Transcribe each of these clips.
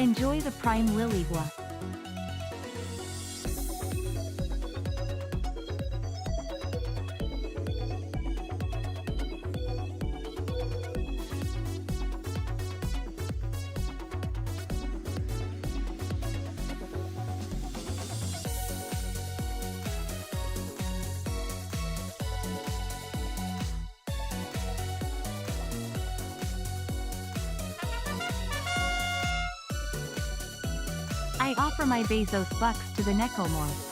Enjoy the prime Liligua. I offer my Bezos bucks to the Necomorphs.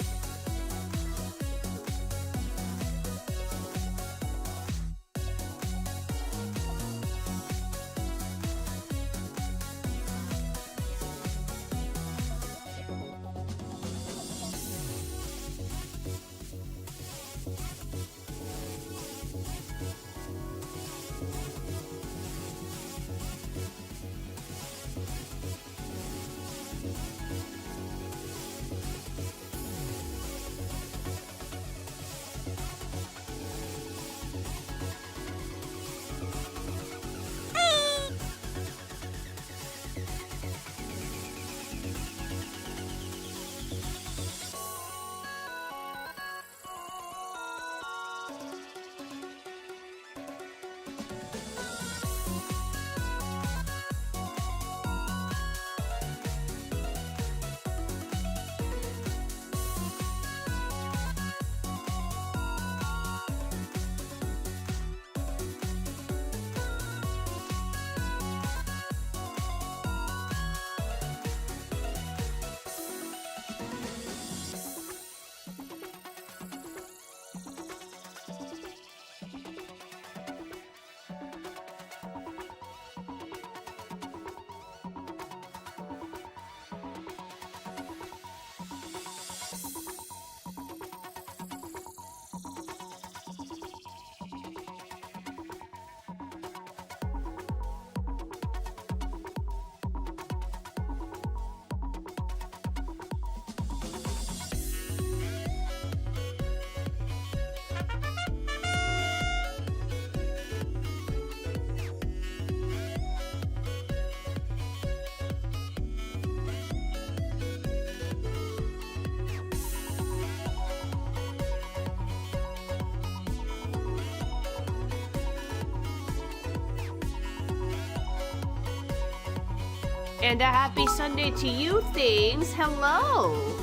And a happy Sunday to you things. Hello!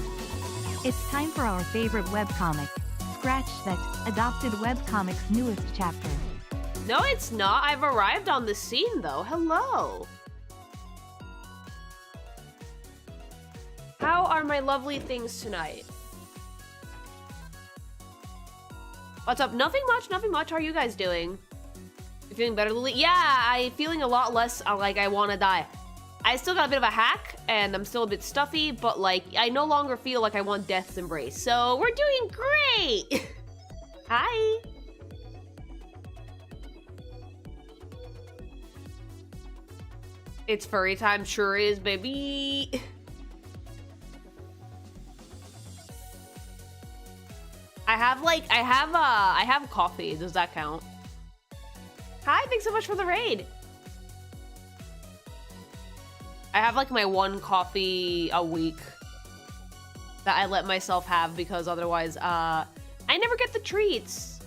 It's time for our favorite webcomic, Scratch That, adopted webcomic's newest chapter. No, it's not. I've arrived on the scene, though. Hello! How are my lovely things tonight? What's up? Nothing much, nothing much. How are you guys doing? You feeling better, Lily? Yeah, I'm feeling a lot less like I want to die. I still got a bit of a hack, and I'm still a bit stuffy, but, like, I no longer feel like I want death's embrace. So, we're doing great! Hi! It's furry time, sure is, baby! I have coffee. Does that count? Hi, thanks so much for the raid! I have like my one coffee a week that I let myself have because otherwise, I never get the treats.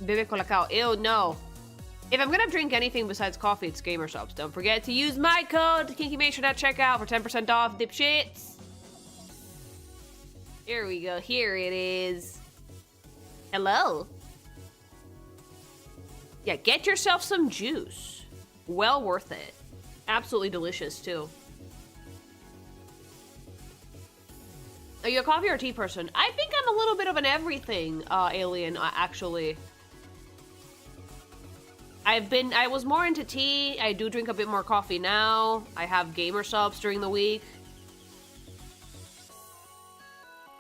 Bebe Colacao. Ew, no. If I'm gonna drink anything besides coffee, it's gsupps. Don't forget to use my code, KinkyMation at checkout for 10% off, dipshits. Here we go. Here it is. Hello. Yeah, get yourself some juice. Well worth it. Absolutely delicious, too. Are you a coffee or tea person? I think I'm a little bit of an everything, alien, actually. I was more into tea. I do drink a bit more coffee now. I have gsupps during the week.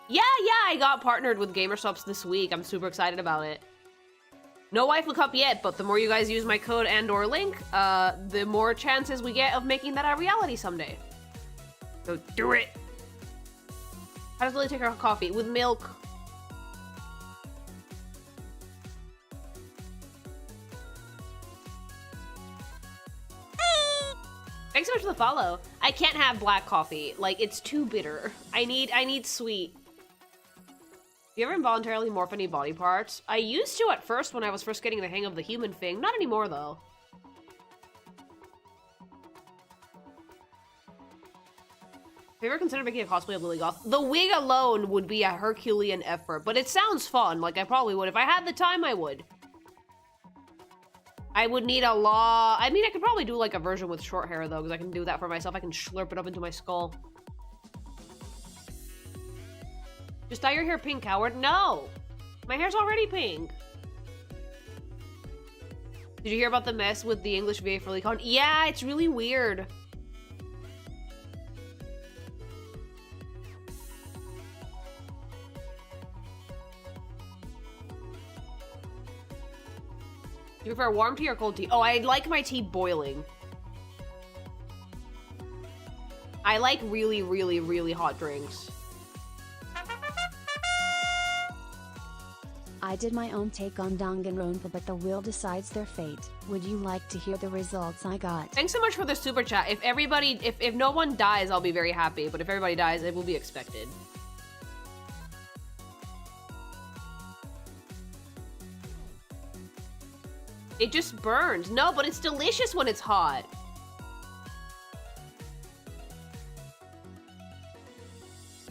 Yeah, I got partnered with gsupps this week. I'm super excited about it. No waifu cup yet, but the more you guys use my code and/or link, the more chances we get of making that a reality someday. So do it! How does Lily take her coffee? With milk. Thanks so much for the follow. I can't have black coffee. Like, it's too bitter. I need sweet. Do you ever involuntarily morph any body parts? I used to at first when I was first getting the hang of the human thing. Not anymore, though. Have you ever considered making a cosplay of Lily Goth? The wig alone would be a Herculean effort, but it sounds fun. Like, I probably would. If I had the time, I would. I would need a lot. I mean, I could probably do, like, a version with short hair, though, because I can do that for myself. I can slurp it up into my skull. Just dye your hair pink, coward. No! My hair's already pink. Did you hear about the mess with the English VA for LeeCon? Yeah, it's really weird. Do you prefer warm tea or cold tea? Oh, I like my tea boiling. I like really, really, really hot drinks. I did my own take on Danganronpa, but the wheel decides their fate. Would you like to hear the results I got? Thanks so much for the super chat. If everybody, if no one dies, I'll be very happy. But if everybody dies, it will be expected. It just burns. No, but it's delicious when it's hot.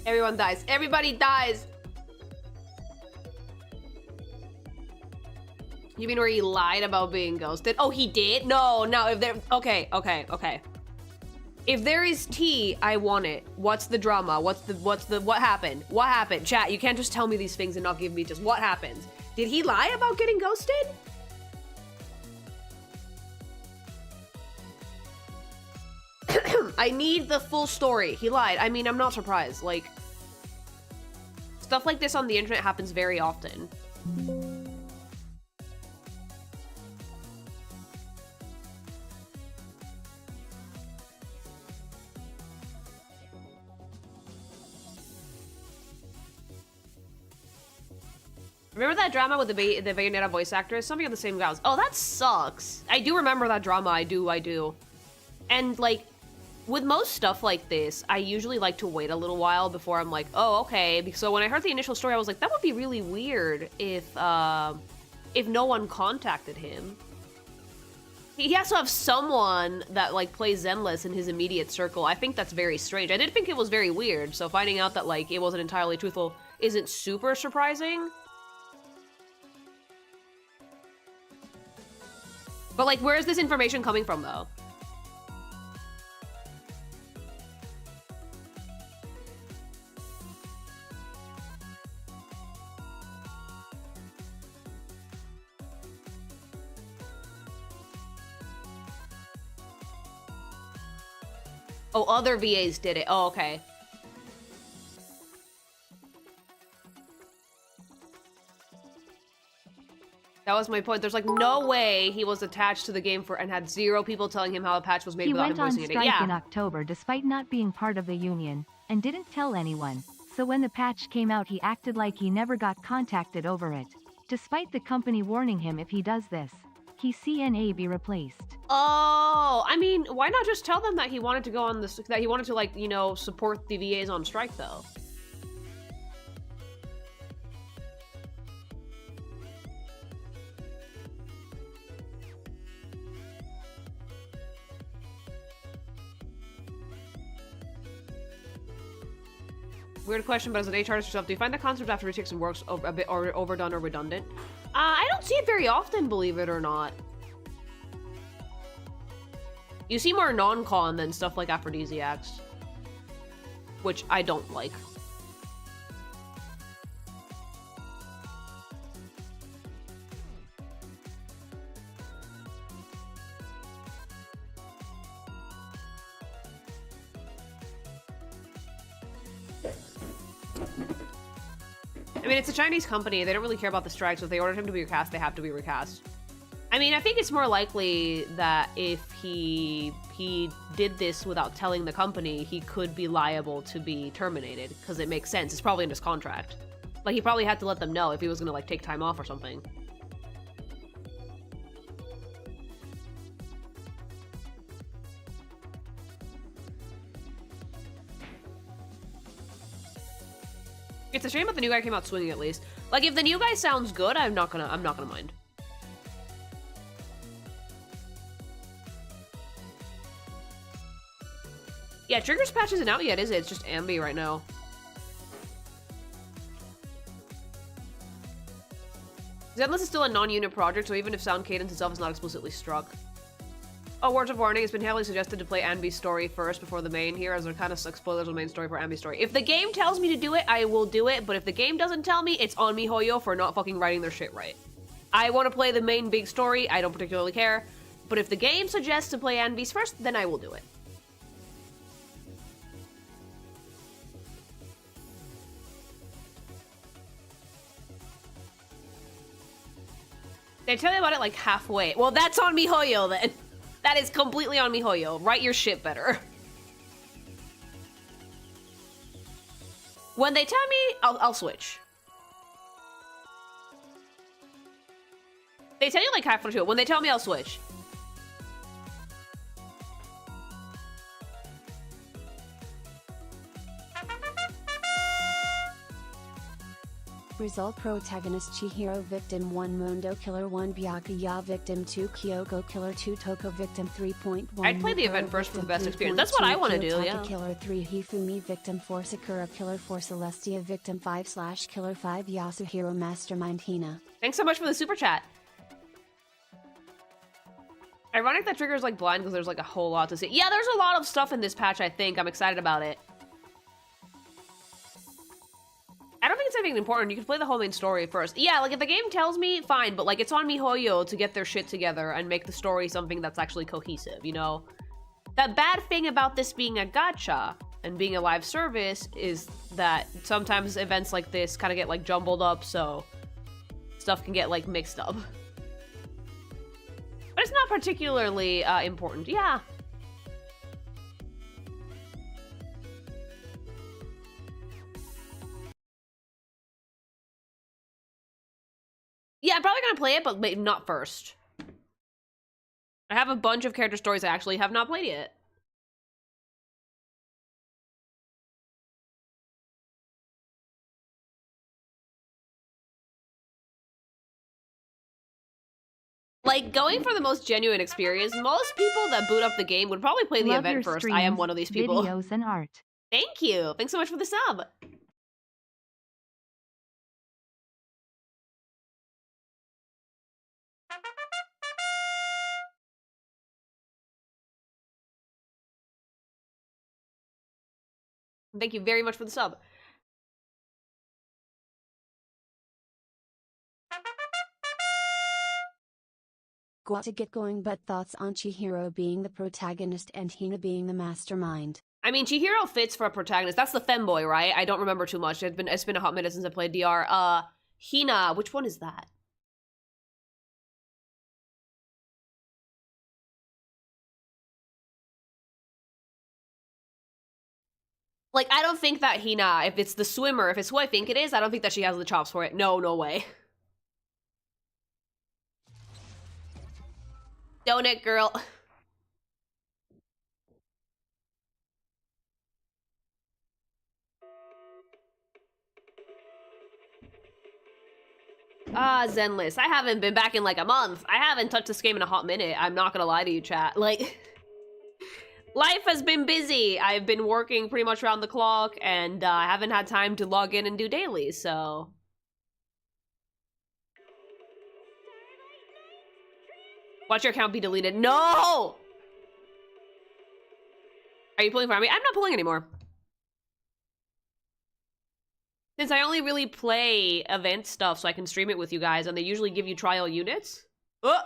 Everyone dies. Everybody dies. You mean where he lied about being ghosted? Oh, he did? No, if there... Okay. If there is tea, I want it. What's the drama? What happened? What happened? Chat, you can't just tell me these things and not give me just what happened. Did he lie about getting ghosted? I need the full story. He lied. I mean, I'm not surprised. Like, stuff like this on the internet happens very often. Remember that drama with the Bayonetta voice actress? Something of the same gals. Oh, that sucks. I do remember that drama. I do. And, like, with most stuff like this, I usually like to wait a little while before I'm like, oh, okay. So when I heard the initial story, I was like, that would be really weird if no one contacted him. He has to have someone that, like, plays Zenless in his immediate circle. I think that's very strange. I did think it was very weird, so finding out that, like, it wasn't entirely truthful isn't super surprising. But, like, where is this information coming from, though? Oh, other VAs did it. Oh, okay. That was my point. There's like no way he was attached to the game and had 0 people telling him how a patch was made without him voicing it. He went on strike in October despite not being part of the union, and didn't tell anyone. So when the patch came out, he acted like he never got contacted over it. Despite the company warning him if he does this, he be replaced. Oh, I mean, why not just tell them that he wanted to go on this, that he wanted to, like, you know, support the VAs on strike, though? Weird question, but as an HR artist yourself, do you find the concept after retakes and works a bit overdone or redundant? I don't see it very often, believe it or not. You see more non-con than stuff like aphrodisiacs, which I don't like. I mean, it's a Chinese company. They don't really care about the strikes. If they ordered him to be recast, they have to be recast. I mean, I think it's more likely that if he did this without telling the company, he could be liable to be terminated, because it makes sense. It's probably in his contract. Like, he probably had to let them know if he was gonna, like, take time off or something. It's a shame that the new guy came out swinging at least. Like, if the new guy sounds good, I'm not gonna mind. Yeah, Trigger's patch isn't out yet, is it? It's just Amby right now. Zenless is still a non-unit project, so even if sound cadence itself is not explicitly struck. Oh, words of warning, it's been heavily suggested to play Amby's story first before the main here, as they're kind of like spoilers of the main story for Amby's story. If the game tells me to do it, I will do it, but if the game doesn't tell me, it's on MiHoYo for not fucking writing their shit right. I want to play the main big story, I don't particularly care, but if the game suggests to play Amby's first, then I will do it. They tell you about it like halfway. Well, that's on MiHoYo then. That is completely on MiHoYo. Write your shit better. When they tell me, I'll switch. They tell you like halfway through. When they tell me, I'll switch. Result: protagonist Chihiro, victim 1 Mondo, killer 1 Byakuya, victim 2 Kyoko, killer 2 Toko, victim 3.1 I'd play the event first for the best experience. That's what I want to do, yeah. Killer 3 Hifumi, victim 4 Sakura, killer 4 Celestia, victim 5 / killer 5 Yasuhiro, mastermind Hina. Thanks so much for the super chat. Ironic that Trigger's like blind because there's like a whole lot to see. Yeah, there's a lot of stuff in this patch, I think. I'm excited about it. I don't think it's anything important. You can play the whole main story first. Yeah, like if the game tells me, fine, but like it's on MiHoYo to get their shit together and make the story something that's actually cohesive, you know? The bad thing about this being a gacha and being a live service is that sometimes events like this kind of get like jumbled up, so stuff can get like mixed up. But it's not particularly important, yeah. Yeah, I'm probably gonna play it, but not first. I have a bunch of character stories I actually have not played yet. Like, going for the most genuine experience, most people that boot up the game would probably play the Love event your first. streams, I am one of these people. Videos and art. Thank you. Thanks so much for the sub. Thank you very much for the sub. Got to get going, but thoughts on Chihiro being the protagonist and Hina being the mastermind? I mean, Chihiro fits for a protagonist. That's the femboy, right? I don't remember too much. It's been a hot minute since I played DR. Hina, which one is that? Like, I don't think that Hina, if it's the swimmer, if it's who I think it is, I don't think that she has the chops for it. No, no way. Donut girl. Zenless. I haven't been back in like a month. I haven't touched this game in a hot minute. I'm not gonna lie to you, chat. Like, life has been busy. I've been working pretty much around the clock, and I haven't had time to log in and do dailies, so... Watch your account be deleted. No! Are you pulling for me? I'm not pulling anymore. Since I only really play event stuff so I can stream it with you guys, and they usually give you trial units. Oh!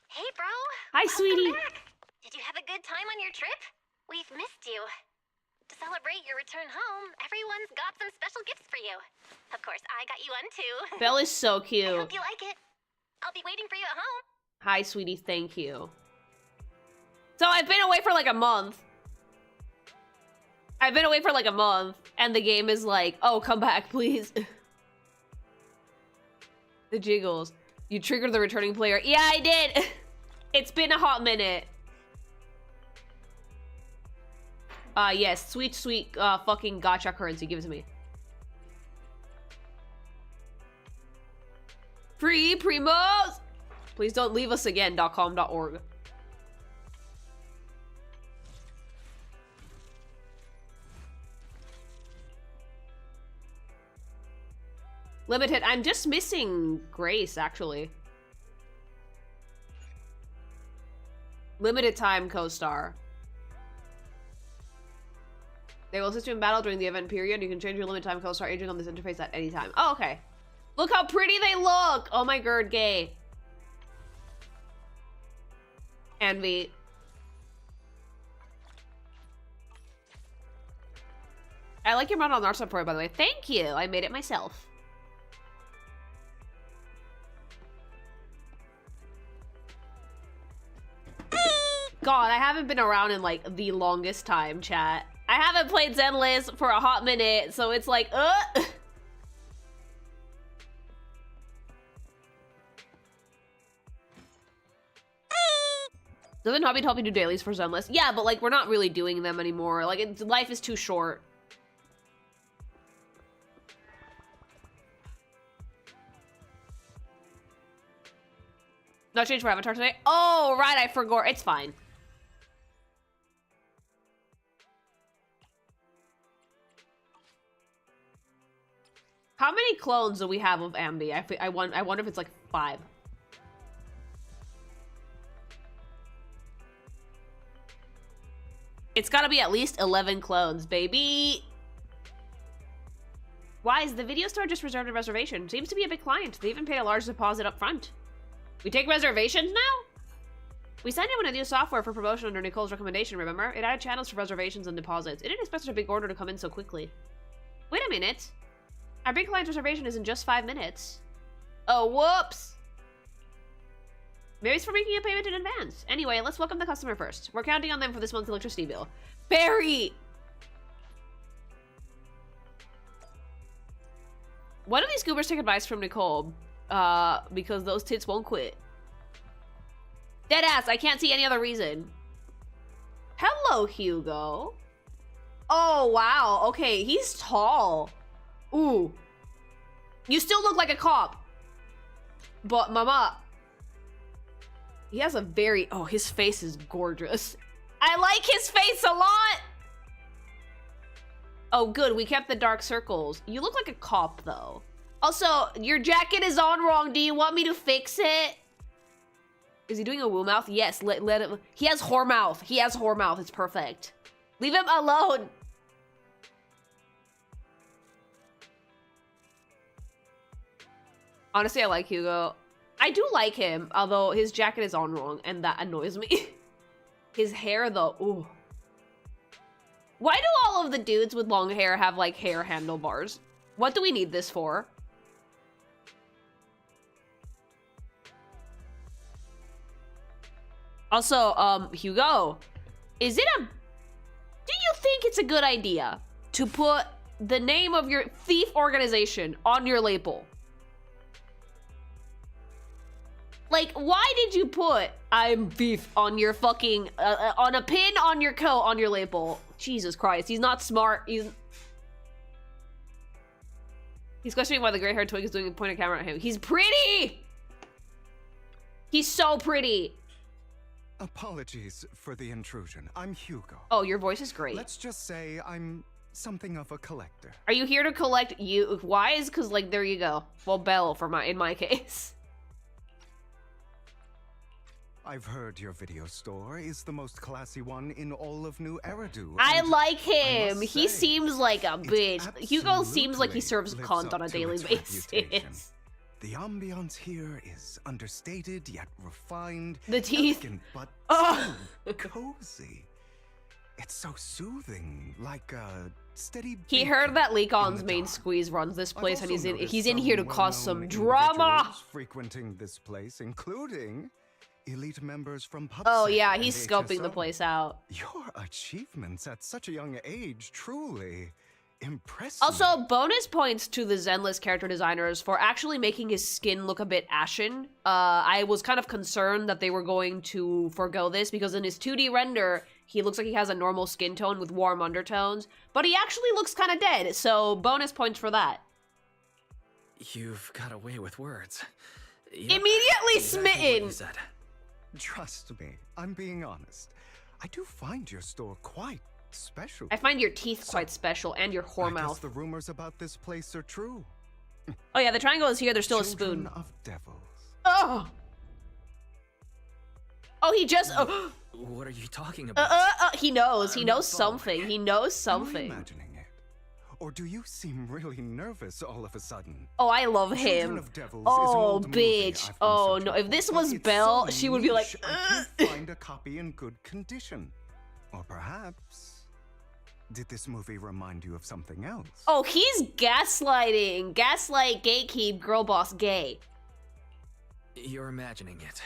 Hey, bro. Hi, sweetie. Welcome back. Did you have a good time on your trip? We've missed you. To celebrate your return home, everyone's got some special gifts for you. Of course, I got you one too. Belle is so I cute. hope you like it. I'll be waiting for you at home. Hi, sweetie. Thank you. So I've been away for like a month. And the game is like, oh, come back, please. The jiggles. You triggered the returning player. Yeah, I did. It's been a hot minute. Yes, sweet, sweet, fucking gacha currency. Give it to me. Free primos! Please don't leave us again, .com.org. Limited. I'm just missing Grace, actually. Limited time co-star. They will assist you in battle during the event period. You can change your limited time co-star agent on this interface at any time. Oh, okay. Look how pretty they look! Oh my god, gay. Envy. I like your model on art support, by the way. Thank you! I made it myself. God, I haven't been around in, like, the longest time, chat. I haven't played Zenless for a hot minute, so it's like, Doesn't Hobby help you do dailies for Zenless? Yeah, but, like, we're not really doing them anymore. Like, life is too short. Not change for Avatar today? Oh, right, I forgot. It's fine. How many clones do we have of Amby? I wonder if it's like 5. It's gotta be at least 11 clones, baby. Why is the video store just reserved a reservation? Seems to be a big client. They even paid a large deposit up front. We take reservations now? We signed in with a new software for promotion under Nicole's recommendation, remember? It added channels for reservations and deposits. It didn't expect such a big order to come in so quickly. Wait a minute. Our big client reservation is in just 5 minutes. Oh, whoops. Maybe it's for making a payment in advance. Anyway, let's welcome the customer first. We're counting on them for this month's electricity bill. Barry! Why do these goobers take advice from Nicole? Because those tits won't quit. Deadass, I can't see any other reason. Hello, Hugo. Oh, wow. Okay, he's tall. Ooh. You still look like a cop. But, mama. He has a very... Oh, his face is gorgeous. I like his face a lot. Oh, good. We kept the dark circles. You look like a cop, though. Also, your jacket is on wrong. Do you want me to fix it? Is he doing a woo mouth? Yes, let him. He has whore mouth. He has whore mouth. It's perfect. Leave him alone. Honestly, I like Hugo. I do like him, although his jacket is on wrong, and that annoys me. His hair, though, ooh. Why do all of the dudes with long hair have, like, hair handlebars? What do we need this for? Also, Hugo, do you think it's a good idea to put the name of your thief organization on your label? Like, why did you put I'm thief on your fucking, on a pin on your coat on your label? Jesus Christ, he's not smart. He's questioning why the gray-haired twig is doing a pointed camera at him. He's pretty! He's so pretty. Apologies for the intrusion. I'm Hugo. Oh, your voice is great. Let's just say I'm something of a collector. Are you here to collect you? Why is, because, like, there you go. Well, Belle, in my case. I've heard your video store is the most classy one in all of New Eridu. I like him. He seems like a bitch. Hugo seems like he serves cunt on a daily basis. The ambiance here is understated yet refined. The teeth. Elegant, but so cozy. It's so soothing, like a steady. He heard that Leakon's main squeeze runs this place, and he's in here to cause some drama. Frequenting this place, including elite members from PubSec. Oh yeah, he's and scoping HSO. the place out. Your achievements at such a young age truly impress Also, me. bonus points to the Zenless character designers for actually making his skin look a bit ashen. I was kind of concerned that they were going to forgo this because in his 2D render, he looks like he has a normal skin tone with warm undertones, but he actually looks kind of dead, so bonus points for that. You've got a way with words. Yep, Immediately exactly what smitten! you said. Trust me, I'm being honest. I do find your store quite special. I find your teeth quite special, and your whore I guess mouth. the rumors about this place are true. Oh yeah, the triangle is here, there's still a Children spoon. of devils. Oh! Oh, he just... What are you talking about? he knows. He I'm knows sorry. something. He knows Am I something. imagining it? Or do you seem really nervous all of a sudden? Oh, I love Children him. of Devils is an Oh, old movie bitch. I've been Oh, searching no. If for, this but was it's Belle, so she would be like, niche, I can't find a copy in good condition. Or perhaps, did this movie remind you of something else? Oh, he's gaslighting. Gaslight, gatekeep, girl boss, gay. You're imagining it.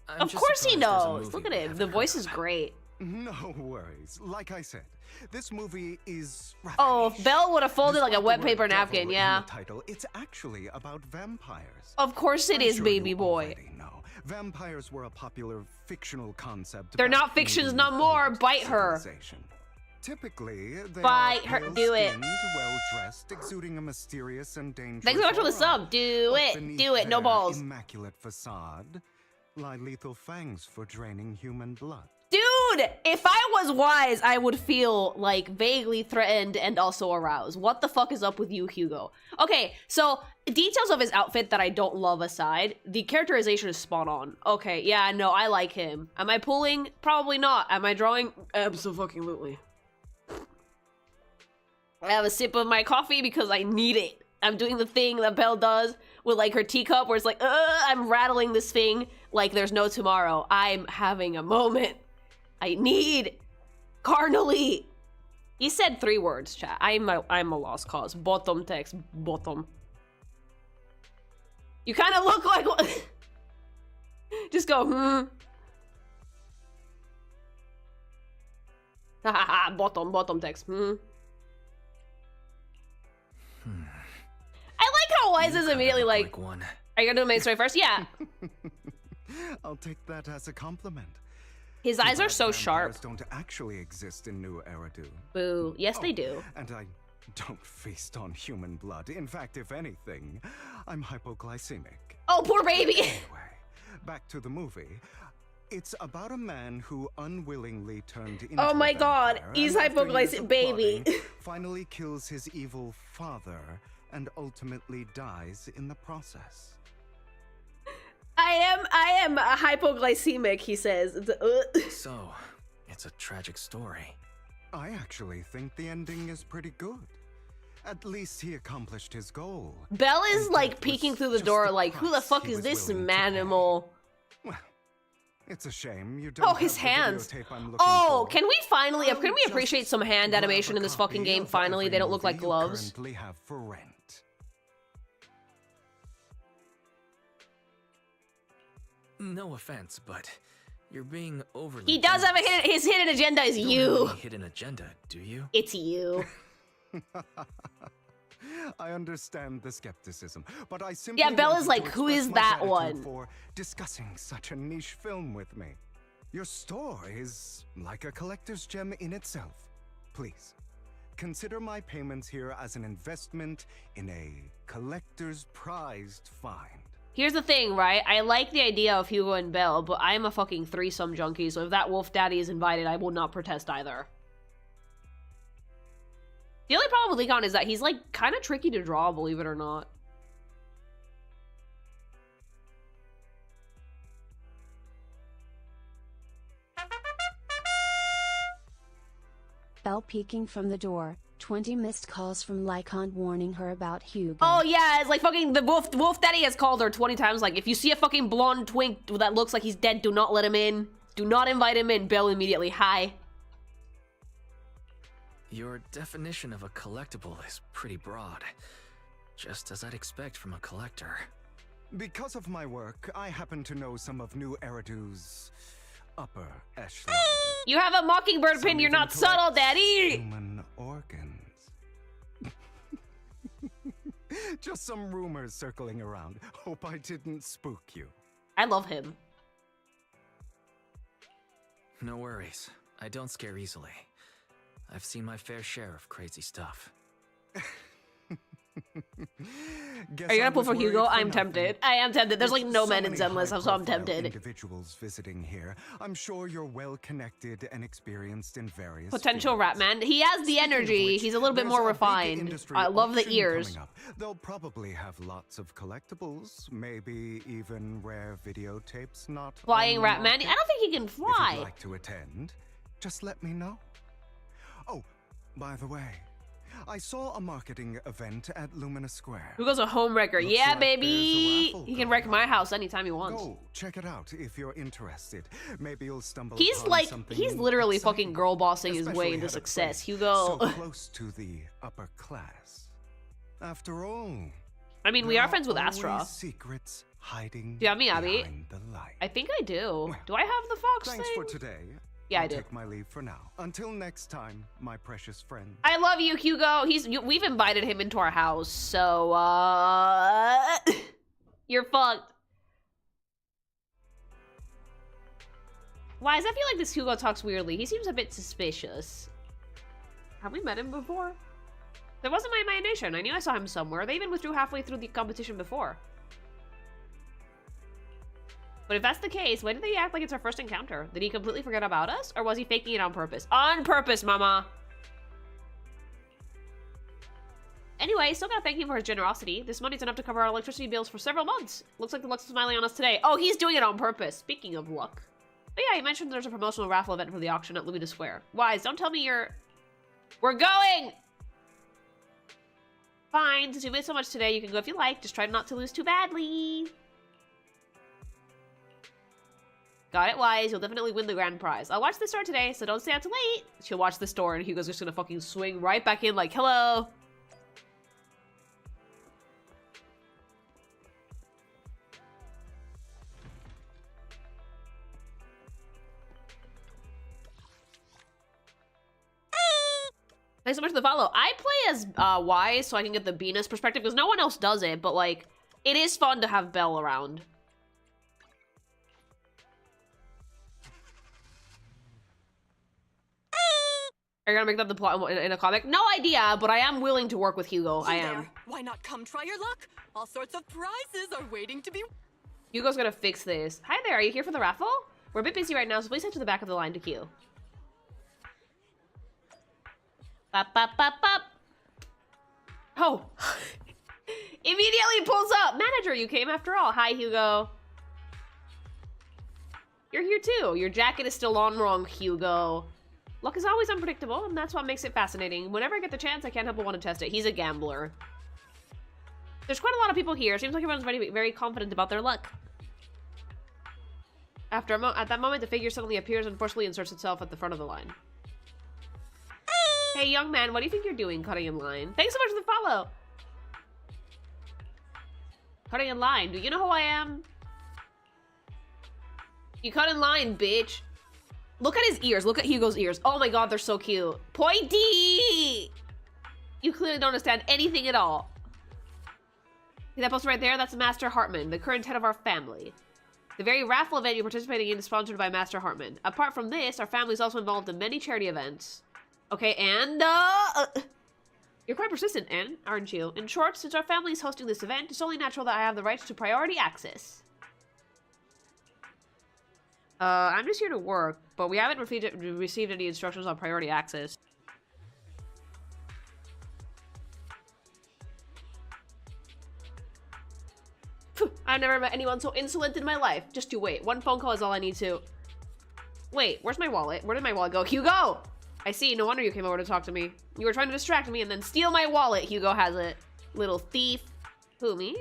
I'm Of just course he surprised there's a knows. movie Look at we him. haven't The heard voice of. is great. No worries. Like I said, this movie is rather Oh, if niche. Belle would have folded like a Despite wet the word paper devil napkin, in yeah. the title, it's actually about vampires. Of course it I'm is, sure baby you boy. already know. Vampires were a popular fictional concept. They're back not in fictions the no more. old Bite her. civilization. Typically, they Bite are her. Do it. pale-skinned, well-dressed, exuding a mysterious and dangerous Thanks so much for the aura. sub. Do But it. beneath Do it. No their balls. Immaculate facade lie lethal fangs for draining human blood. Dude, if I was wise, I would feel like vaguely threatened and also aroused. What the fuck is up with you, Hugo? Okay, so details of his outfit that I don't love aside, the characterization is spot on. Okay, yeah, no, I like him. Am I pulling? Probably not. Am I drawing? Absolutely. I have a sip of my coffee because I need it. I'm doing the thing that Belle does with like her teacup where it's like, I'm rattling this thing like there's no tomorrow. I'm having a moment. I need carnally. He said 3 words, chat. I'm a lost cause. Bottom text, bottom. You kind of look like just go, Ha ha ha, bottom text, I like how Wise is immediately like, one. are you gonna do the main story first? Yeah. I'll take that as a compliment. His eyes are so sharp. Vampires don't actually exist in New Eridu. Boo. Yes, they do. And I don't feast on human blood. In fact, if anything, I'm hypoglycemic. Oh, poor baby. Anyway, back to the movie. It's about a man who unwillingly turned into Oh my a god, vampire, he's and after years hypoglycemic of baby. plotting, finally kills his evil father and ultimately dies in the process. I am hypoglycemic, he says. So, it's a tragic story. I actually think the ending is pretty good. At least he accomplished his goal. Belle is And like death peeking was through the just door the like, who the price fuck he is was this willing to pay. manimal? Well, it's a shame you don't Oh, have his the hands. videotape I'm looking Oh, for. can we finally, I'll can we appreciate just some hand grab animation a in this copy fucking game of finally? every They don't look like movie you gloves. currently have for rent. No offense, but you're being overly He does have a generous. hidden, his hidden agenda is You don't have you. any hidden agenda, do you? It's you. I understand the skepticism, but I simply Yeah, Bella's wanted like, to who express is my that gratitude one? for discussing such a niche film with me. Your store is like a collector's gem in itself. Please, consider my payments here as an investment in a collector's prized find. Here's the thing, right? I like the idea of Hugo and Belle, but I'm a fucking threesome junkie, so if that wolf daddy is invited, I will not protest either. The only problem with Leon is that he's, like, kind of tricky to draw, believe it or not. Belle peeking from the door, 20 missed calls from Lycon warning her about Hugo. Oh, yeah, it's like fucking the wolf daddy has called her 20 times, like, if you see a fucking blonde twink that looks like he's dead, do not let him in. Do not invite him in. Belle immediately, hi. Your definition of a collectible is pretty broad. Just as I'd expect from a collector. Because of my work, I happen to know some of New Eridu's upper echelon. You have a Mockingbird pin, Some you're even not subtle, collect daddy! Human organs. Just some rumors circling around. Hope I didn't spook you. I love him. No worries. I don't scare easily. I've seen my fair share of crazy stuff. Are you gonna pull for Hugo? I'm tempted. I am tempted. There's like no men in Zenless, so I'm tempted. Individuals visiting here. I'm sure you're well connected and experienced in various Potential fields. rat man. He has the energy. He's a little bit more refined. I love the ears. They'll probably have lots of collectibles, maybe even rare videotapes not Flying on the rat man. market. I don't think he can If fly. you'd like to attend, just let me know. Oh, by the way, I saw a marketing event at Lumina Square. Hugo's a homewrecker. Looks Yeah, like there's a baby. raffle He can wreck going my on. house anytime he wants. Go check it out if you're interested. Maybe you'll stumble He's upon like, something he's literally exciting, fucking girl bossing his especially way into at a success. place Hugo. so close to the upper class. After all, I mean, we there are friends with Astra. always secrets hiding Do you have me, Abby? behind the light. I think I do. Well, Do I have the fox Thanks thing? for today. Yeah, I'll I do. take my leave for now. Until next time, my precious friend. I love you, Hugo. We've invited him into our house, so you're fucked. Why does I feel like this Hugo talks weirdly? He seems a bit suspicious. Have we met him before? That wasn't my imagination. I knew I saw him somewhere. They even withdrew halfway through the competition before. But if that's the case, why did they act like it's our first encounter? Did he completely forget about us? Or was he faking it on purpose? On purpose, mama! Anyway, still gotta thank him for his generosity. This money's enough to cover our electricity bills for several months. Looks like the luck's smiling on us today. Oh, he's doing it on purpose. Speaking of luck. But yeah, he mentioned there's a promotional raffle event for the auction at Lumina Square. Wise, don't tell me you're... We're going! Fine, since we made so much today, you can go if you like. Just try not to lose too badly. Got it, Wise. You'll definitely win the grand prize. I'll watch the store today, so don't stay out too late. She'll watch the store, and Hugo's just gonna fucking swing right back in like, hello. Thanks so much for the follow. I play as Wise, so I can get the Venus perspective, because no one else does it, but, like, it is fun to have Belle around. Are you gonna make that the plot in a comic? No idea, but I am willing to work with Hugo. I am. There. Why not come try your luck? All sorts of prizes are waiting to be... Hugo's gonna fix this. Hi there, are you here for the raffle? We're a bit busy right now, so please head to the back of the line to queue. Bop, bop, bop, bop. Oh. Immediately pulls up. Manager, you came after all. Hi, Hugo. You're here too. Your jacket is still on wrong, Hugo. Luck is always unpredictable, and that's what makes it fascinating. Whenever I get the chance, I can't help but want to test it. He's a gambler. There's quite a lot of people here. Seems like everyone's very confident about their luck. At that moment, the figure suddenly appears and forcefully inserts itself at the front of the line. Hey, young man, what do you think you're doing cutting in line? Thanks so much for the follow! Cutting in line. Do you know who I am? You cut in line, bitch. Look at his ears. Look at Hugo's ears. Oh my god, they're so cute. Pointy! You clearly don't understand anything at all. See that poster right there? That's Master Hartman, the current head of our family. The very raffle event you're participating in is sponsored by Master Hartman. Apart from this, our family is also involved in many charity events. Okay, and, you're quite persistent, Anne, aren't you? In short, since our family is hosting this event, it's only natural that I have the right to priority access. I'm just here to work, but we haven't received any instructions on priority access. Phew, I've never met anyone so insolent in my life. Just you wait. One phone call is all I need to... Wait, where's my wallet? Where did my wallet go? Hugo! I see, no wonder you came over to talk to me. You were trying to distract me and then steal my wallet. Hugo has it. Little thief. Who, me?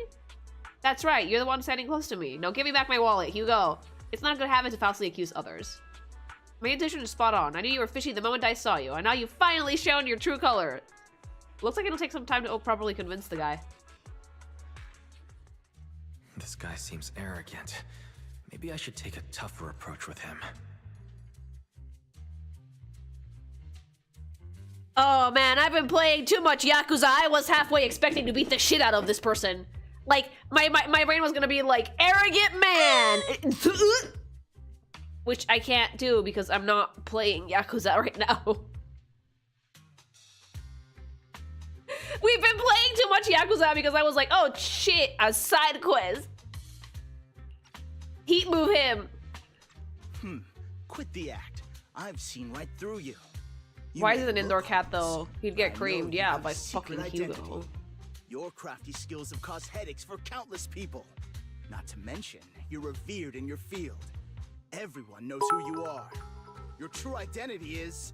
That's right, you're the one standing close to me. Now give me back my wallet, Hugo. It's not a good habit to falsely accuse others. My intuition is spot on. I knew you were fishy the moment I saw you, and now you've finally shown your true color. Looks like it'll take some time to properly convince the guy. This guy seems arrogant. Maybe I should take a tougher approach with him. Oh man, I've been playing too much Yakuza. I was halfway expecting to beat the shit out of this person. Like, my brain was gonna be like, arrogant man! which I can't do because I'm not playing Yakuza right now. We've been playing too much Yakuza because I was like, oh shit, a side quest. Heat move him. Quit the act. I've seen right through you. Why is it an indoor cat though? He'd get creamed, yeah, by fucking Hugo. Identity. Your crafty skills have caused headaches for countless people. Not to mention, you're revered in your field. Everyone knows who you are. Your true identity is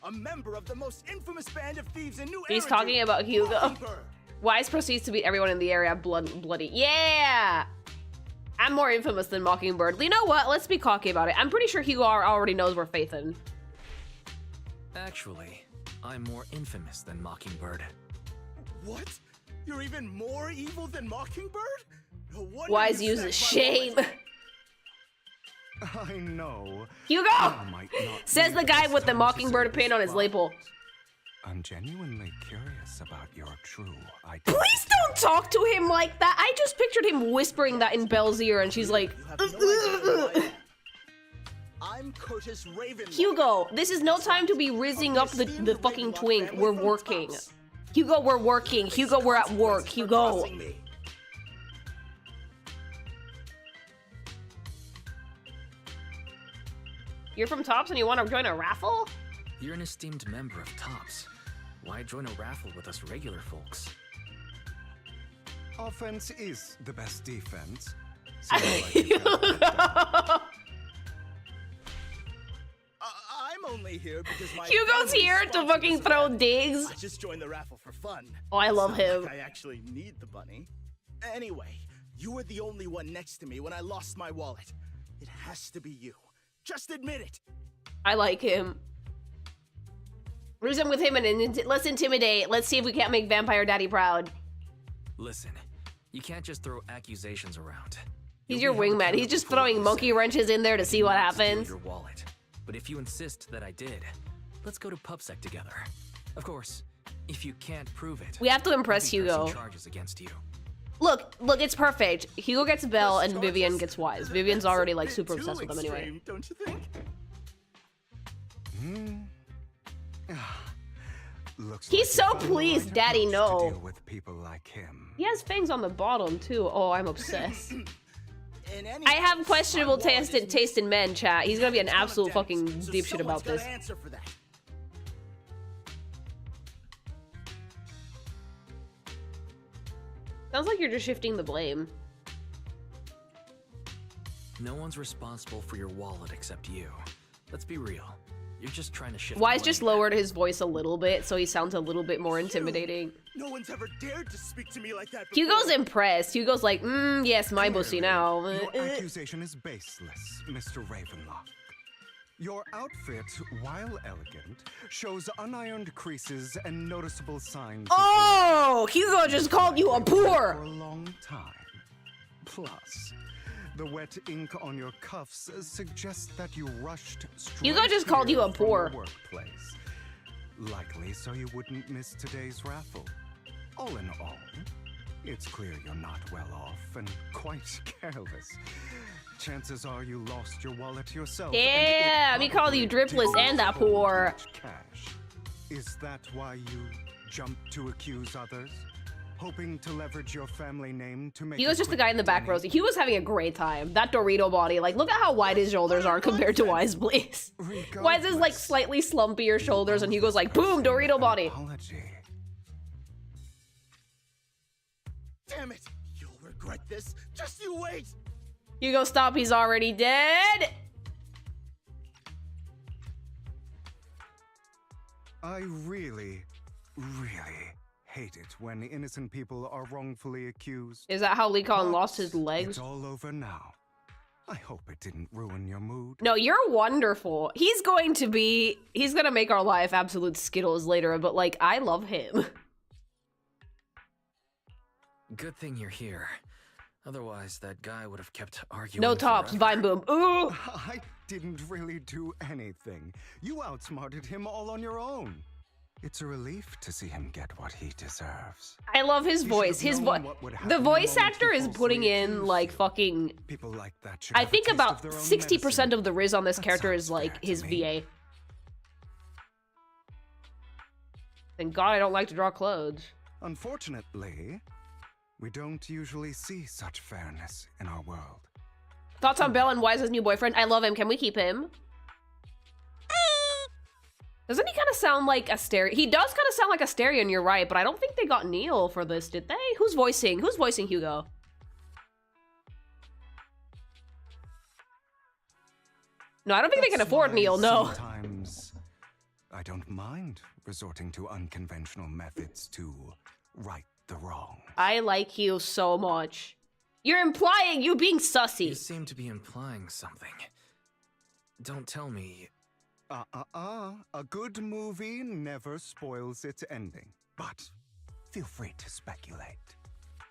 a member of the most infamous band of thieves in New He's Eridu, talking about Hugo. Mockingbird. Wise proceeds to beat everyone in the area bloody. Yeah! I'm more infamous than Mockingbird. You know what? Let's be cocky about it. I'm pretty sure Hugo already knows we're Faithin. Actually, I'm more infamous than Mockingbird. What? You're even more evil than Mockingbird? No wonder Wise you uses said my shame. wallet. I know. Hugo! you might not Says be the guy best with the time to Mockingbird say pin on his this, label. but I'm genuinely curious about your true identity. Please don't talk to him like that. I just pictured him whispering that in Belle's ear and she's like, You have no idea who I am. I'm Curtis Ravenlock. Hugo, this is no time to be rizzing up the fucking twink. We're working. Hugo, we're working. Hugo, we're at work. Hugo. You're from Tops and you want to join a raffle? You're an esteemed member of Tops. Why join a raffle with us regular folks? Offense is the best defense. Seems like you got I'm only here because my Hugo's family here to sponsored fucking this throw event. digs. I just joined the raffle for fun. Oh, I love It's not him. like I actually need the bunny. Anyway, you were the only one next to me when I lost my wallet. It has to be you. Just admit it. I like him. Reason with him and let's intimidate. Let's see if we can't make Vampire Daddy proud. Listen, you can't just throw accusations around. He's You'll your be held wingman. He's accountable just for throwing what you monkey say. wrenches in there to see what Not steal happens. Your wallet. But if you insist that I did, let's go to PubSec together. Of course, if you can't prove it, We have to impress I'll be pressing Hugo. charges against you. Look, it's perfect. Hugo gets Belle and First Vivian charges? gets Wise. That's Vivian's a already like bit super too obsessed with him anyway. extreme, don't you think? Looks He's like so you found the pleased, right Daddy, approach no. to deal with people like him. He has fangs on the bottom too. Oh, I'm obsessed. In any I have case, questionable my wallet is taste in men, chat. He's gonna be an ton of absolute debts, fucking so deep shit about someone's this. gotta answer for that. Sounds like you're just shifting the blame. No one's responsible for your wallet except you. Let's be real. You're just trying to shift. Wise blame. just lowered his voice a little bit so he sounds a little bit more intimidating. No one's ever dared to speak to me like that before. Hugo's impressed. Hugo's like, yes, my pussy now. Your accusation is baseless, Mr. Ravenlock. Your outfit, while elegant, shows unironed creases and noticeable signs of Oh, Hugo just called you a for poor. a long time. Plus, the wet ink on your cuffs suggests that you rushed straight Hugo just called you here a from poor. your workplace. Likely so you wouldn't miss today's raffle. All in all, it's clear you're not well off and quite careless. Chances are you lost your wallet yourself. and it Yeah, he called you probably dripless didn't and a hold poor. much cash. Is that why you jumped to accuse others? Hoping to leverage your family name to make Hugo's a just the quick guy in the back row. penny? Hugo's having a great time. That Dorito body, like, look at how wide his shoulders are compared to Wise, please. Wise is like slightly slumpier shoulders, and Hugo's like, boom, Dorito body. Apology. Damn it! You'll regret this. Just you wait. Hugo, stop, he's already dead. I really, really hate it when innocent people are wrongfully accused. Is that how Lee Collin lost his It's legs? all over now. I hope it didn't ruin your mood. No, you're wonderful. He's gonna make our life absolute Skittles later, but like, I love him. Good thing you're here. Otherwise, that guy would have kept arguing. No tops, forever. vine boom. Ooh! I didn't really do anything. You outsmarted him all on your own. It's a relief to see him get what he deserves. I love his He voice. should have His known voice. what would The happen voice the moment actor he is falsely putting in accused like you. fucking. People like that should I have a think taste about of their own 60% medicine. of the riz on this That character is sounds like fair to his me. VA. Thank God I don't like to draw clothes. Unfortunately, we don't usually see such fairness in our world. Thoughts on Belle and Wise's new boyfriend? I love him. Can we keep him? Doesn't he kind of sound like Astarion? He does kind of sound like Astarion, you're right, but I don't think they got Neil for this, did they? Who's voicing Hugo? No, I don't think they can That's afford why Neil, no. Sometimes I don't mind resorting to unconventional methods to right the wrong. I like you so much. You're implying you being You sussy. seem to be implying something. Don't tell me. A good movie never spoils its ending. But feel free to speculate.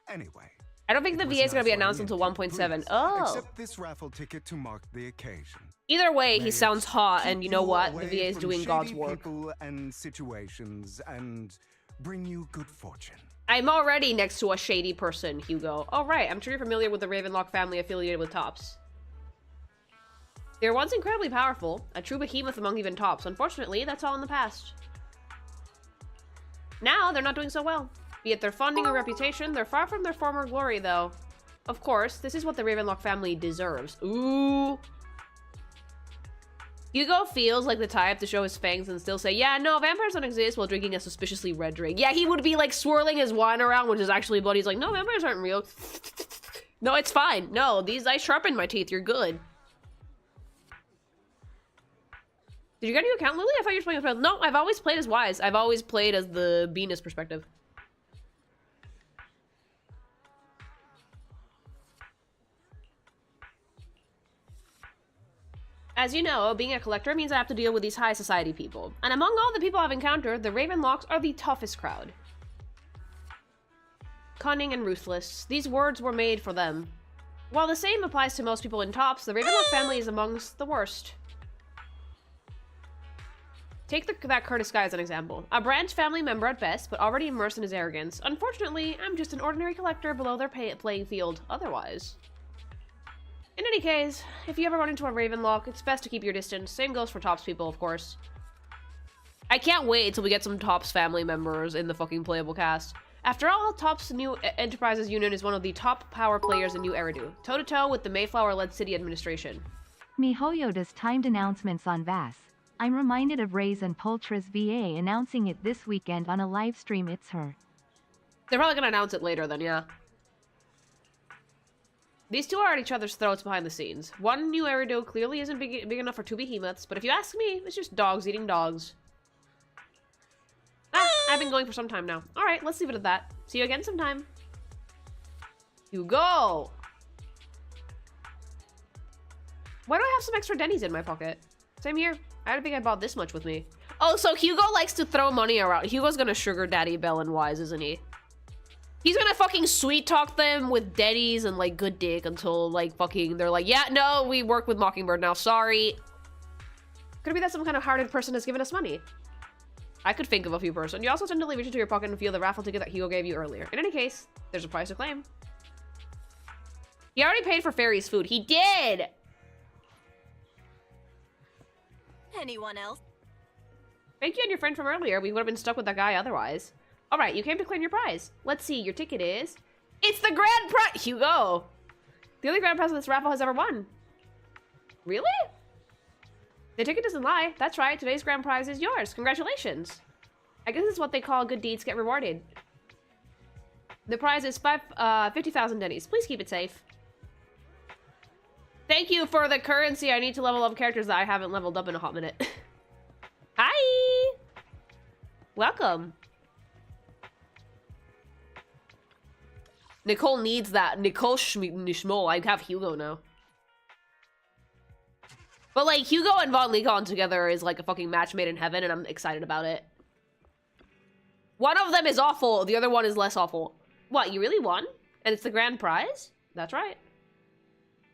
Anyway. I don't think the it was VA is going to be nice announced running until into you. 1.7. Please, Oh. accept this raffle ticket to mark the occasion. Either way, May he it sounds hot, and keep you know what? The away VA is from doing God's shady work. people and situations and bring you good fortune. I'm already next to a shady person, Hugo. Oh, right. I'm sure you're familiar with the Ravenlock family affiliated with Tops. They were once incredibly powerful, a true behemoth among even Tops. Unfortunately, that's all in the past. Now, they're not doing so well. Be it their funding or reputation, they're far from their former glory, though. Of course, this is what the Ravenlock family deserves. Ooh. Hugo feels like the type to show his fangs and still say, yeah, no, vampires don't exist, while drinking a suspiciously red drink. Yeah, he would be like swirling his wine around, which is actually blood. He's like, no, vampires aren't real. No, it's fine. No, I sharpened my teeth. You're good. Did you get a new account, Lily? I thought you were playing with... No, I've always played as Wise. I've always played as the Venus perspective. As you know, being a collector means I have to deal with these high society people. And among all the people I've encountered, the Ravenlocks are the toughest crowd. Cunning and ruthless. These words were made for them. While the same applies to most people in Tops, the Ravenlock family is amongst the worst. Take that Curtis guy as an example. A branch family member at best, but already immersed in his arrogance. Unfortunately, I'm just an ordinary collector below their playing field otherwise. In any case, if you ever run into a Ravenlock, it's best to keep your distance. Same goes for Tops people, of course. I can't wait until we get some Tops family members in the fucking playable cast. After all, Tops' new Enterprises unit is one of the top power players in New Eridu, toe-to-toe with the Mayflower-led city administration. MiHoYo does timed announcements on VAS. I'm reminded of Ray's and Pultra's VA announcing it this weekend on a live stream. It's her. They're probably gonna announce it later then, yeah. These two are at each other's throats behind the scenes. One New Eridu clearly isn't big enough for two behemoths, but if you ask me, it's just dogs eating dogs. Ah, I've been going for some time now. Alright, let's leave it at that. See you again sometime. Hugo! Why do I have some extra Denny's in my pocket? Same here. I don't think I bought this much with me. Oh, so Hugo likes to throw money around. Hugo's gonna sugar daddy Belle and Wise, isn't he? He's gonna fucking sweet talk them with Denny's and like good dick until like fucking they're like, yeah, no, we work with Mockingbird now, sorry. Could it be that some kind of hearted person has given us money? I could think of a few person. You also tend to reach into your pocket and feel the raffle ticket that Hugo gave you earlier. In any case, there's a price to claim. He already paid for Fairy's food. He did! Anyone else? Thank you and your friend from earlier. We would have been stuck with that guy otherwise. Alright, you came to claim your prize. Let's see, your ticket is... It's the grand prize! Hugo! The only grand prize this raffle has ever won. Really? The ticket doesn't lie. That's right, today's grand prize is yours. Congratulations. I guess this is what they call good deeds get rewarded. The prize is 50,000 Denny's. Please keep it safe. Thank you for the currency. I need to level up characters that I haven't leveled up in a hot minute. Hi! Welcome. Nicole needs that. Nicole Schmol. I have Hugo now. But like, Hugo and Von Leecon together is like a fucking match made in heaven, and I'm excited about it. One of them is awful, the other one is less awful. What, you really won? And it's the grand prize? That's right.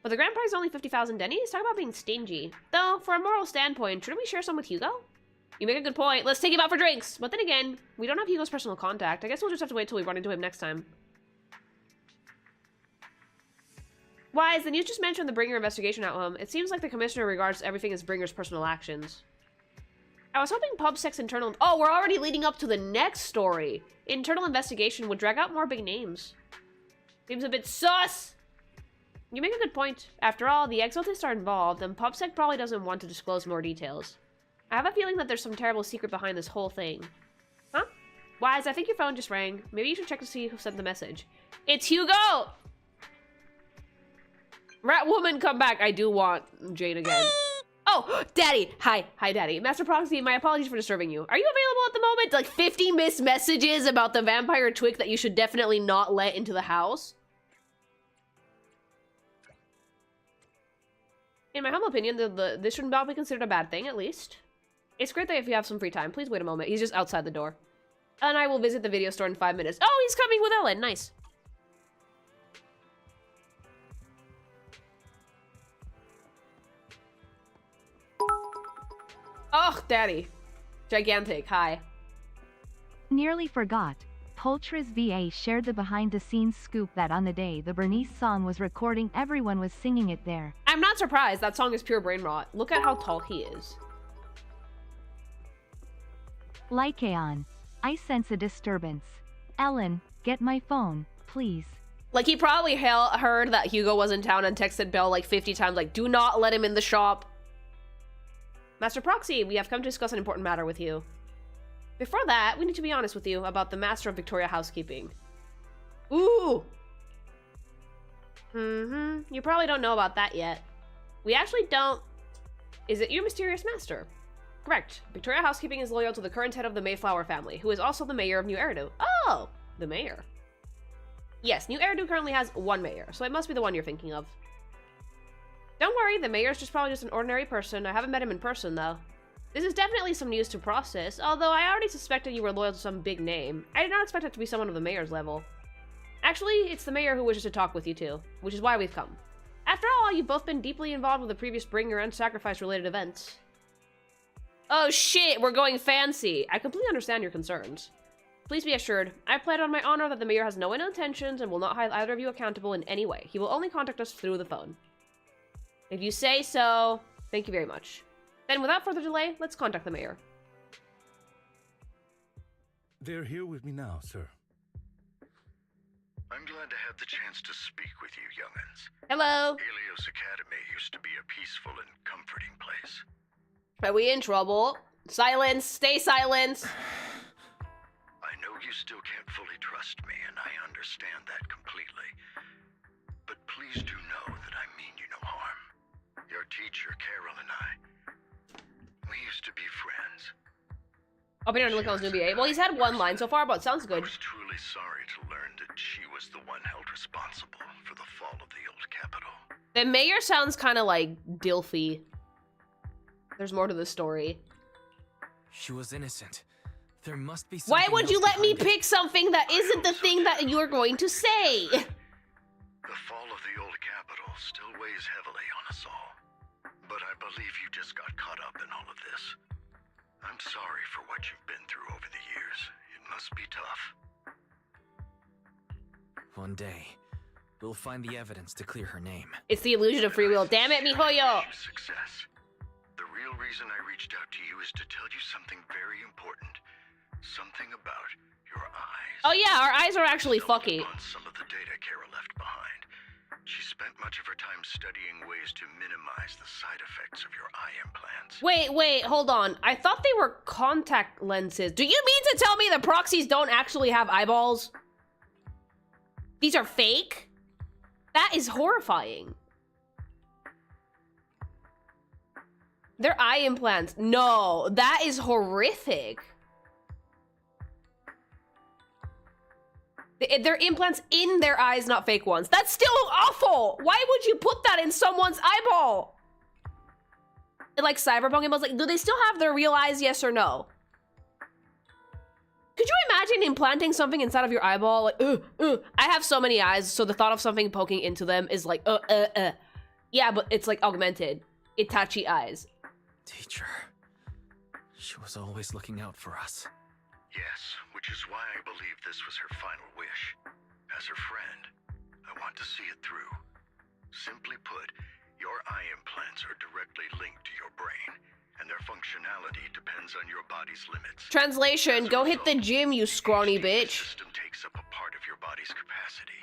But the grand prize is only 50,000 Denny's? Talk about being stingy. Though, from a moral standpoint, shouldn't we share some with Hugo? You make a good point. Let's take him out for drinks. But then again, we don't have Hugo's personal contact. I guess we'll just have to wait till we run into him next time. Wise, the news just mentioned the Bringer investigation outcome. It seems like the commissioner regards everything as Bringer's personal actions. I was hoping PubSec's internal... Oh, we're already leading up to the next story. Internal investigation would drag out more big names. Seems a bit sus! You make a good point. After all, the Exaltists are involved, and PubSec probably doesn't want to disclose more details. I have a feeling that there's some terrible secret behind this whole thing. Huh? Wise, I think your phone just rang. Maybe you should check to see who sent the message. It's Hugo! Rat woman, come back. I do want Jane again. Oh, Daddy. Hi, Daddy. Master Proxy, my apologies for disturbing you. Are you available at the moment? Like 50 missed messages about the vampire twig that you should definitely not let into the house. In my humble opinion, this should not be considered a bad thing, at least. It's great that if you have some free time, please wait a moment. He's just outside the door. And I will visit the video store in 5 minutes. Oh, he's coming with Ellen. Nice. Oh, Daddy. Gigantic. Hi. Nearly forgot. Poltra's VA shared the behind-the-scenes scoop that on the day the Bernice song was recording, everyone was singing it there. I'm not surprised. That song is pure brain rot. Look at how tall he is. Lycaon. I sense a disturbance. Ellen, get my phone, please. Like, he probably heard that Hugo was in town and texted Belle like 50 times, like, do not let him in the shop. Master Proxy, we have come to discuss an important matter with you. Before that, we need to be honest with you about the Master of Victoria Housekeeping. Ooh! You probably don't know about that yet. We actually don't... Is it your mysterious master? Correct. Victoria Housekeeping is loyal to the current head of the Mayflower family, who is also the mayor of New Eridu. Oh! The mayor. Yes, New Eridu currently has one mayor, so it must be the one you're thinking of. Don't worry, the mayor's probably just an ordinary person. I haven't met him in person, though. This is definitely some news to process, although I already suspected you were loyal to some big name. I did not expect it to be someone of the mayor's level. Actually, it's the mayor who wishes to talk with you two, which is why we've come. After all, you've both been deeply involved with the previous Bringer and sacrifice-related events. Oh shit, we're going fancy. I completely understand your concerns. Please be assured, I pledge on my honor that the mayor has no ill intentions and will not hold either of you accountable in any way. He will only contact us through the phone. If you say so, thank you very much. Then without further delay, let's contact the mayor. They're here with me now, sir. I'm glad to have the chance to speak with you, young'uns. Hello. Helios Academy used to be a peaceful and comforting place. Are we in trouble? Silence. Stay silent. I know you still can't fully trust me, and I understand that completely. But please do know that I mean you no harm. Your teacher, Carol, and I, we used to be friends. Oh, but look at his new BA. Well, he's had one line so far, but it sounds good. I was truly sorry to learn that she was the one held responsible for the fall of the old capital. The mayor sounds kind of like Dilfy. There's more to the story. She was innocent. There must be something. Why would you let me behind it. pick something that isn't the thing that you're going to say? The fall of the old capital still weighs heavily on us all. But I believe you just got caught up in all of this. I'm sorry for what you've been through over the years. It must be tough. One day, we'll find the evidence to clear her name. It's the illusion of free will. Damn it, mijoyo! Success. The real reason I reached out to you is to tell you something very important. Something about your eyes. Oh yeah, our eyes are actually fucky. On some of the data Kara left behind. She spent much of her time studying ways to minimize the side effects of your eye implants. Wait, hold on. I thought they were contact lenses. Do you mean to tell me the proxies don't actually have eyeballs? These are fake? That is horrifying. They're eye implants. No, that is horrific. They're implants in their eyes, not fake ones. That's still awful. Why would you put that in someone's eyeball? Like Cyberpunk, was like, do they still have their real eyes? Yes or no? Could you imagine implanting something inside of your eyeball? Like, I have so many eyes, so the thought of something poking into them is like, Yeah, but it's like augmented. Itachi eyes. Teacher. She was always looking out for us. Yes, which is why I believe this was her final wish. As her friend, I want to see it through. Simply put, your eye implants are directly linked to your brain, and their functionality depends on your body's limits. Translation, go hit the gym, you scrawny The bitch. system takes up a part of your body's capacity.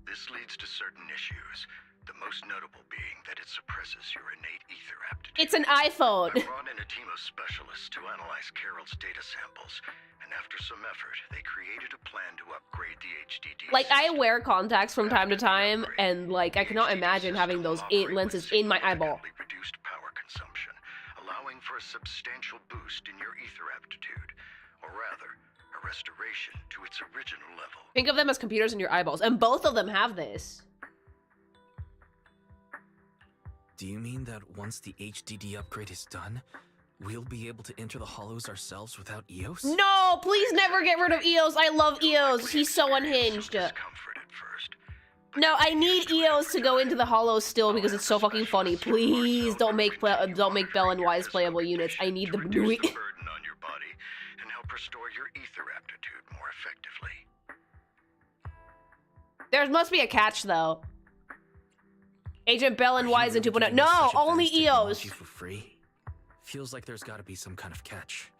This leads to certain issues, the most notable being that it suppresses your innate ether aptitude. It's an iPhone. I brought in a team of specialists to analyze Carol's data samples, and after some effort, they created a plan to upgrade the HDD Like, I system. wear contacts from time to time, and, like, I cannot imagine having those lenses in my eyeball. Significantly reduced power consumption, allowing for a substantial boost in your ether aptitude, or rather, a restoration to its original level. Think of them as computers in your eyeballs, and both of them have this. Do you mean that once the HDD upgrade is done, we'll be able to enter the hollows ourselves without EOS? No, please never get rid of EOS. I love EOS. He's so unhinged. Discomfort at first, but No, I need EOS to go into the hollows still because it's so fucking funny. Please don't make Bell and Wise playable units. I need the to Bnui. reduce the burden on your body and help restore your ether aptitude more effectively. There must be a catch though. Agent Bell and Are you Wise and really 2.0. giving No, us such only advanced EOS. technology for free? Feels like there's gotta be some kind of catch.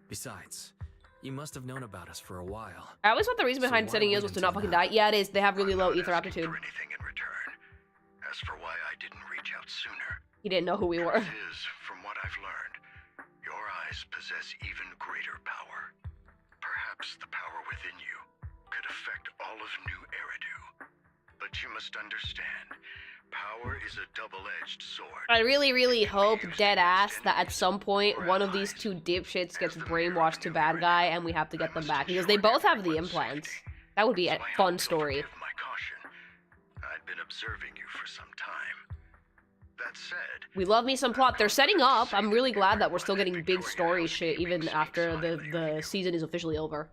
Besides, you must have known about us for a while. I always thought the reason So behind why setting wait EOS was to until not fucking now? die. Yeah, it is. They have really I'm low not ether asking aptitude. for anything in return. As for why I didn't reach out sooner, He didn't know who we were. truth is, from what I've learned, your eyes possess even greater power. Perhaps the power within you could affect all of New Eridu. But you must understand, power is a double-edged sword. I really, really hope, dead ass, that at some point one of these two dipshits gets brainwashed to bad guy and we have to get them back because they both have the implants. That would be a So I hope fun you'll story. forgive my caution. I'd been observing you for some time. That said, We love me some plot. They're setting up. I'm really glad that we're still getting big story shit even after the season is officially over.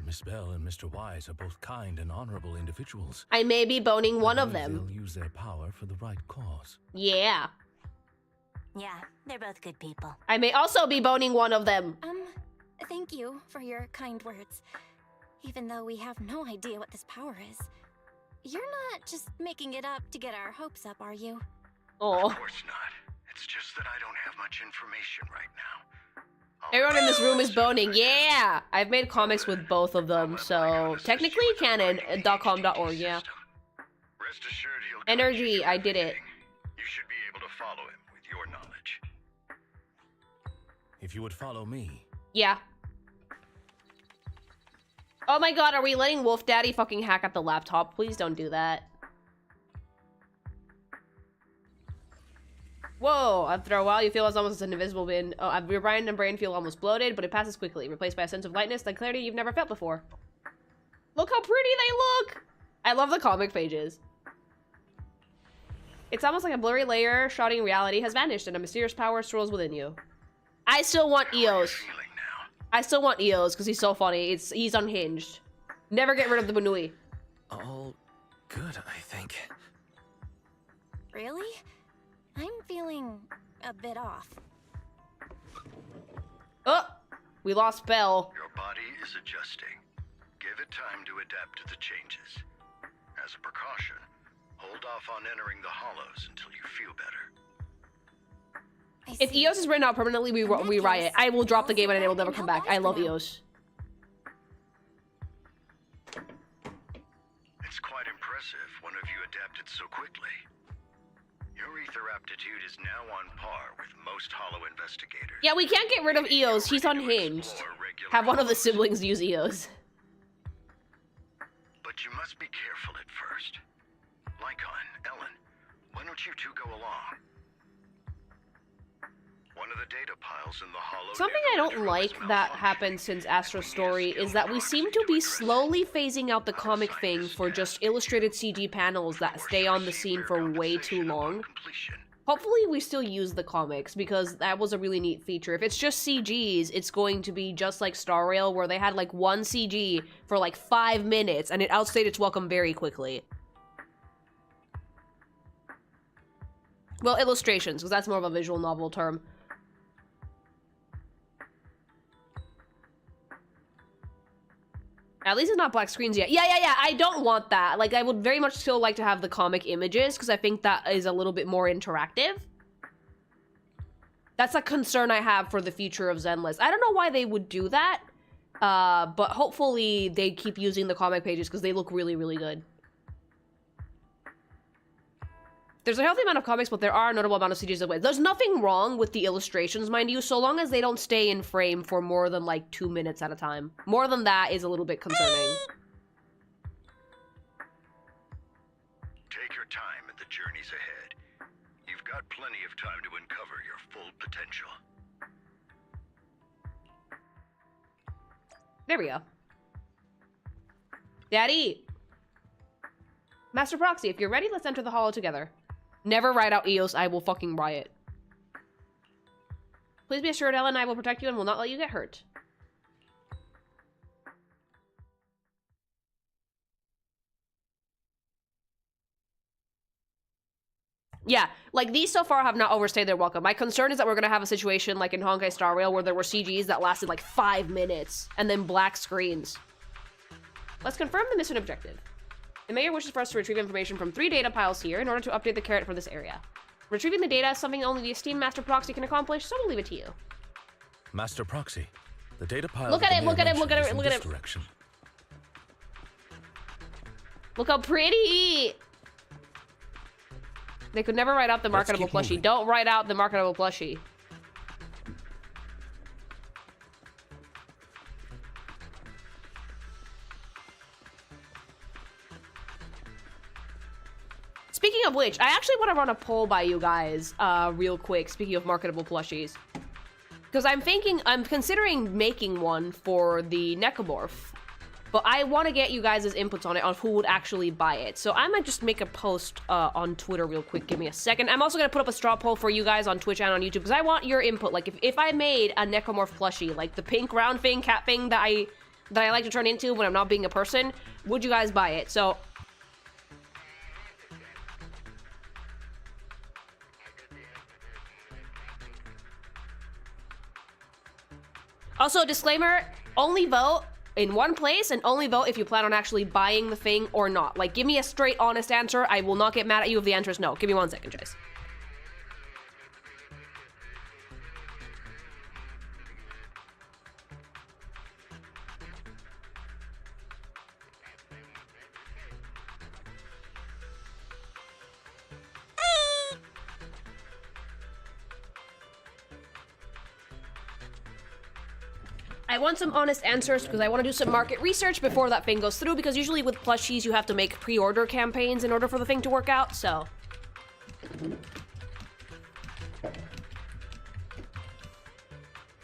Miss Bell and Mr. Wise are both kind and honorable individuals. I may be boning one I of believe them. They'll use their power for the right cause. Yeah. Yeah, they're both good people. I may also be boning one of them. Thank you for your kind words. Even though we have no idea what this power is. You're not just making it up to get our hopes up, are you? Oh. of course not. It's just that I don't have much information right now. Everyone in this room is boning. Yeah! I've made comics with both of them, so technically canon. .com.org, yeah. Rest assured he'll guide Energy, you through I did it. everything. You should be able to follow him with your knowledge. If you would follow me. Yeah. Oh my god, are we letting Wolf Daddy fucking hack at the laptop? Please don't do that. Whoa, after a while you feel as almost as an invisible bin. Oh, your mind and brain feel almost bloated, but it passes quickly, replaced by a sense of lightness and clarity you've never felt before. Look how pretty they look! I love the comic pages. It's almost like a blurry layer shrouding reality has vanished and a mysterious power swirls within you. I still want EOS. Feeling now. I still want EOS because he's so funny. He's unhinged. Never get rid of the Banui. All good, I think. Really? I'm feeling a bit off. Oh! We lost Belle. Your body is adjusting. Give it time to adapt to the changes. As a precaution, hold off on entering the hollows until you feel better. If EOS is written out permanently, we riot. I will drop the game and it will never come back. I love EOS. It's quite impressive one of you adapted so quickly. Your ether aptitude is now on par with most hollow investigators. Yeah, we can't get rid of EOS. He's unhinged. Have one of the siblings use EOS. But you must be careful at first. Lycon, Ellen, why don't you two go along? One of the data piles in the hollow. Something I don't like that happened since Astro's story is that we seem to be slowly phasing out the comic thing for just illustrated CG panels that stay on the scene for way too long. Hopefully we still use the comics, because that was a really neat feature. If it's just CGs, it's going to be just like Star Rail, where they had like one CG for like 5 minutes, and it outstayed its welcome very quickly. Well, illustrations, because that's more of a visual novel term. At least it's not black screens yet. Yeah. I don't want that. Like, I would very much still like to have the comic images because I think that is a little bit more interactive. That's a concern I have for the future of Zenless. I don't know why they would do that, but hopefully they keep using the comic pages because they look really, really good. There's a healthy amount of comics, but there are a notable amount of CGs of ways. There's nothing wrong with the illustrations, mind you, so long as they don't stay in frame for more than like 2 minutes at a time. More than that is a little bit concerning. Take your time in the journeys ahead. You've got plenty of time to uncover your full potential. There we go. Daddy! Master Proxy, if you're ready, let's enter the hollow together. Never write out Eos, I will fucking riot. Please be assured Ella and I will protect you and will not let you get hurt. Yeah, like these so far have not overstayed their welcome. My concern is that we're gonna have a situation like in Honkai Star Rail where there were CGs that lasted like 5 minutes and then black screens. Let's confirm the mission objective. The mayor wishes for us to retrieve information from 3 data piles here in order to update the carrot for this area. Retrieving the data is something only the esteemed Master Proxy can accomplish, so we'll leave it to you. Master Proxy, the data pile. Look at it, look at it, look at it, look at it. Direction. Look how pretty! They could never write out the marketable plushie. Moving. Don't write out the marketable plushie. Speaking of which, I actually want to run a poll by you guys real quick, speaking of marketable plushies. Because I'm considering making one for the Necromorph. But I want to get you guys' inputs on it, on who would actually buy it. So I might just make a post on Twitter real quick. Give me a second. I'm also going to put up a straw poll for you guys on Twitch and on YouTube, because I want your input. Like, if I made a Necromorph plushie, like the pink round thing, cat thing that I like to turn into when I'm not being a person, would you guys buy it? So... Also, disclaimer, only vote in one place and only vote if you plan on actually buying the thing or not. Like, give me a straight, honest answer. I will not get mad at you if the answer is no. Give me 1 second, Chase. I want some honest answers because I want to do some market research before that thing goes through, because usually with plushies you have to make pre-order campaigns in order for the thing to work out, so...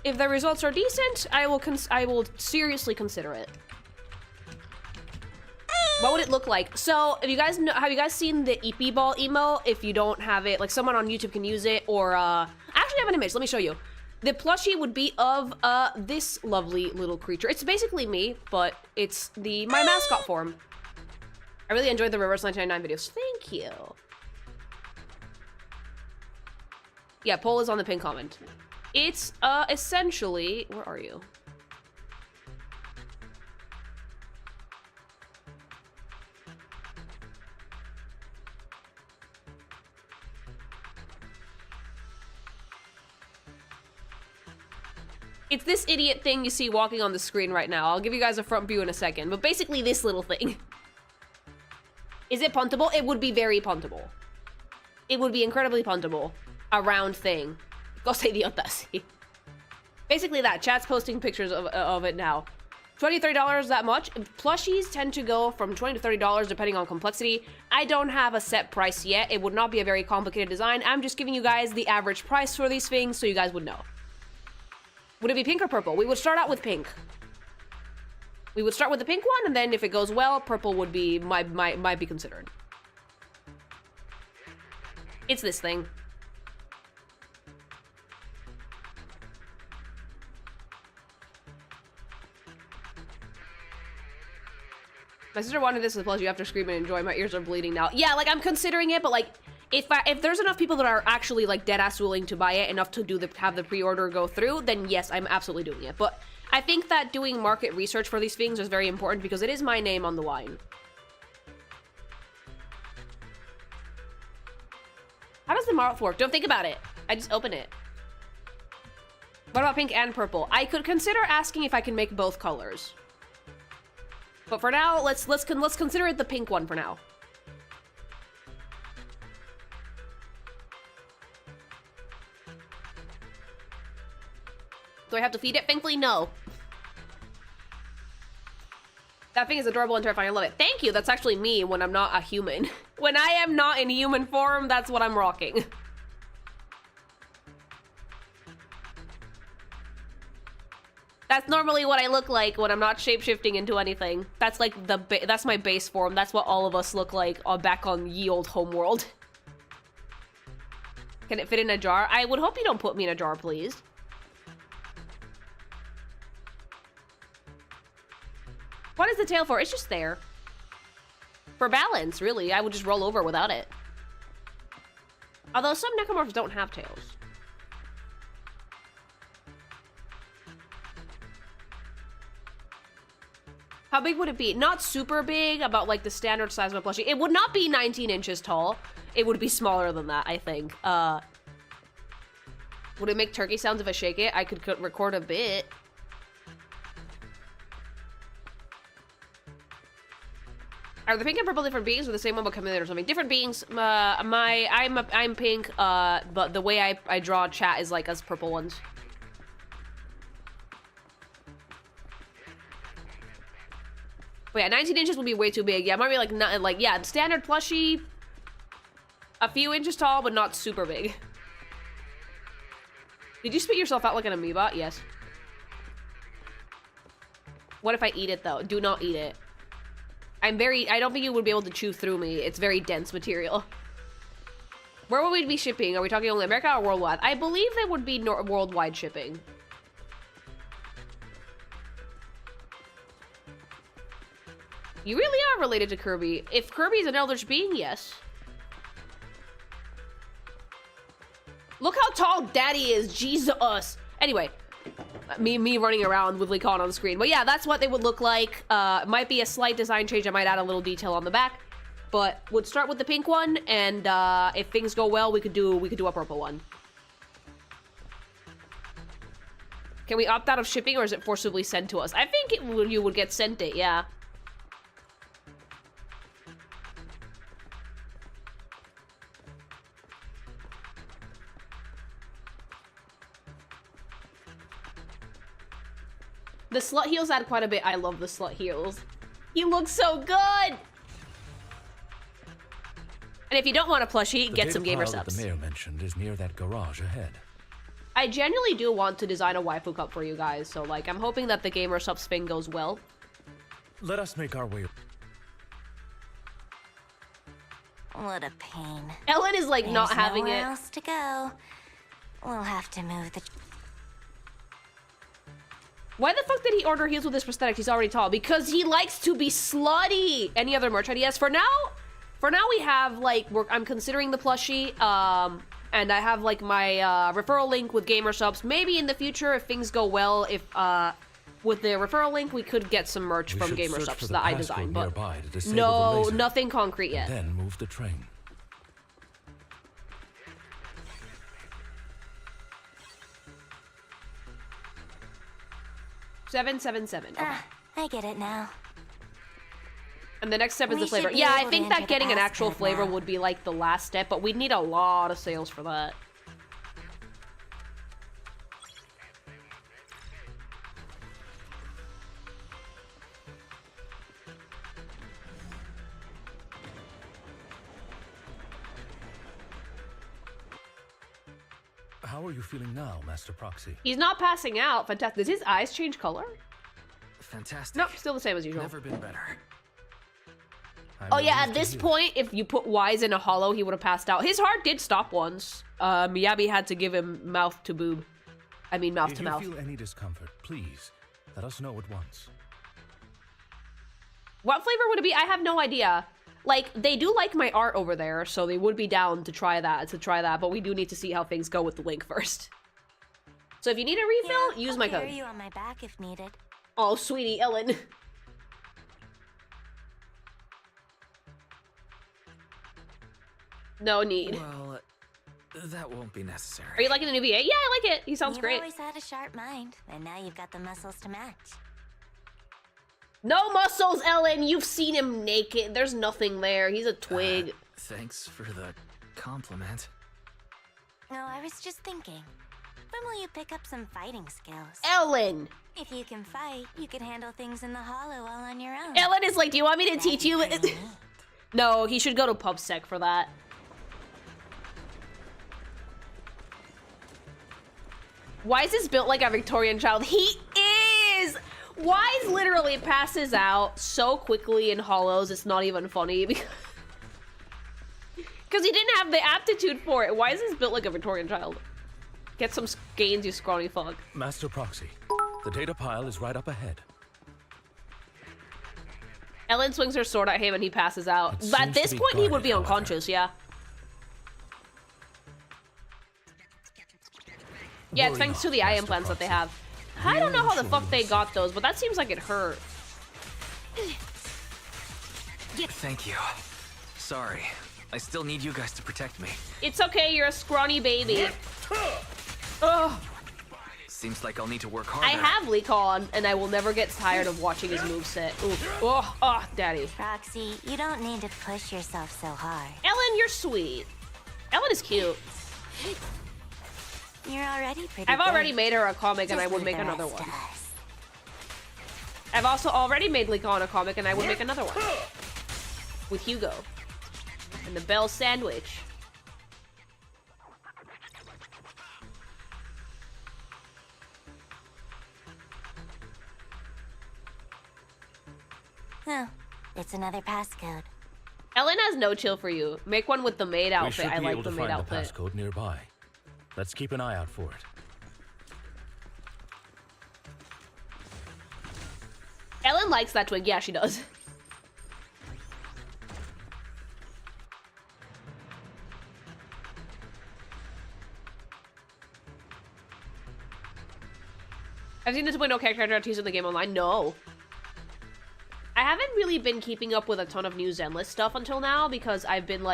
If the results are decent, I will seriously consider it. What would it look like? So, if you guys know, have you guys seen the EP ball emo? If you don't have it, like someone on YouTube can use it, or I actually have an image, let me show you. The plushie would be of this lovely little creature. It's basically me, but it's my mascot form. I really enjoyed the Reverse 1999 videos. Thank you. Yeah, poll is on the pinned comment. It's essentially, where are you? It's this idiot thing you see walking on the screen right now. I'll give you guys a front view in a second, but basically this little thing. Is it puntable? It would be very puntable. It would be incredibly puntable. A round thing. Go say the audacity. Basically that. Chat's posting pictures of it now. $20, $30, that much? Plushies tend to go from $20 to $30 depending on complexity. I don't have a set price yet. It would not be a very complicated design. I'm just giving you guys the average price for these things so you guys would know. Would it be pink or purple? We would start out with pink. We would start with the pink one, and then if it goes well, purple would be might be considered. It's this thing. My sister wanted this as a plushie after screaming and enjoy. My ears are bleeding now. Yeah, like I'm considering it, but like if there's enough people that are actually like dead ass willing to buy it, enough to have the pre-order go through, then yes, I'm absolutely doing it. But I think that doing market research for these things is very important because it is my name on the line. How does the mouth work? Don't think about it. I just open it. What about pink and purple? I could consider asking if I can make both colors. But for now, let's consider it the pink one for now. Do I have to feed it? Thankfully, no. That thing is adorable and terrifying. I love it. Thank you. That's actually me when I'm not a human. When I am not in human form, that's what I'm rocking. That's normally what I look like when I'm not shapeshifting into anything. That's like that's my base form. That's what all of us look like back on ye old homeworld. Can it fit in a jar? I would hope you don't put me in a jar, please. What is the tail for? It's just there. For balance, really. I would just roll over without it. Although some necromorphs don't have tails. How big would it be? Not super big, about like the standard size of a plushie. It would not be 19 inches tall. It would be smaller than that, I think. Would it make turkey sounds if I shake it? I could record a bit. Are the pink and purple different beings or the same one but coming in or something? Different beings. I'm pink, but the way I draw chat is like as purple ones. But yeah, 19 inches would be way too big. Yeah, it might be like, not, like, yeah, standard plushie. A few inches tall, but not super big. Did you spit yourself out like an amoeba? Yes. What if I eat it, though? Do not eat it. I don't think you would be able to chew through me. It's very dense material. Where would we be shipping? Are we talking only America or worldwide? I believe they would be worldwide shipping. You really are related to Kirby. If Kirby is an eldritch being, yes. Look how tall Daddy is, Jesus. Anyway, me running around with Licon on the screen. But yeah, that's what they would look like. Might be a slight design change. I might add a little detail on the back, but would start with the pink one, and if things go well, we could do a purple one. Can we opt out of shipping, or is it forcibly sent to us? I think you would get sent it, yeah. The slut heels add quite a bit. I love the slut heels. He looks so good! And if you don't want a plushie, get some gamer subs. The mayor mentioned is near that garage ahead. I genuinely do want to design a waifu cup for you guys, so like I'm hoping that the gamer subs thing goes well. Let us make our way. What a pain. Ellen is like not having it. There's nowhere else to go. We'll have to move the... Why the fuck did he order heels with his prosthetics? He's already tall. Because he likes to be slutty. Any other merch ideas? For now we have like, I'm considering the plushie, and I have like my referral link with gamer subs. Maybe in the future, if things go well, if with the referral link, we could get some merch from gamer subs that I designed. But no, nothing concrete yet. And then move the train. Seven. Okay. I get it now. And the next step is the flavor. Yeah, I think that getting an actual flavor would be like the last step, but we'd need a lot of sales for that. How are you feeling now, Master Proxy? He's not passing out. Fantastic. Does his eyes change color? Fantastic. Nope, still the same as usual. Never been better. Oh yeah, at this point, if you put Wise in a hollow, he would have passed out. His heart did stop once. Miyabi had to give him mouth to boob. I mean mouth to mouth. If you feel any discomfort, please let us know at once. What flavor would it be? I have no idea. Like, they do like my art over there, so they would be down to try that, but we do need to see how things go with the link first. So if you need a refill, use my I'll code. carry you on my back if needed. Oh, sweetie, Ellen. No need. Well, that won't be necessary. Are you liking the new VA? Yeah, I like it. He sounds You've great. always had a sharp mind, and now you've got the muscles to match. No muscles, Ellen. You've seen him naked. There's nothing there. He's a twig. Thanks for the compliment. No, I was just thinking. When will you pick up some fighting skills? Ellen! If you can fight, you can handle things in the hollow all on your own. Ellen is like, do you want me to teach you? No, he should go to PubSec for that. Why is this built like a Victorian child? He is! Wise literally passes out so quickly in hollows, it's not even funny because he didn't have the aptitude for it. Why is this built like a Victorian child? Get some gains, you scrawny fuck. Master Proxy, the data pile is right up ahead. Ellen swings her sword at him and he passes out. At this point, he would be unconscious, yeah. Yeah, it's thanks to the eye implants that they have. I don't know how the fuck they got those, but that seems like it hurt. Thank you. Sorry. I still need you guys to protect me. It's okay, you're a scrawny baby. Ugh. Seems like I'll need to work harder. I have Lecon, and I will never get tired of watching his moveset. Oh, daddy. Roxy, you don't need to push yourself so hard. Ellen, you're sweet. Ellen is cute. You're already pretty I've good. already made her a comic, and I would make another one. I've also already made Lecon a comic, and I would make another one. With Hugo. And the Bell Sandwich. Oh, it's another passcode. Ellen has no chill for you. Make one with the maid outfit. I like the maid outfit. We should be able to find the passcode nearby. Let's keep an eye out for it. Ellen likes that twig. Yeah, she does. I've seen the 2.0 character teaser in the game online. No. I haven't really been keeping up with a ton of new Zenless stuff until now because I've been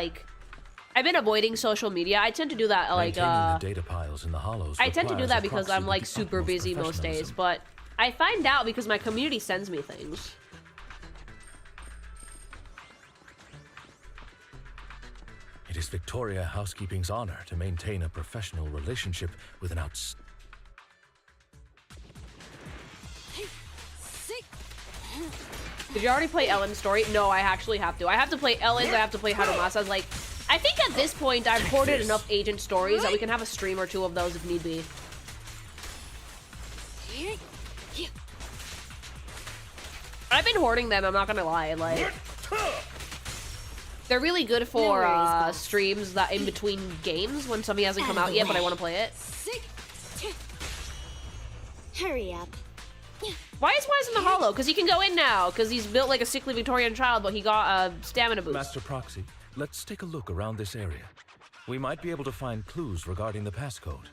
avoiding social media. I tend to do that like the data piles in the hollows I tend to do that because I'm like super busy most days, but I find out because my community sends me things. It is Victoria Housekeeping's honor to maintain a professional relationship with an Did you already play Ellen's story? No, I actually have to. I have to play Ellen's, I have to play Harumasa's. Like, I think at this point I've hoarded enough agent stories that we can have a stream or two of those if need be. I've been hoarding them, I'm not gonna lie. Like, they're really good for streams that in between games when something hasn't come out yet, but I want to play it. Hurry up. Why is Wise in the hollow? Because he can go in now, because he's built like a sickly Victorian child, but he got a stamina boost. Master Proxy, let's take a look around this area. We might be able to find clues regarding the passcode.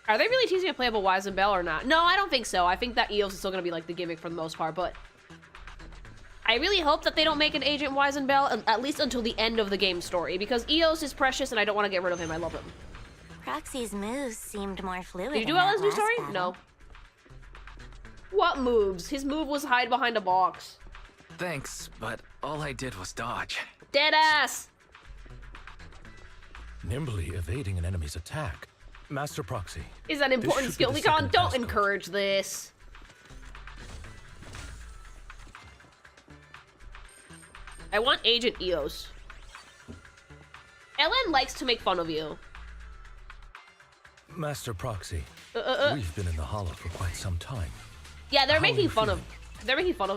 Are they really teasing a playable Wise and Bell or not? No, I don't think so. I think that EOS is still going to be like the gimmick for the most part, but I really hope that they don't make an Agent Wise and Bell, at least until the end of the game story, because EOS is precious and I don't want to get rid of him. I love him. Proxy's moves seemed more fluid. Did you do Ellen's new story? No. What moves? His move was hide behind a box. Thanks, but all I did was dodge. Deadass! Nimbly evading an enemy's attack. Master Proxy. Is that important skill? Lecon, don't encourage this. I want Agent EOS. Ellen likes to make fun of you. Master Proxy, we've been in the hollow for quite some time. Yeah, they're making fun of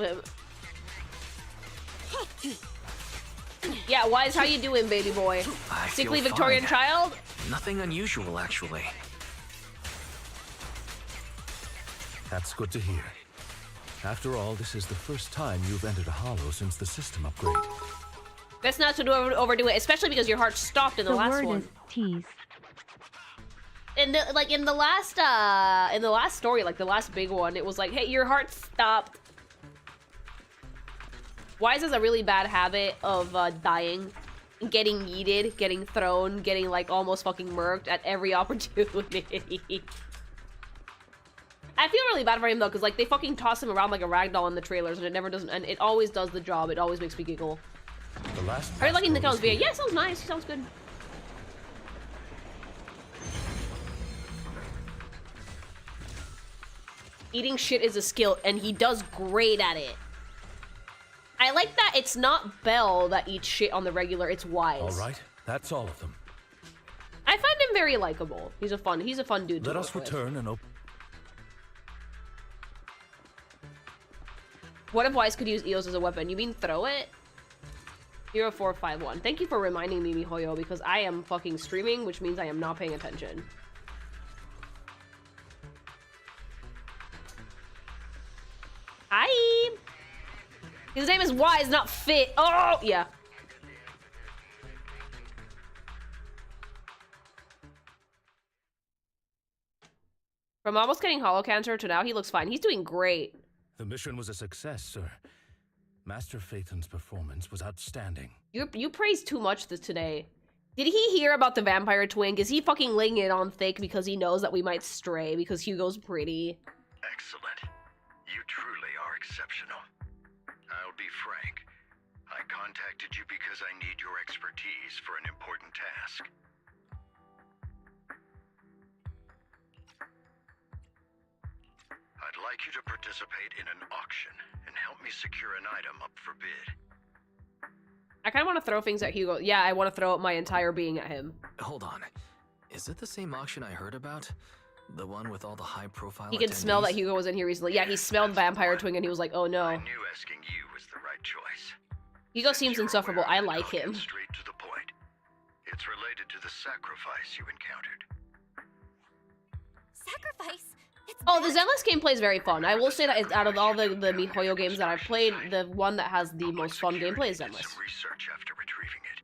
him. Yeah, Wise, how you doing, baby boy? Sickly Victorian child? Nothing unusual, actually. That's good to hear. After all, this is the first time you've entered a hollow since the system upgrade. Best not to overdo it, especially because your heart stopped in the last one. The word is tease. in the last story, like the last big one, it was like, hey, your heart stopped. Wise has a really bad habit of dying, getting yeeted, getting thrown, getting like almost fucking murked at every opportunity. I feel really bad for him though, because like they fucking toss him around like a ragdoll in the trailers, and it never doesn't, and it always does the job. It always makes me giggle. Are you liking the Nico's video? Yeah, sounds nice. Sounds good. Eating shit is a skill, and he does great at it. I like that it's not Belle that eats shit on the regular, it's Wise. All right, that's all of them. I find him very likable. He's a fun dude to Let us return and open. What if Wise could use EOS as a weapon? You mean throw it? 0451. Thank you for reminding me, MiHoYo, because I am fucking streaming, which means I am not paying attention. Hi! His name is Wise, not Fit. Oh, yeah. From almost getting hollow cancer to now, he looks fine. He's doing great. The mission was a success, sir. Master Phaeton's performance was outstanding. You praised too much today. Did he hear about the vampire twink? Is he fucking laying it on thick because he knows that we might stray because Hugo's pretty? Excellent. You truly are exceptional. I'll be frank. I contacted you because I need your expertise for an important task. I'd like you to participate in an auction and help me secure an item up for bid. I kind of want to throw things at Hugo. Yeah, I want to throw my entire being at him. Hold on. Is it the same auction I heard about? The one with all the high-profile He can smell that Hugo was in here recently. Yeah, he smelled vampire twink and he was like, oh no. I knew asking you was the right choice. Hugo seems insufferable. I like him. Straight to the point. It's related to the sacrifice you encountered. Sacrifice? Oh, the Zenless gameplay is very fun. I will say that out of all the MiHoYo games that I've played, the one that has the most fun gameplay is Zenless. Some research after retrieving it.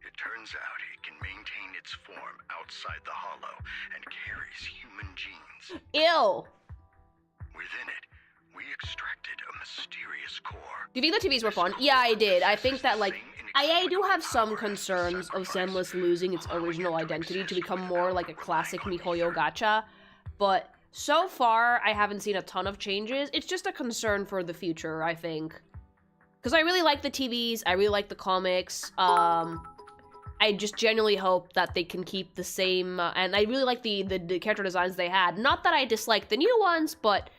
It turns out it can maintain its form outside the hollow and carries human genes. Ew. Within it, we extracted a mysterious core. Do you think the TVs were fun? Yeah, I did. I think that, like, I do have some concerns of Zenless losing its original identity to become more like a classic MiHoYo gacha, but so far, I haven't seen a ton of changes. It's just a concern for the future, I think. Because I really like the TVs, I really like the comics, I just genuinely hope that they can keep the same, and I really like the character designs they had. Not that I dislike the new ones, but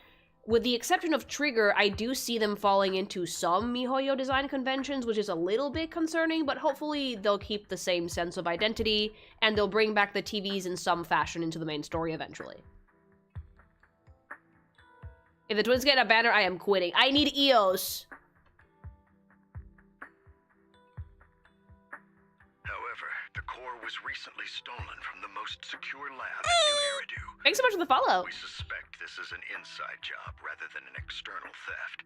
with the exception of Trigger, I do see them falling into some MiHoYo design conventions, which is a little bit concerning, but hopefully they'll keep the same sense of identity, and they'll bring back the TVs in some fashion into the main story eventually. If the twins get a banner, I am quitting. I need EOS. However, the core was recently stolen from the most secure lab in New Eridu. Thanks so much for the follow. We suspect this is an inside job rather than an external theft.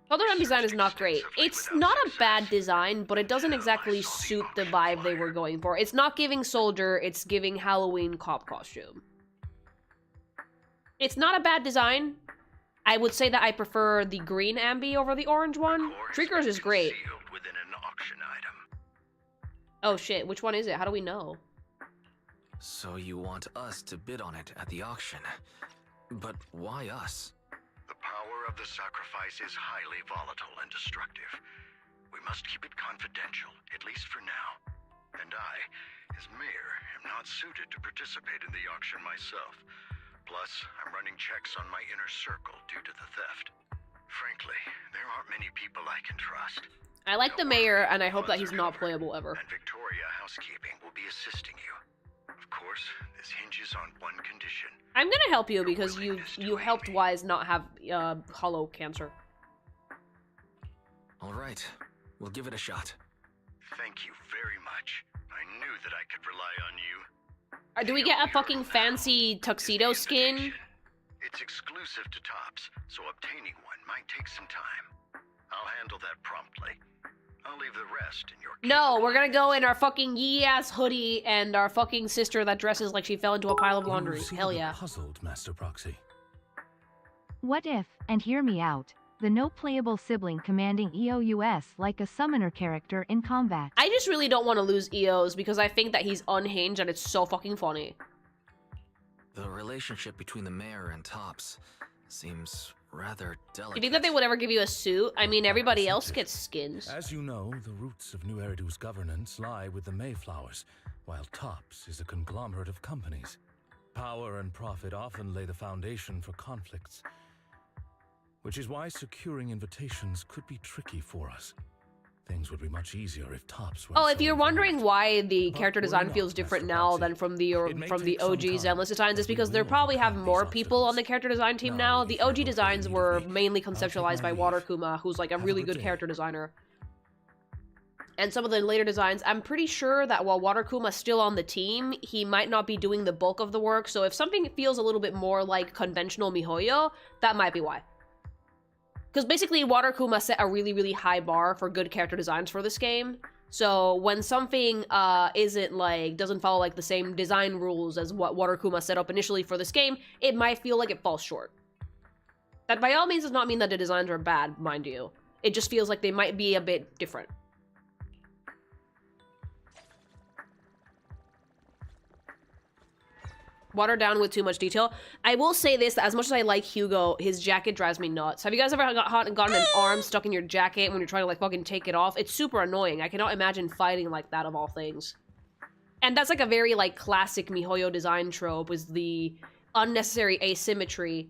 Holderman design is not great. It's not a bad design, but it doesn't exactly suit the vibe they were going for. It's not giving soldier, it's giving Halloween cop costume. It's not a bad design. I would say that I prefer the green AMBY over the orange one. Trigger's is great. Within an auction item. Oh shit, which one is it? How do we know? So you want us to bid on it at the auction. But why us? The power of the sacrifice is highly volatile and destructive. We must keep it confidential, at least for now. And I, as mayor, am not suited to participate in the auction myself. Plus, I'm running checks on my inner circle due to the theft. Frankly, there aren't many people I can trust. I like the mayor, and I hope that he's not playable ever. And Victoria Housekeeping will be assisting you. Of course, this hinges on one condition. I'm gonna help you because you helped Wise not have hollow cancer. All right, we'll give it a shot. Thank you very much. I knew that I could rely on you. Do we get a fucking fancy tuxedo skin? It's exclusive to Tops, so obtaining one might take some time. I'll handle that promptly. I'll leave the rest in your No, we're gonna go in our fucking yee-ass hoodie and our fucking sister that dresses like she fell into a pile of laundry. Hell yeah. Puzzled, Master Proxy. What if, and hear me out, the no-playable sibling commanding EOUS like a summoner character in combat? I just really don't want to lose EOs because I think that he's unhinged and it's so fucking funny. The relationship between the mayor and Tops seems rather delicate. You think that they would ever give you a suit? I mean, everybody else gets skins. As you know, the roots of New Eridu's governance lie with the Mayflowers, while Tops is a conglomerate of companies. Power and profit often lay the foundation for conflicts, which is why securing invitations could be tricky for us. Things would be much easier if Tops were. Oh, if you're wondering why the character design feels different now than from the OG's Endless Designs, it's because they probably have more people on the character design team now. The OG designs were mainly conceptualized by Waterkuma, who's like a really good character designer. And some of the later designs, I'm pretty sure that while Waterkuma's still on the team, he might not be doing the bulk of the work. So if something feels a little bit more like conventional MiHoYo, that might be why. Because basically, Waterkuma set a really, really high bar for good character designs for this game. So when something doesn't follow like the same design rules as what Waterkuma set up initially for this game, it might feel like it falls short. That by all means does not mean that the designs are bad, mind you. It just feels like they might be a bit different. Watered down with too much detail. I will say this, that as much as I like Hugo, his jacket drives me nuts. Have you guys ever gotten an arm stuck in your jacket when you're trying to like fucking take it off? It's super annoying. I cannot imagine fighting like that of all things. And that's like a very like classic MiHoYo design trope, is the unnecessary asymmetry.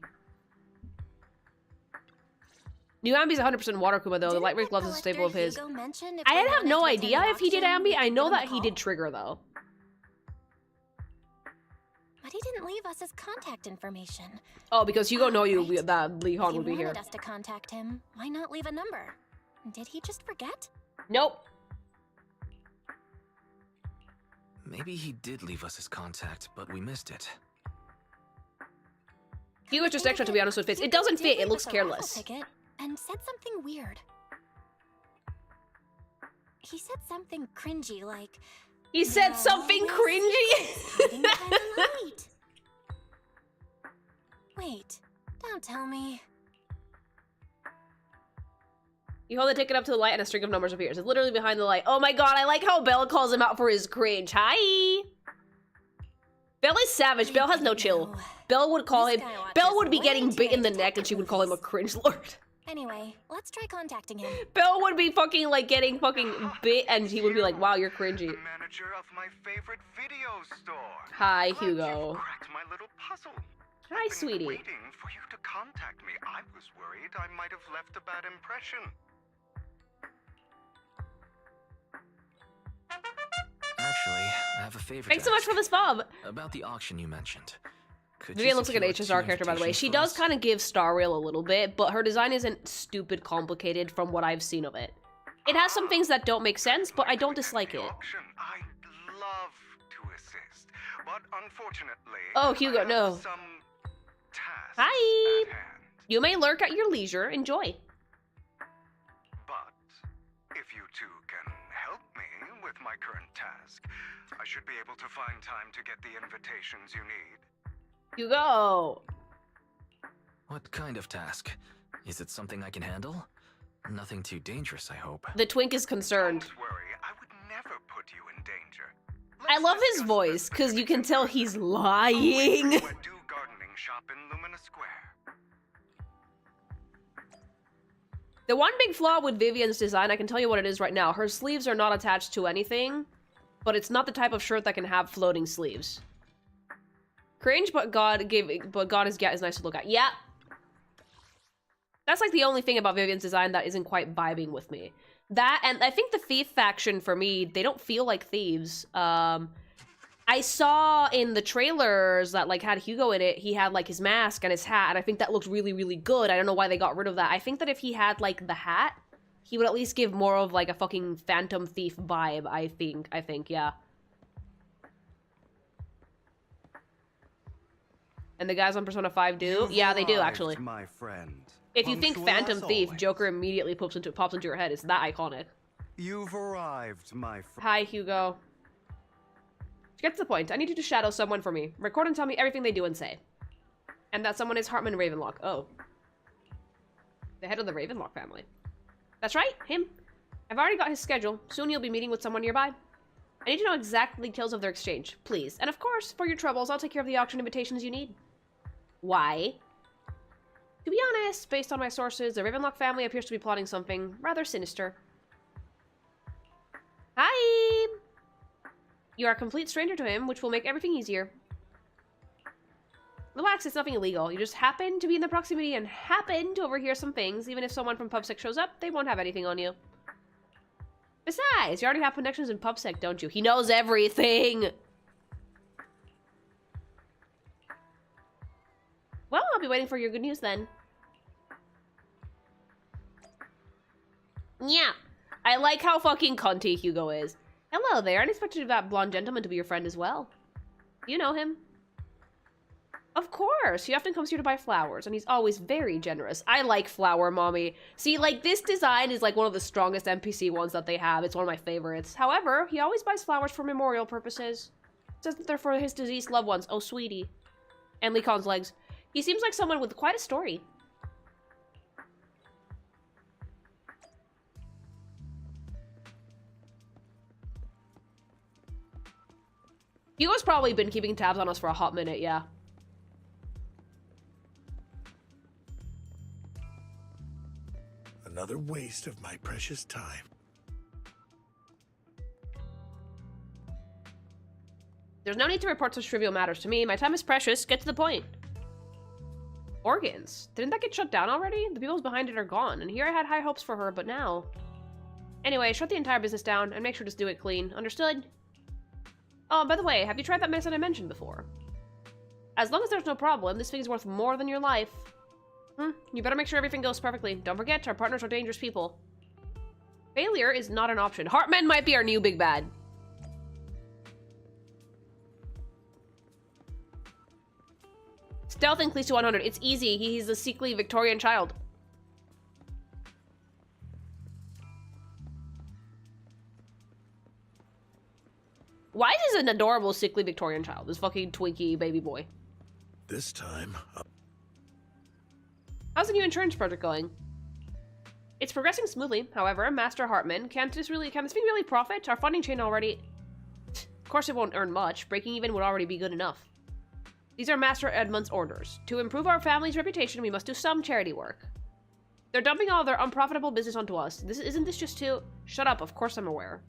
New Amby's 100% Waterkuma though. The lightweight gloves is a staple of his. I have no idea if he did Amby. I know that he did Trigger though. But he didn't leave us his contact information. Oh, because Hugo know you that Lee Han would be here. If he wanted us to contact him, why not leave a number? Did he just forget? Nope. Maybe he did leave us his contact, but we missed it. Hugo's just extra, to be honest with Fitz. It doesn't fit, it looks careless. And said something weird. He said something cringy, like... He said something cringy? Wait, don't tell me. You hold the ticket up to the light and a string of numbers appears. It's literally behind the light. Oh my god, I like how Belle calls him out for his cringe. Hi! Belle is savage. Belle has no chill. Belle would call him... Belle would be getting bit in the neck and she would call him a cringe lord. Anyway, let's try contacting him. Belle would be fucking like getting fucking bit and he would be like, wow, you're cringy. Manager of my favorite video store. Hi, Hugo. Cracked my little puzzle. Hi, sweetie. Waiting for you to contact me. I was worried I might have left a bad impression. Actually, I have a favor. Thanks so much for this, Bob. About the auction you mentioned. Vivian looks like an HSR character, by the way. She does kind of give Star Rail a little bit, but her design isn't stupid complicated from what I've seen of it. It has some things that don't make sense, but I don't dislike it. I'd love to assist, but unfortunately, oh, Hugo, no. Hi! You may lurk at your leisure. Enjoy. But if you two can help me with my current task, I should be able to find time to get the invitations you need. Hugo! What kind of task? Is it something I can handle? Nothing too dangerous, I hope. The twink is concerned. Don't worry, I would never put you in danger. I love his voice, because you can tell he's lying. Do gardening shop in Lumina Square. The one big flaw with Vivian's design, I can tell you what it is right now. Her sleeves are not attached to anything, but it's not the type of shirt that can have floating sleeves. Cringe, but God is nice to look at. Yeah. That's like the only thing about Vivian's design that isn't quite vibing with me. That, and I think the thief faction, for me, they don't feel like thieves. I saw in the trailers that, like, had Hugo in it, he had, like, his mask and his hat, and I think that looked really, really good. I don't know why they got rid of that. I think that if he had, like, the hat, he would at least give more of, like, a fucking Phantom Thief vibe, I think, yeah. And the guys on Persona 5 do? Yeah, they do, actually. My friend. If you think Phantom Thief, Joker immediately pops into your head. It's that iconic. You've arrived, my friend. Hi, Hugo. To get to the point, I need you to shadow someone for me. Record and tell me everything they do and say. And that someone is Hartman Ravenlock. Oh. The head of the Ravenlock family. That's right, him. I've already got his schedule. Soon you'll be meeting with someone nearby. I need to know exact details of their exchange, please. And of course, for your troubles, I'll take care of the auction invitations you need. Why? To be honest, based on my sources, the Ravenlock family appears to be plotting something rather sinister. Hi! You are a complete stranger to him, which will make everything easier. Relax, it's nothing illegal. You just happen to be in the proximity and happen to overhear some things. Even if someone from PubSec shows up, they won't have anything on you. Besides, you already have connections in PubSec, don't you? He knows everything! Well, I'll be waiting for your good news then. Yeah, I like how fucking cunty Hugo is. Hello there, I expected that blonde gentleman to be your friend as well. Do you know him? Of course, he often comes here to buy flowers, and he's always very generous. I like Flower Mommy. See, like, this design is like one of the strongest NPC ones that they have. It's one of my favorites. However, he always buys flowers for memorial purposes. Says that they're for his deceased loved ones. Oh, sweetie. And Lecon's legs. He seems like someone with quite a story. Hugo's probably been keeping tabs on us for a hot minute, yeah. Another waste of my precious time. There's no need to report such trivial matters to me. My time is precious. Get to the point. Organs. Didn't that get shut down already? The people behind it are gone, and here I had high hopes for her, but now... Anyway, shut the entire business down, and make sure to do it clean. Understood? Oh, by the way, have you tried that medicine I mentioned before? As long as there's no problem, this thing is worth more than your life. You better make sure everything goes perfectly. Don't forget, our partners are dangerous people. Failure is not an option. Hartman might be our new big bad. Stealth increase to 100. It's easy. He's a sickly Victorian child. Why is this an adorable sickly Victorian child? This fucking Twinkie baby boy. This time... How's the new insurance project going? It's progressing smoothly. However, Master Hartman, can this thing really profit? Our funding chain already... Of course it won't earn much. Breaking even would already be good enough. These are Master Edmund's orders. To improve our family's reputation, we must do some charity work. They're dumping all their unprofitable business onto us. Isn't this just too... Shut up, of course I'm aware.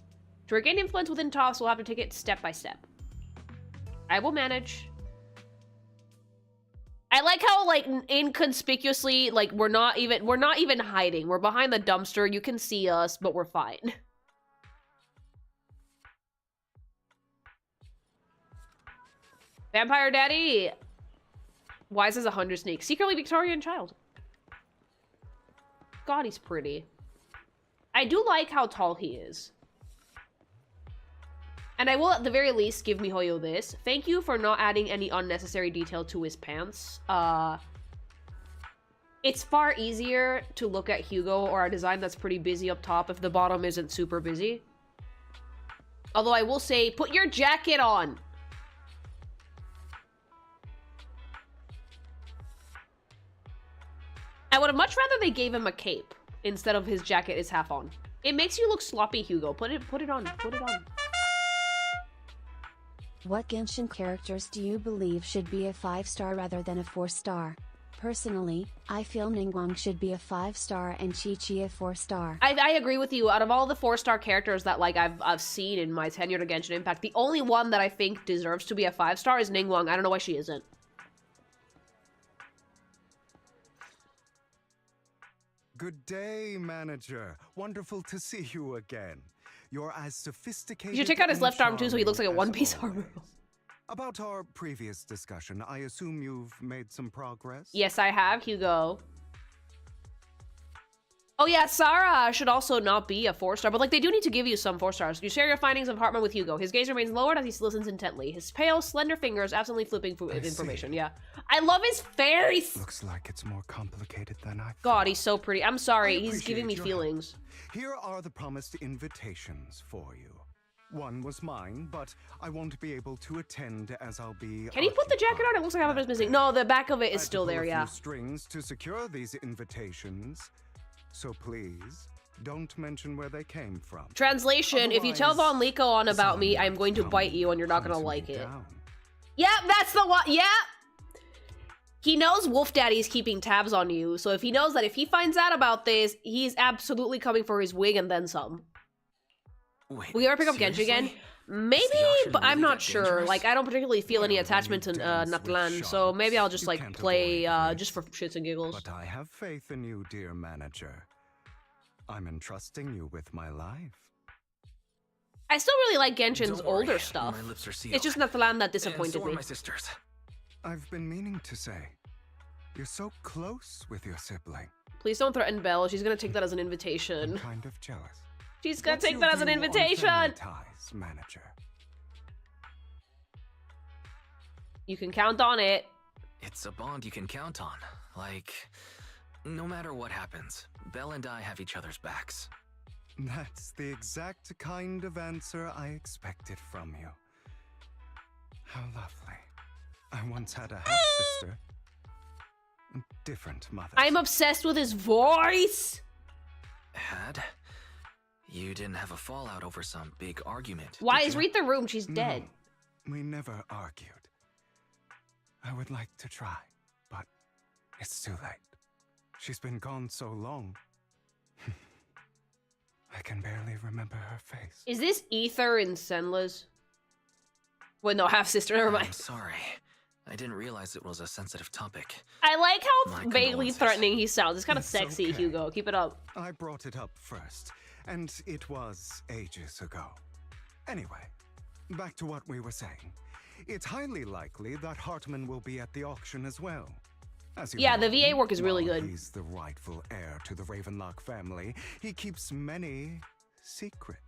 To regain influence within TOS, we'll have to take it step by step. I will manage. I like how, like, inconspicuously, like, we're not even hiding. We're behind the dumpster. You can see us, but we're fine. Vampire Daddy. Wise as 100 sneak. Secretly Victorian child. God, he's pretty. I do like how tall he is. And I will at the very least give MiHoYo this. Thank you for not adding any unnecessary detail to his pants. It's far easier to look at Hugo or a design that's pretty busy up top if the bottom isn't super busy. Although I will say, put your jacket on! I would have much rather they gave him a cape instead of his jacket is half on. It makes you look sloppy, Hugo. Put it on. Put it on. What Genshin characters do you believe should be a 5-star rather than a 4-star? Personally, I feel Ningguang should be a 5-star and Chi-Chi a 4-star. I agree with you. Out of all the 4-star characters that like I've seen in my tenure to Genshin Impact, the only one that I think deserves to be a 5-star is Ningguang. I don't know why she isn't. Good day, manager. Wonderful to see you again. You're as sophisticated. You should take out his and left arm too, so he looks like a charming one-piece as armor. always. About our previous discussion, I assume you've made some progress? Yes, I have, Hugo. Oh yeah, Sarah should also not be a 4-star, but like they do need to give you some 4 stars. You share your findings of Hartman with Hugo. His gaze remains lowered as he listens intently. His pale, slender fingers absently flipping through information. Yeah, I love his face. Looks like it's more complicated than I thought. God, he's so pretty. I'm sorry, he's giving me feelings. Here are the promised invitations for you. One was mine, but I won't be able to attend as I'll be. Can he put the jacket on? It looks like half of it is missing. No, the back of it is still there. Yeah. Strings to secure these invitations. So please, don't mention where they came from. Translation, if you tell Von Lico on about me, I'm going to bite you and you're not going to like it. Yeah, that's the one. Yeah. He knows Wolf Daddy's keeping tabs on you, so if he knows that if he finds out about this, he's absolutely coming for his wig and then some. Wait, will you ever pick up Genji again? Maybe, but I'm not sure. Dangerous? Like, I don't particularly feel any attachment to Natlan, so maybe I'll just, like, play, just for shits and giggles. But I have faith in you, dear manager. I'm entrusting you with my life. I still really like Genshin's Don't worry, older stuff. my lips are sealed. It's just Natlan that And disappointed so are me. my sisters. I've been meaning to say, you're so close with your sibling. Please don't threaten Belle. She's gonna take that as an invitation. I'm kind of jealous. She's gonna What's take your that as an view on invitation. family ties, manager? You can count on it. It's a bond you can count on. Like, no matter what happens, Belle and I have each other's backs. That's the exact kind of answer I expected from you. How lovely. I once had a half-sister. Different mother. I'm obsessed with his voice. Had? You didn't have a fallout over some big argument. Why did is you? Read the Room? She's dead. No, we never argued. I would like to try, but it's too late. She's been gone so long. I can barely remember her face. Is this Ether in Senla's? Wait, no, half-sister, never mind. I'm sorry. I didn't realize it was a sensitive topic. I like how My vaguely condolences. threatening he sounds. It's kind of It's sexy, okay. Hugo. Keep it up. I brought it up first, and it was ages ago. Anyway, back to what we were saying. It's highly likely that Hartman will be at the auction as well. As you Yeah, know, the VA work is really while good. He's the rightful heir to the Ravenlock family. He keeps many secrets.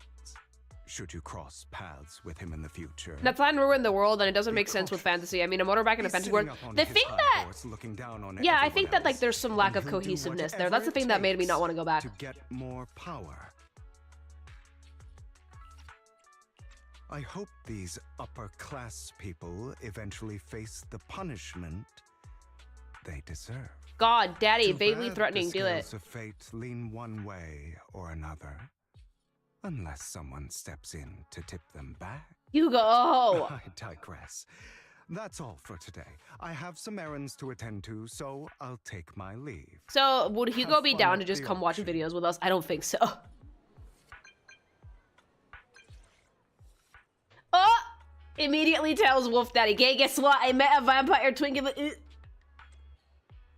Should you cross paths with him in the future. Natlan ruined the world, and it doesn't make sense with fantasy. I mean, a motorbike and a He's fantasy sitting world. up on The his thing high that, horse looking down on yeah, I everyone think that like else, there's some lack and of he'll do cohesiveness there. whatever That's the it thing that made me takes not want to go back. to get more power. I hope these upper-class people eventually face the punishment they deserve. God, Daddy, Too vaguely bad threatening. the Do it. scales of fate lean one way or another, unless someone steps in to tip them back. Hugo. I digress. That's all for today. I have some errands to attend to, so I'll take my leave. So, would Hugo Have be fun down at to just the come watch auction. videos with us? I don't think so. Oh! Immediately tells Wolf Daddy, "Hey, guess what? I met a vampire twink in the..."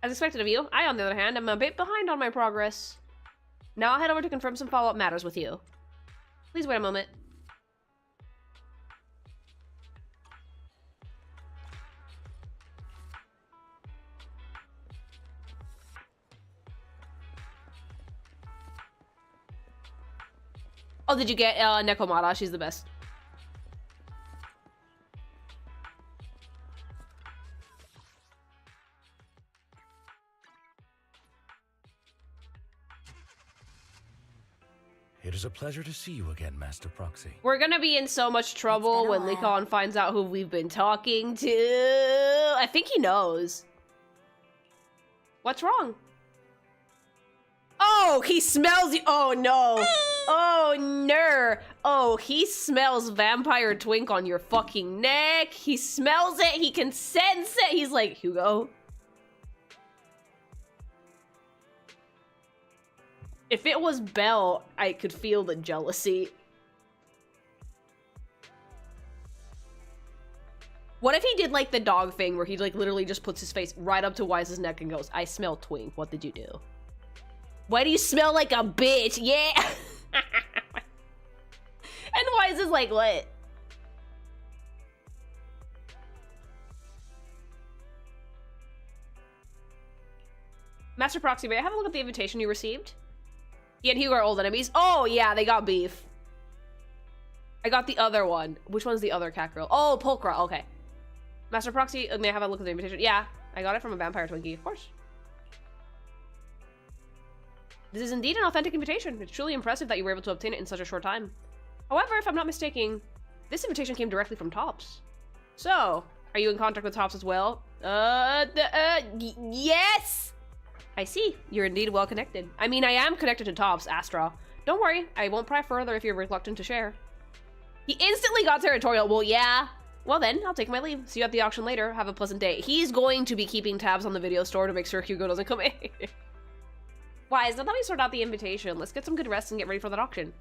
As expected of you. I, on the other hand, am a bit behind on my progress. Now I'll head over to confirm some follow-up matters with you. Please wait a moment. Oh, did you get Nekomata? She's the best. It is a pleasure to see you again, Master Proxy. We're gonna be in so much trouble when Likon finds out who we've been talking to. I think he knows. What's wrong? Oh, he smells you. Oh, no. Oh, no. Oh, he smells vampire twink on your fucking neck. He smells it. He can sense it. He's like, Hugo. If it was Belle, I could feel the jealousy. What if he did like the dog thing where he like literally just puts his face right up to Wise's neck and goes, "I smell twink. What did you do? Why do you smell like a bitch?" Yeah. And Wise is like, "What?" Master Proxy, may I have a look at the invitation you received? He and Hugo are old enemies. Oh, yeah, they got beef. I got the other one. Which one's the other cat girl? Oh, Pulchra. Okay. Master Proxy, may I have a look at the invitation? Yeah, I got it from a vampire Twinkie, of course. This is indeed an authentic invitation. It's truly impressive that you were able to obtain it in such a short time. However, if I'm not mistaken, this invitation came directly from Tops. So, are you in contact with Tops as well? Yes! I see. You're indeed well connected. I mean, I am connected to Tops, Astra. Don't worry, I won't pry further if you're reluctant to share. He instantly got territorial. Well, yeah. Well then, I'll take my leave. See you at the auction later. Have a pleasant day. He's going to be keeping tabs on the video store to make sure Hugo doesn't come in. Wise, now that we sort out the invitation, let's get some good rest and get ready for that auction.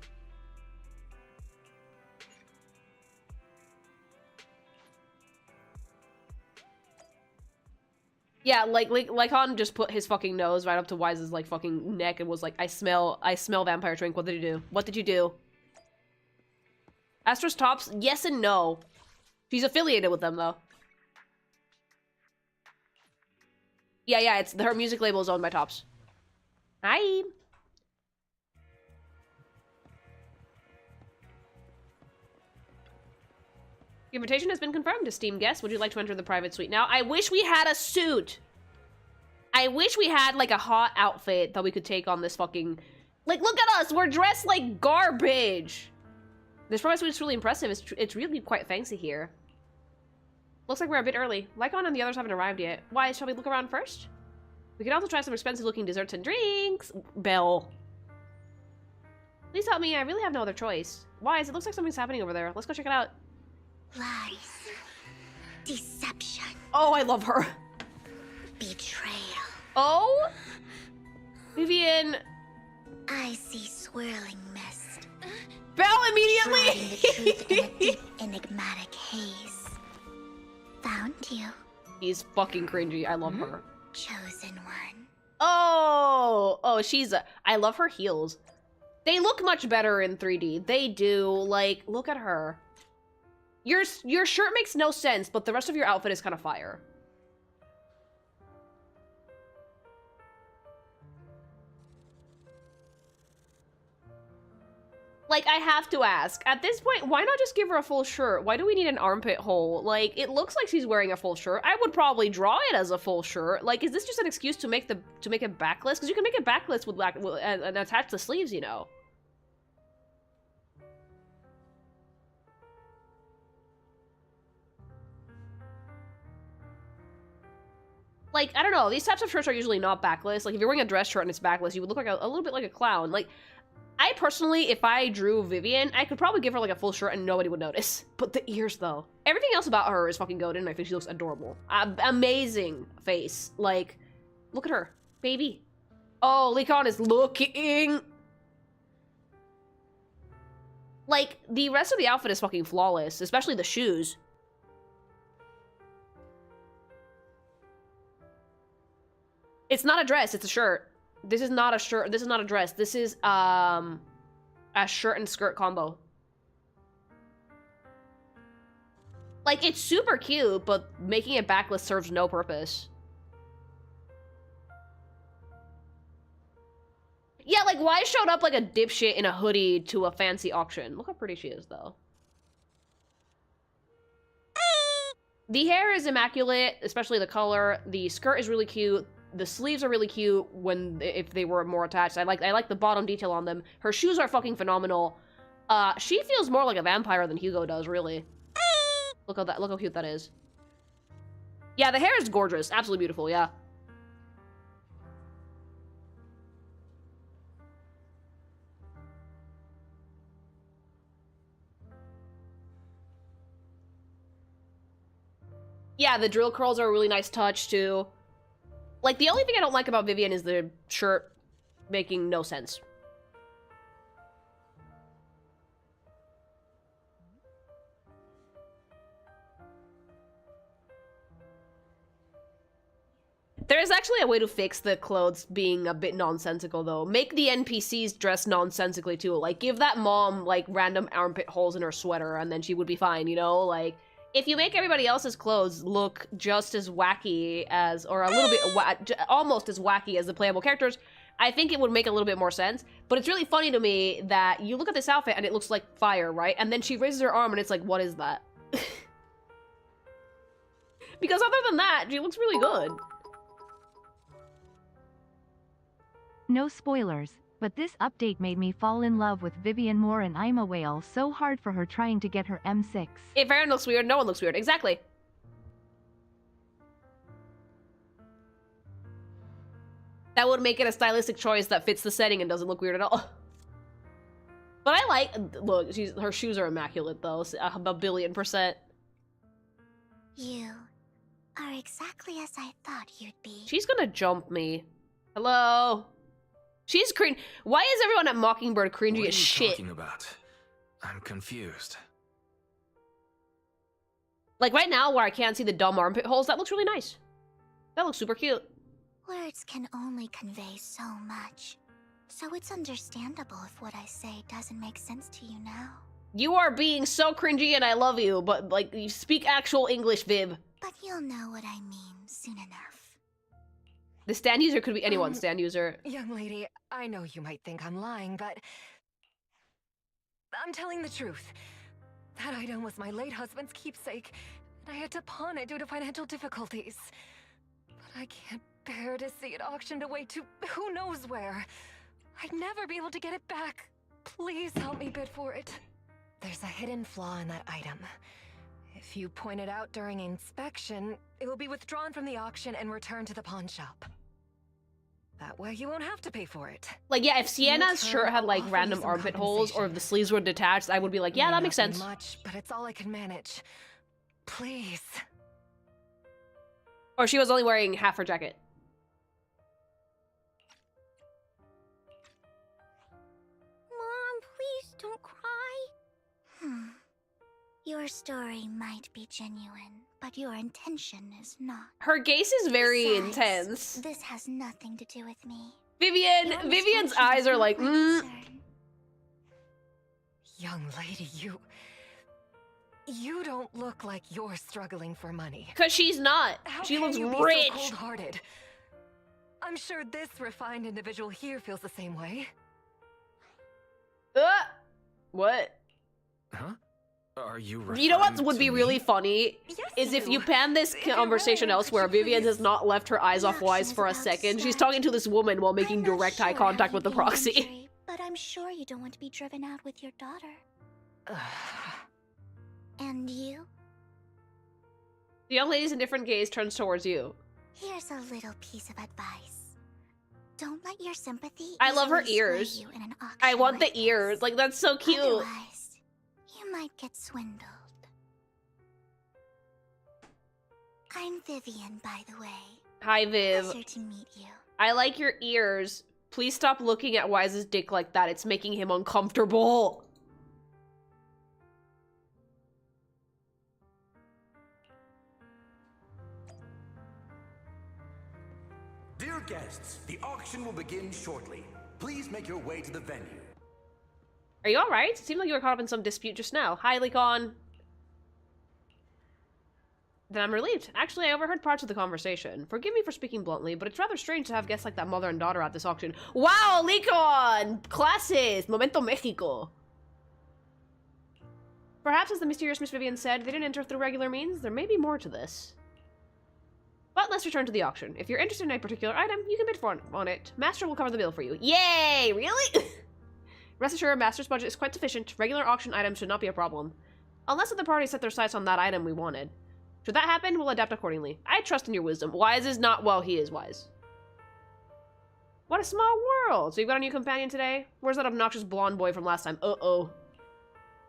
Yeah, like Lycon just put his fucking nose right up to Wise's like fucking neck and was like, I smell vampire drink. What did you do? What did you do? Astra's Tops? Yes and no. She's affiliated with them though. Yeah, it's her music label is owned by Tops. Hi. Your invitation has been confirmed, esteemed guest. Would you like to enter the private suite now? I wish we had a suit. I wish we had like a hot outfit that we could take on this fucking... Like, look at us. We're dressed like garbage. This private suite is truly impressive. It's really quite fancy here. Looks like we're a bit early. Lycon and the others haven't arrived yet. Why, shall we look around first? We can also try some expensive looking desserts and drinks. Belle. Please help me. I really have no other choice. Wise, it looks like something's happening over there. Let's go check it out. Lies. Deception. Oh, I love her. Betrayal. Oh? Vivian. I see swirling mist. Belle immediately! The truth in a deep, enigmatic haze. Found you. He's fucking cringy. I love her. Chosen one. Oh, she's I love her heels. They look much better in 3D. They do. Like, look at her. Your shirt makes no sense, but the rest of your outfit is kind of fire. Like, I have to ask, at this point, why not just give her a full shirt? Why do we need an armpit hole? Like, it looks like she's wearing a full shirt. I would probably draw it as a full shirt. Like, is this just an excuse to make it backless? Because you can make it backless with and attach the sleeves, you know. Like, I don't know, these types of shirts are usually not backless. Like, if you're wearing a dress shirt and it's backless, you would look like a little bit like a clown. Like, I personally, if I drew Vivian, I could probably give her like a full shirt and nobody would notice. But the ears though. Everything else about her is fucking goated and I think she looks adorable. Amazing face. Like, look at her. Baby. Oh, Lycon is looking. Like, the rest of the outfit is fucking flawless, especially the shoes. It's not a dress, it's a shirt. This is not a shirt. This is not a dress. This is a shirt and skirt combo. Like, it's super cute, but making it backless serves no purpose. Yeah, like, why showed up like a dipshit in a hoodie to a fancy auction? Look how pretty she is, though. The hair is immaculate, especially the color. The skirt is really cute. The sleeves are really cute if they were more attached. I like the bottom detail on them. Her shoes are fucking phenomenal. She feels more like a vampire than Hugo does, really. Look how cute that is. Yeah, the hair is gorgeous. Absolutely beautiful, yeah. Yeah, the drill curls are a really nice touch, too. Like, the only thing I don't like about Vivian is the shirt making no sense. There is actually a way to fix the clothes being a bit nonsensical, though. Make the NPCs dress nonsensically, too. Like, give that mom, like, random armpit holes in her sweater, and then she would be fine, you know? Like, if you make everybody else's clothes look just as wacky as, or a little bit, almost as wacky as the playable characters, I think it would make a little bit more sense. But it's really funny to me that you look at this outfit and it looks like fire, right? And then she raises her arm and it's like, what is that? Because other than that, she looks really good. No spoilers, but this update made me fall in love with Vivian more, and I'm a whale so hard for her trying to get her M6. If Aaron looks weird, no one looks weird. Exactly. That would make it a stylistic choice that fits the setting and doesn't look weird at all. But I like, look, her shoes are immaculate though, a billion%. You are exactly as I thought you'd be. She's gonna jump me. Hello? She's cringe. Why is everyone at Mockingbird cringy as shit? What are you talking about? I'm confused. Like right now where I can't see the dumb armpit holes, that looks really nice. That looks super cute. Words can only convey so much. So it's understandable if what I say doesn't make sense to you now. You are being so cringy and I love you, but like, you speak actual English, Viv. But you'll know what I mean soon enough. The stand user could be anyone, stand user. Young lady, I know you might think I'm lying, but I'm telling the truth. That item was my late husband's keepsake, and I had to pawn it due to financial difficulties. But I can't bear to see it auctioned away to who knows where. I'd never be able to get it back. Please help me bid for it. There's a hidden flaw in that item. If you point it out during inspection, it will be withdrawn from the auction and returned to the pawn shop. That way you won't have to pay for it. Like, yeah, if Sienna's shirt had like random armpit holes or if the sleeves were detached, I would be like, yeah, that makes sense. Much, but it's all I can manage. Please. Or she was only wearing half her jacket. Mom, please don't cry. Your story might be genuine, but your intention is not. Her gaze is very Besides, intense. This has nothing to do with me. Vivian's eyes are like, Young lady, you don't look like you're struggling for money. Cause she's not. She looks rich. So cold-hearted? I'm sure this refined individual here feels the same way. What? Huh? Are you know what would be me? really funny? Yes, is if you pan this conversation elsewhere, Vivian has not left her eyes off Wise for a second. She's talking to this woman while making direct eye contact with the proxy. But I'm sure you don't want to be driven out with your daughter. And you? The young lady's indifferent gaze turns towards you. Here's a little piece of advice. Don't let your sympathy I love her easily ears. sway you in an auction I want like the ears. Like, that's so cute. Otherwise, you might get swindled. I'm Vivian, by the way. Hi, Viv. Pleasure to meet you. I like your ears. Please stop looking at Wise's dick like that. It's making him uncomfortable. Dear guests, the auction will begin shortly. Please make your way to the venue. Are you alright? It seemed like you were caught up in some dispute just now. Hi, Lycon. Then I'm relieved. Actually, I overheard parts of the conversation. Forgive me for speaking bluntly, but it's rather strange to have guests like that mother and daughter at this auction. Wow, Lycon! Clases! Momento Mexico! Perhaps, as the mysterious Miss Vivian said, they didn't enter through regular means. There may be more to this. But let's return to the auction. If you're interested in a particular item, you can bid on it. Master will cover the bill for you. Yay! Really? Rest assured, Master's budget is quite sufficient. Regular auction items should not be a problem. Unless other parties set their sights on that item we wanted. Should that happen, we'll adapt accordingly. I trust in your wisdom. Wise is not, well, he is wise. What a small world! So you've got a new companion today? Where's that obnoxious blonde boy from last time? Uh-oh.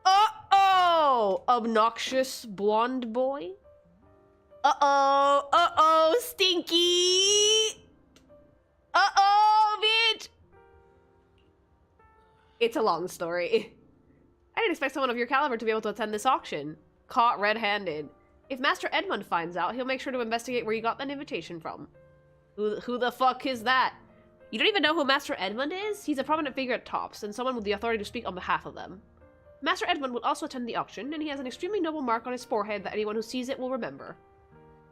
Uh-oh! Obnoxious blonde boy? Uh-oh! Uh-oh! Stinky! Uh-oh, bitch! It's a long story. I didn't expect someone of your caliber to be able to attend this auction. Caught red-handed. If Master Edmund finds out, he'll make sure to investigate where you got that invitation from. Who the fuck is that? You don't even know who Master Edmund is? He's a prominent figure at Tops, and someone with the authority to speak on behalf of them. Master Edmund will also attend the auction, and he has an extremely noble mark on his forehead that anyone who sees it will remember.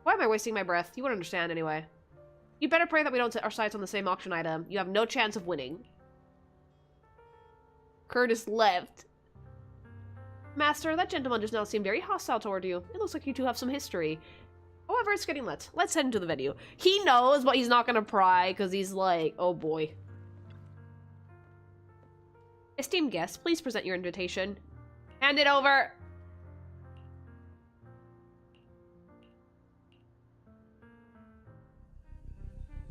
Why am I wasting my breath? You won't understand anyway. You better pray that we don't set our sights on the same auction item. You have no chance of winning. Curtis left. Master, that gentleman does not seem very hostile toward you. It looks like you two have some history. However, it's getting late. Let's head into the venue. He knows, but he's not gonna pry, because he's like, oh boy. Esteemed guests, please present your invitation. Hand it over.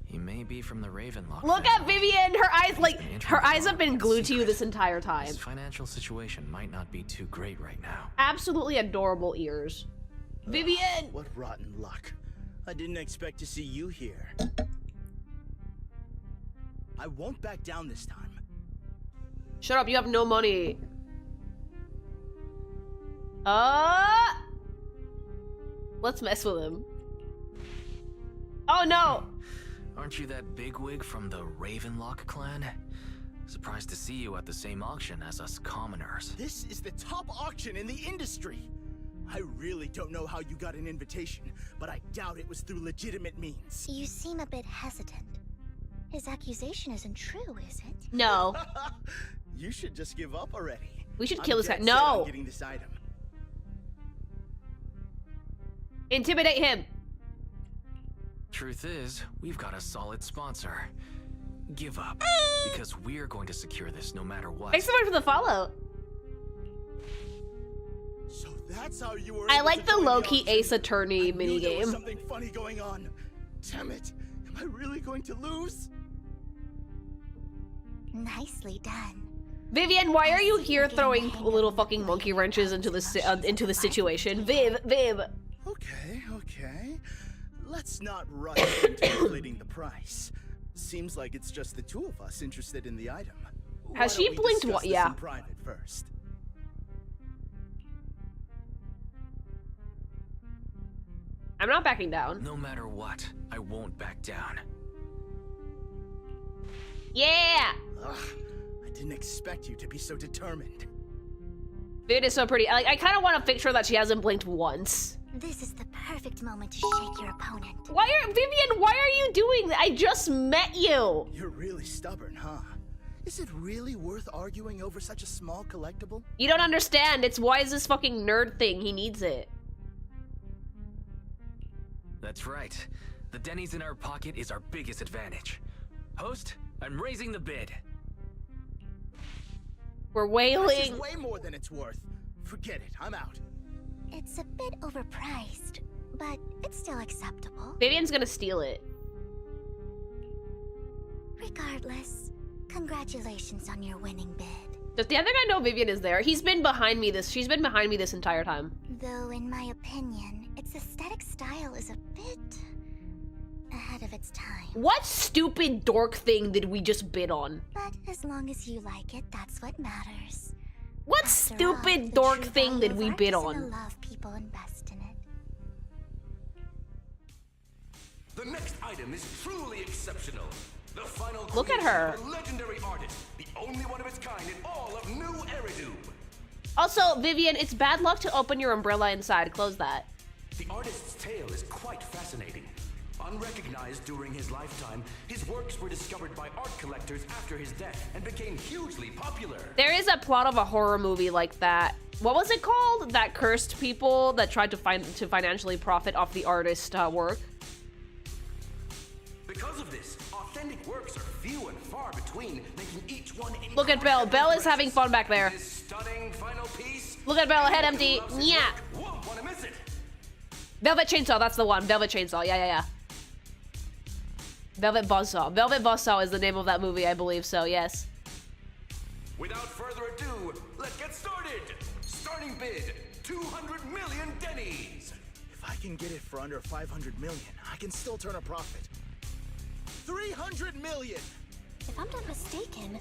He may be from the Ravenlock. Look at Vivian! Her eyes have been glued to you this entire time. His financial situation might not be too great right now. Absolutely adorable ears. Vivian! What rotten luck. I didn't expect to see you here. I won't back down this time. Shut up, you have no money. Let's mess with him. Oh no! Aren't you that bigwig from the Ravenlock clan? Surprised to see you at the same auction as us commoners. This is the top auction in the industry. I really don't know how you got an invitation, but I doubt it was through legitimate means. You seem a bit hesitant. His accusation isn't true, is it? No. You should just give up already. We should kill this guy. dead set No! on getting this item. Intimidate him. Truth is, we've got a solid sponsor. Give up, because we're going to secure this no matter what. Thanks so much for the follow. So that's how you were. I like the low-key Ace Attorney minigame. There was something funny going on. Damn it! Am I really going to lose? Nicely done. Vivian, why are you here throwing little fucking monkey wrenches into the situation? Viv. Okay. Let's not rush into inflating the price. Seems like it's just the two of us interested in the item. Has she blinked what? Yeah. In private first. I'm not backing down. No matter what, I won't back down. Yeah! Ugh, I didn't expect you to be so determined. Vivian is so pretty. I kind of want to picture that she hasn't blinked once. This is the perfect moment to shake your opponent. Vivian, why are you doing that? I just met you. You're really stubborn, huh? Is it really worth arguing over such a small collectible? You don't understand. It's why is this fucking nerd thing? He needs it. That's right. The Denny's in our pocket is our biggest advantage. Host, I'm raising the bid. We're wailing. This is way more than it's worth. Forget it. I'm out. It's a bit overpriced, but it's still acceptable. Vivian's gonna steal it. Regardless, congratulations on your winning bid. Does the other guy know Vivian is there? She's been behind me this entire time. Though, in my opinion, its aesthetic style is a bit ahead of its time. What stupid dork thing did we just bid on? But as long as you like it, that's what matters. What After stupid all, dork the thing true did value we of bid art is on? in the love people invest in it. The next item is truly exceptional. The final Look at her. creation of a legendary artist, the only one of its kind in all of New Eridu. Also, Vivian, it's bad luck to open your umbrella inside. Close that. The artist's tale is quite fascinating. Unrecognized during his lifetime, his works were discovered by art collectors after his death and became hugely popular. There is a plot of a horror movie like that. What was it called? That cursed people that tried to financially profit off the artist's work. Because of this, authentic works are few and far between, making each one. Look at Belle. Belle is having fun back there. This stunning final piece. Look at Belle, head empty. Yeah. Won't want to miss it. Velvet Chainsaw, that's the one. Velvet Chainsaw. Yeah. Velvet Buzzsaw. Velvet Buzzsaw is the name of that movie, I believe so, yes. Without further ado, let's get started. Starting bid, 200 million Denny's. If I can get it for under 500 million, I can still turn a profit. 300 million! If I'm not mistaken,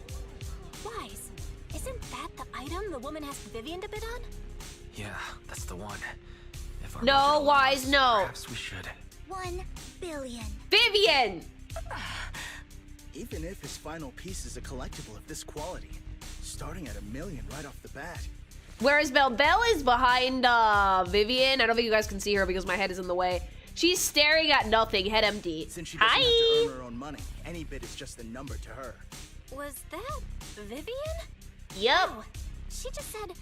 Wise, isn't that the item the woman asked Vivian to bid on? Yeah, that's the one. If our No, market Wise, allows, no. Perhaps we should. 1 billion. Vivian! Even if his final piece is a collectible of this quality, starting at $1 million right off the bat. Where is Belle? Belle is behind Vivian. I don't think you guys can see her because my head is in the way. She's staring at nothing, head empty. Since she doesn't have to earn her own money, any bid is just a number to her. Was that Vivian? Yep. Oh, she just said,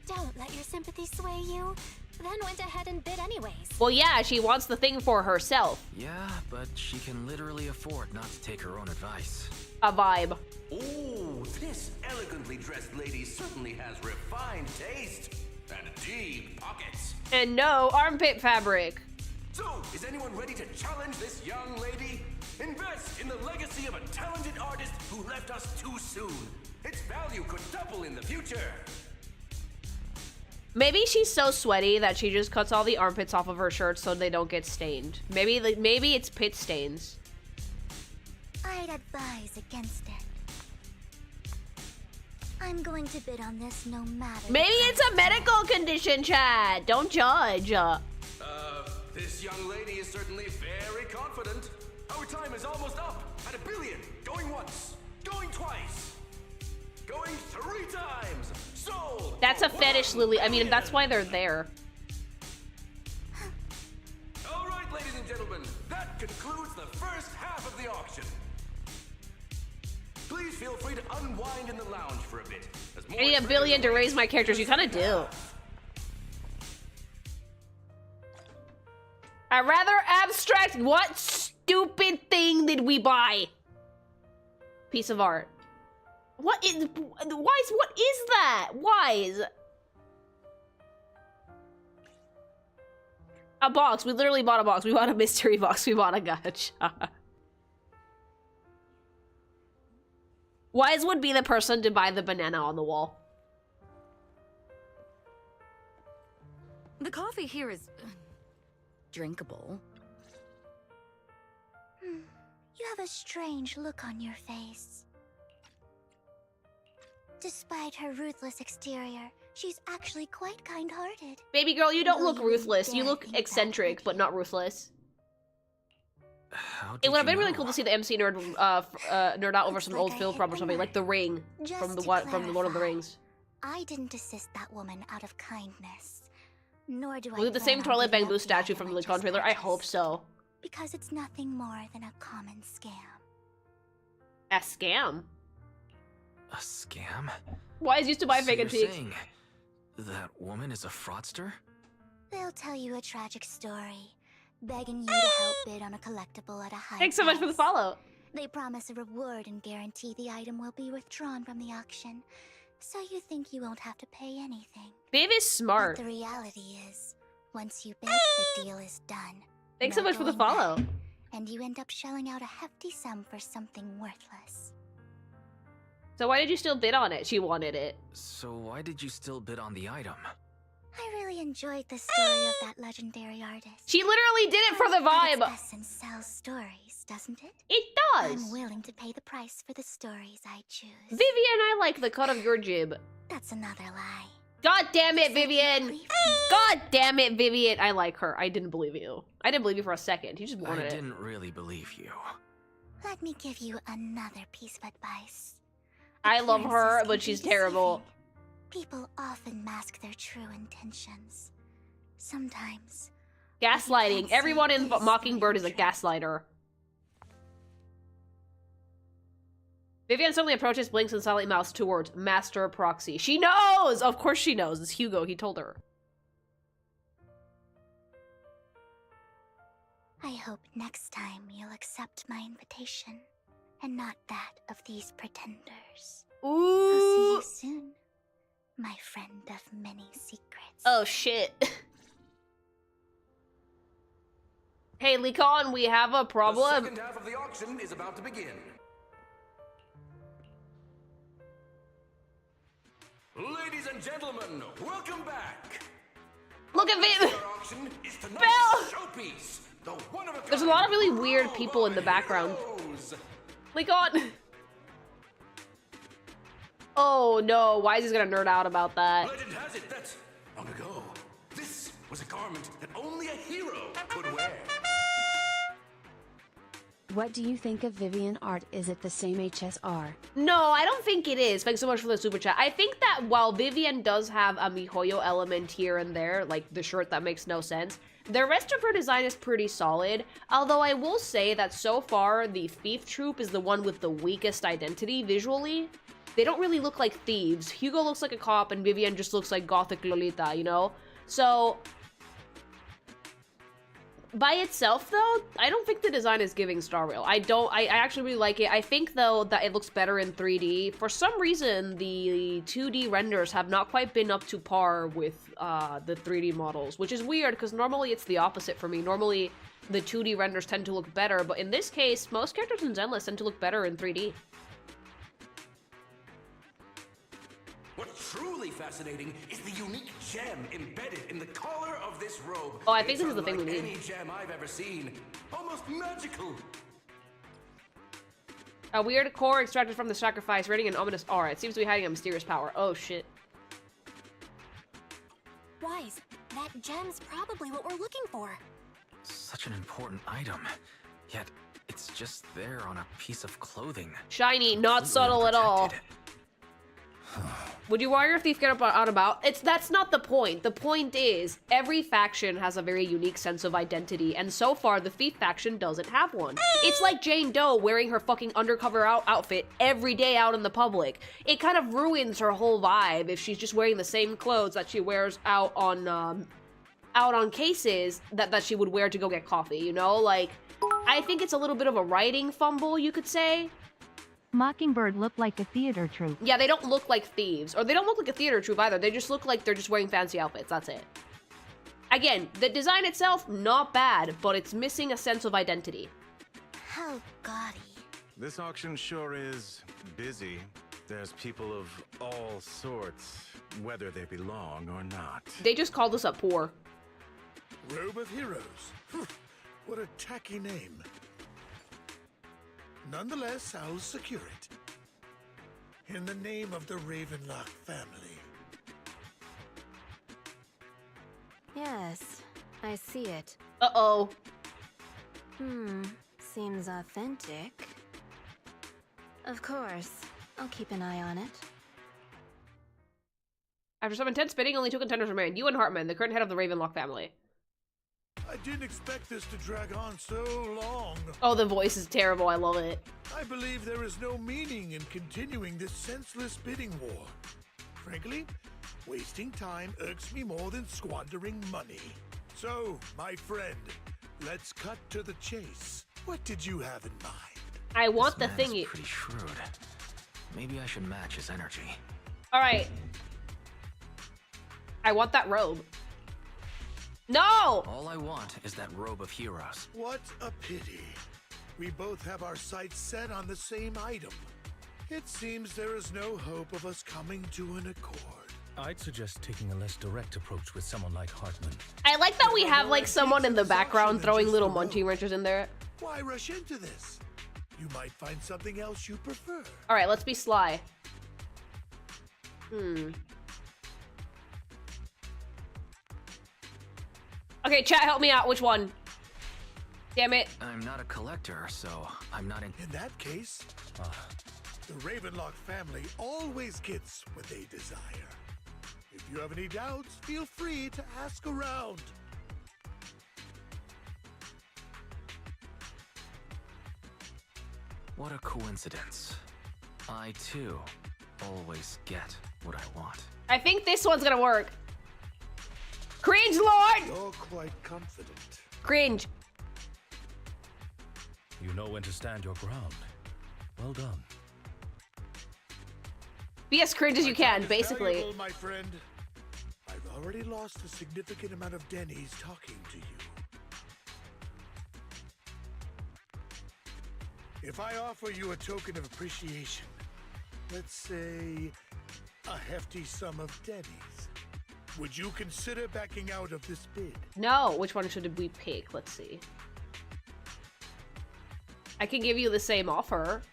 don't let your sympathy sway you, then went ahead and bid anyways. Well, yeah, she wants the thing for herself. Yeah, but she can literally afford not to take her own advice. A vibe. Oh, this elegantly dressed lady certainly has refined taste and deep pockets. And no armpit fabric. So, is anyone ready to challenge this young lady? Invest in the legacy of a talented artist who left us too soon. Its value could double in the future. Maybe she's so sweaty that she just cuts all the armpits off of her shirt so they don't get stained. Maybe it's pit stains. I'd advise against it. I'm going to bid on this no matter. Maybe it's a medical condition, Chad. Don't judge. This young lady is certainly very confident. Our time is almost up at 1 billion. Going once, going twice, going 3 times. Sold. That's a fetish, Lily. I mean, that's why they're there. All right, ladies and gentlemen, that concludes the first half of the auction. Please feel free to unwind in the lounge for a bit. I need 1 billion to raise my characters. You kind of do. A rather abstract. What stupid thing did we buy? Piece of art. What is that? Wise. A box. We literally bought a box. We bought a mystery box. We bought a gacha. Wise would be the person to buy the banana on the wall. The coffee here is drinkable. You have a strange look on your face. Despite her ruthless exterior, she's actually quite kind-hearted. Baby girl, you don't look ruthless. You look eccentric, but not ruthless. It would have been really cool to see the MC nerd nerd out over some old film prop or something, like The Ring from the Lord of the Rings. I didn't assist that woman out of kindness. Nor do I Look at the same toilet bamboo statue from the Con trailer. I hope so. Because it's nothing more than a common scam. A scam? A scam? Wise used to buy So fake you're antiques. saying that woman is a fraudster? They'll tell you a tragic story, begging you to help bid on a collectible at a high Thanks so much for the follow. They promise a reward and guarantee the item will be withdrawn from the auction, so you think you won't have to pay anything. Viv is smart. But the reality is, once you bid, the deal is done. Thanks so much for the follow. back, and you end up shelling out a hefty sum for something worthless. So why did you still bid on it? She wanted it. So why did you still bid on the item? I really enjoyed the story of that legendary artist. She literally did it for the vibe. Its essence sells stories, doesn't it? It does. I'm willing to pay the price for the stories I choose. Vivian, I like the cut of your jib. That's another lie. God damn it, Vivian! God damn it, Vivian! I like her. I didn't believe you. I didn't believe you for a second. You just wanted I it. didn't really believe you. Let me give you another piece of advice. I love her, but she's terrible. People often mask their true intentions. Sometimes. Gaslighting. Everyone in Mockingbird is a gaslighter. Vivian suddenly approaches, blinks, and silently mouths towards Master Proxy. She knows! Of course she knows. It's Hugo. He told her. I hope next time you'll accept my invitation, and not that of these pretenders. Ooh! I'll see you soon, my friend of many secrets. Oh, shit. Hey, Licon, we have a problem. The second half of the auction is about to begin. Ladies and gentlemen, welcome back. Look at Viv. Auction is tonight's Belle. showpiece. The one-of-a-kind There's a lot of really weird people in the background. Licon. Oh no, Wise is gonna nerd out about that. Legend has it that long ago, this was a garment that only a hero could wear. What do you think of Vivian art? Is it the same HSR? No, I don't think it is. Thanks so much for the super chat. I think that while Vivian does have a MiHoYo element here and there, like the shirt that makes no sense, the rest of her design is pretty solid. Although I will say that so far, the thief troupe is the one with the weakest identity visually. They don't really look like thieves. Hugo looks like a cop and Vivian just looks like gothic Lolita, you know? So, by itself though, I don't think the design is giving Star Rail. I actually really like it. I think though that it looks better in 3D. For some reason, the 2D renders have not quite been up to par with the 3D models, which is weird because normally it's the opposite for me. Normally, the 2D renders tend to look better, but in this case, most characters in Zenless tend to look better in 3D. What's truly fascinating is the unique gem embedded in the collar of this robe. Oh, I think this is the thing we need. Any gem I've ever seen. Almost magical. A weird core extracted from the sacrifice, radiating an ominous aura. It seems to be hiding a mysterious power. Oh, shit. Wise, that gem's probably what we're looking for. Such an important item, yet it's just there on a piece of clothing. Shiny, not subtle at all. Would you warrior or thief get up out about? That's not the point. The point is, every faction has a very unique sense of identity, and so far, the thief faction doesn't have one. It's like Jane Doe wearing her fucking undercover outfit every day out in the public. It kind of ruins her whole vibe if she's just wearing the same clothes that she wears out on cases that she would wear to go get coffee, you know? Like, I think it's a little bit of a writing fumble, you could say. Mockingbird looked like a theater troupe. Yeah, they don't look like thieves. Or they don't look like a theater troupe either. They just look like they're just wearing fancy outfits. That's it. Again, the design itself, not bad, but it's missing a sense of identity. How gaudy. This auction sure is busy. There's people of all sorts, whether they belong or not. They just called us up poor. Robe of Heroes. What a tacky name. Nonetheless, I'll secure it. In the name of the Ravenlock family. Yes, I see it. Uh-oh. Seems authentic. Of course, I'll keep an eye on it. After some intense bidding, only 2 contenders remain. You and Hartman, the current head of the Ravenlock family. I didn't expect this to drag on so long. Oh, the voice is terrible. I love it. I believe there is no meaning in continuing this senseless bidding war. Frankly, wasting time irks me more than squandering money. So, my friend, let's cut to the chase. What did you have in mind? I want This the man's thingy. Pretty shrewd. Maybe I should match his energy. All right. I want that robe. No! All I want is that robe of heroes. What a pity. We both have our sights set on the same item. It seems there is no hope of us coming to an accord. I'd suggest taking a less direct approach with someone like Hartman. I like that we have like someone in the background throwing little munchie wrenches in there. Why rush into this? You might find something else you prefer. All right, let's be sly. Okay, chat, help me out. Which one? Damn it. I'm not a collector, so I'm not in... In that case, the Ravenlock family always gets what they desire. If you have any doubts, feel free to ask around. What a coincidence. I, too, always get what I want. I think this one's gonna work. Cringe, Lord! You're quite confident. Cringe. You know when to stand your ground. Well done. Be as cringe as you can, basically. Valuable, my friend. I've already lost a significant amount of Denny's talking to you. If I offer you a token of appreciation, let's say a hefty sum of Denny's, would you consider backing out of this bid? No, which one should we pick? Let's see. I can give you the same offer.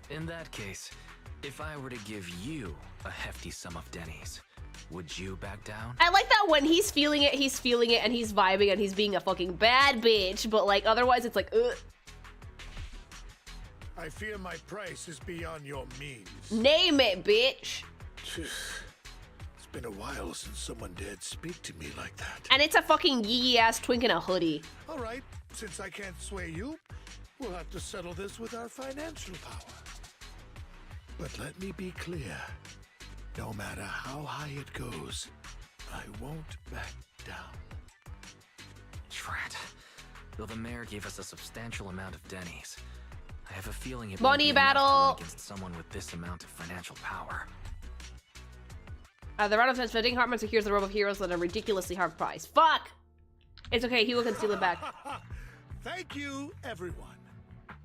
In that case, if I were to give you a hefty sum of Denny's, would you back down? I like that when he's feeling it, and he's vibing, and he's being a fucking bad bitch, but like, otherwise it's like, ugh. I fear my price is beyond your means. Name it, bitch. It's been a while since someone dared speak to me like that. And it's a fucking yee ass twink in a hoodie. All right, since I can't sway you, we'll have to settle this with our financial power. But let me be clear. No matter how high it goes, I won't back down. Drat. Though the mayor gave us a substantial amount of Denny's, I have a feeling it Money won't be enough battle to win against someone with this amount of financial power. The round of defending Hartman secures the robe of heroes at a ridiculously hard price. Fuck! It's okay, Hugo can steal it back. Thank you, everyone.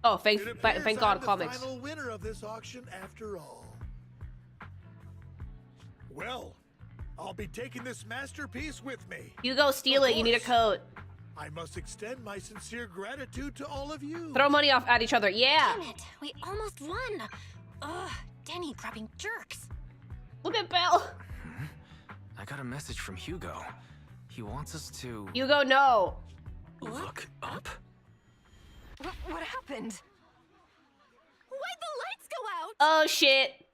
Oh, thank God, I'm the comics. final winner of this auction after all. Well, I'll be taking this masterpiece with me. Hugo, steal it. You need a coat. I must extend my sincere gratitude to all of you. Throw money off at each other. Yeah. Damn it, we almost won. Ugh, Denny grabbing jerks. Look at Belle. I got a message from Hugo. He wants us to... Hugo, no. Look up? What happened? Why'd the lights go out? Oh, shit.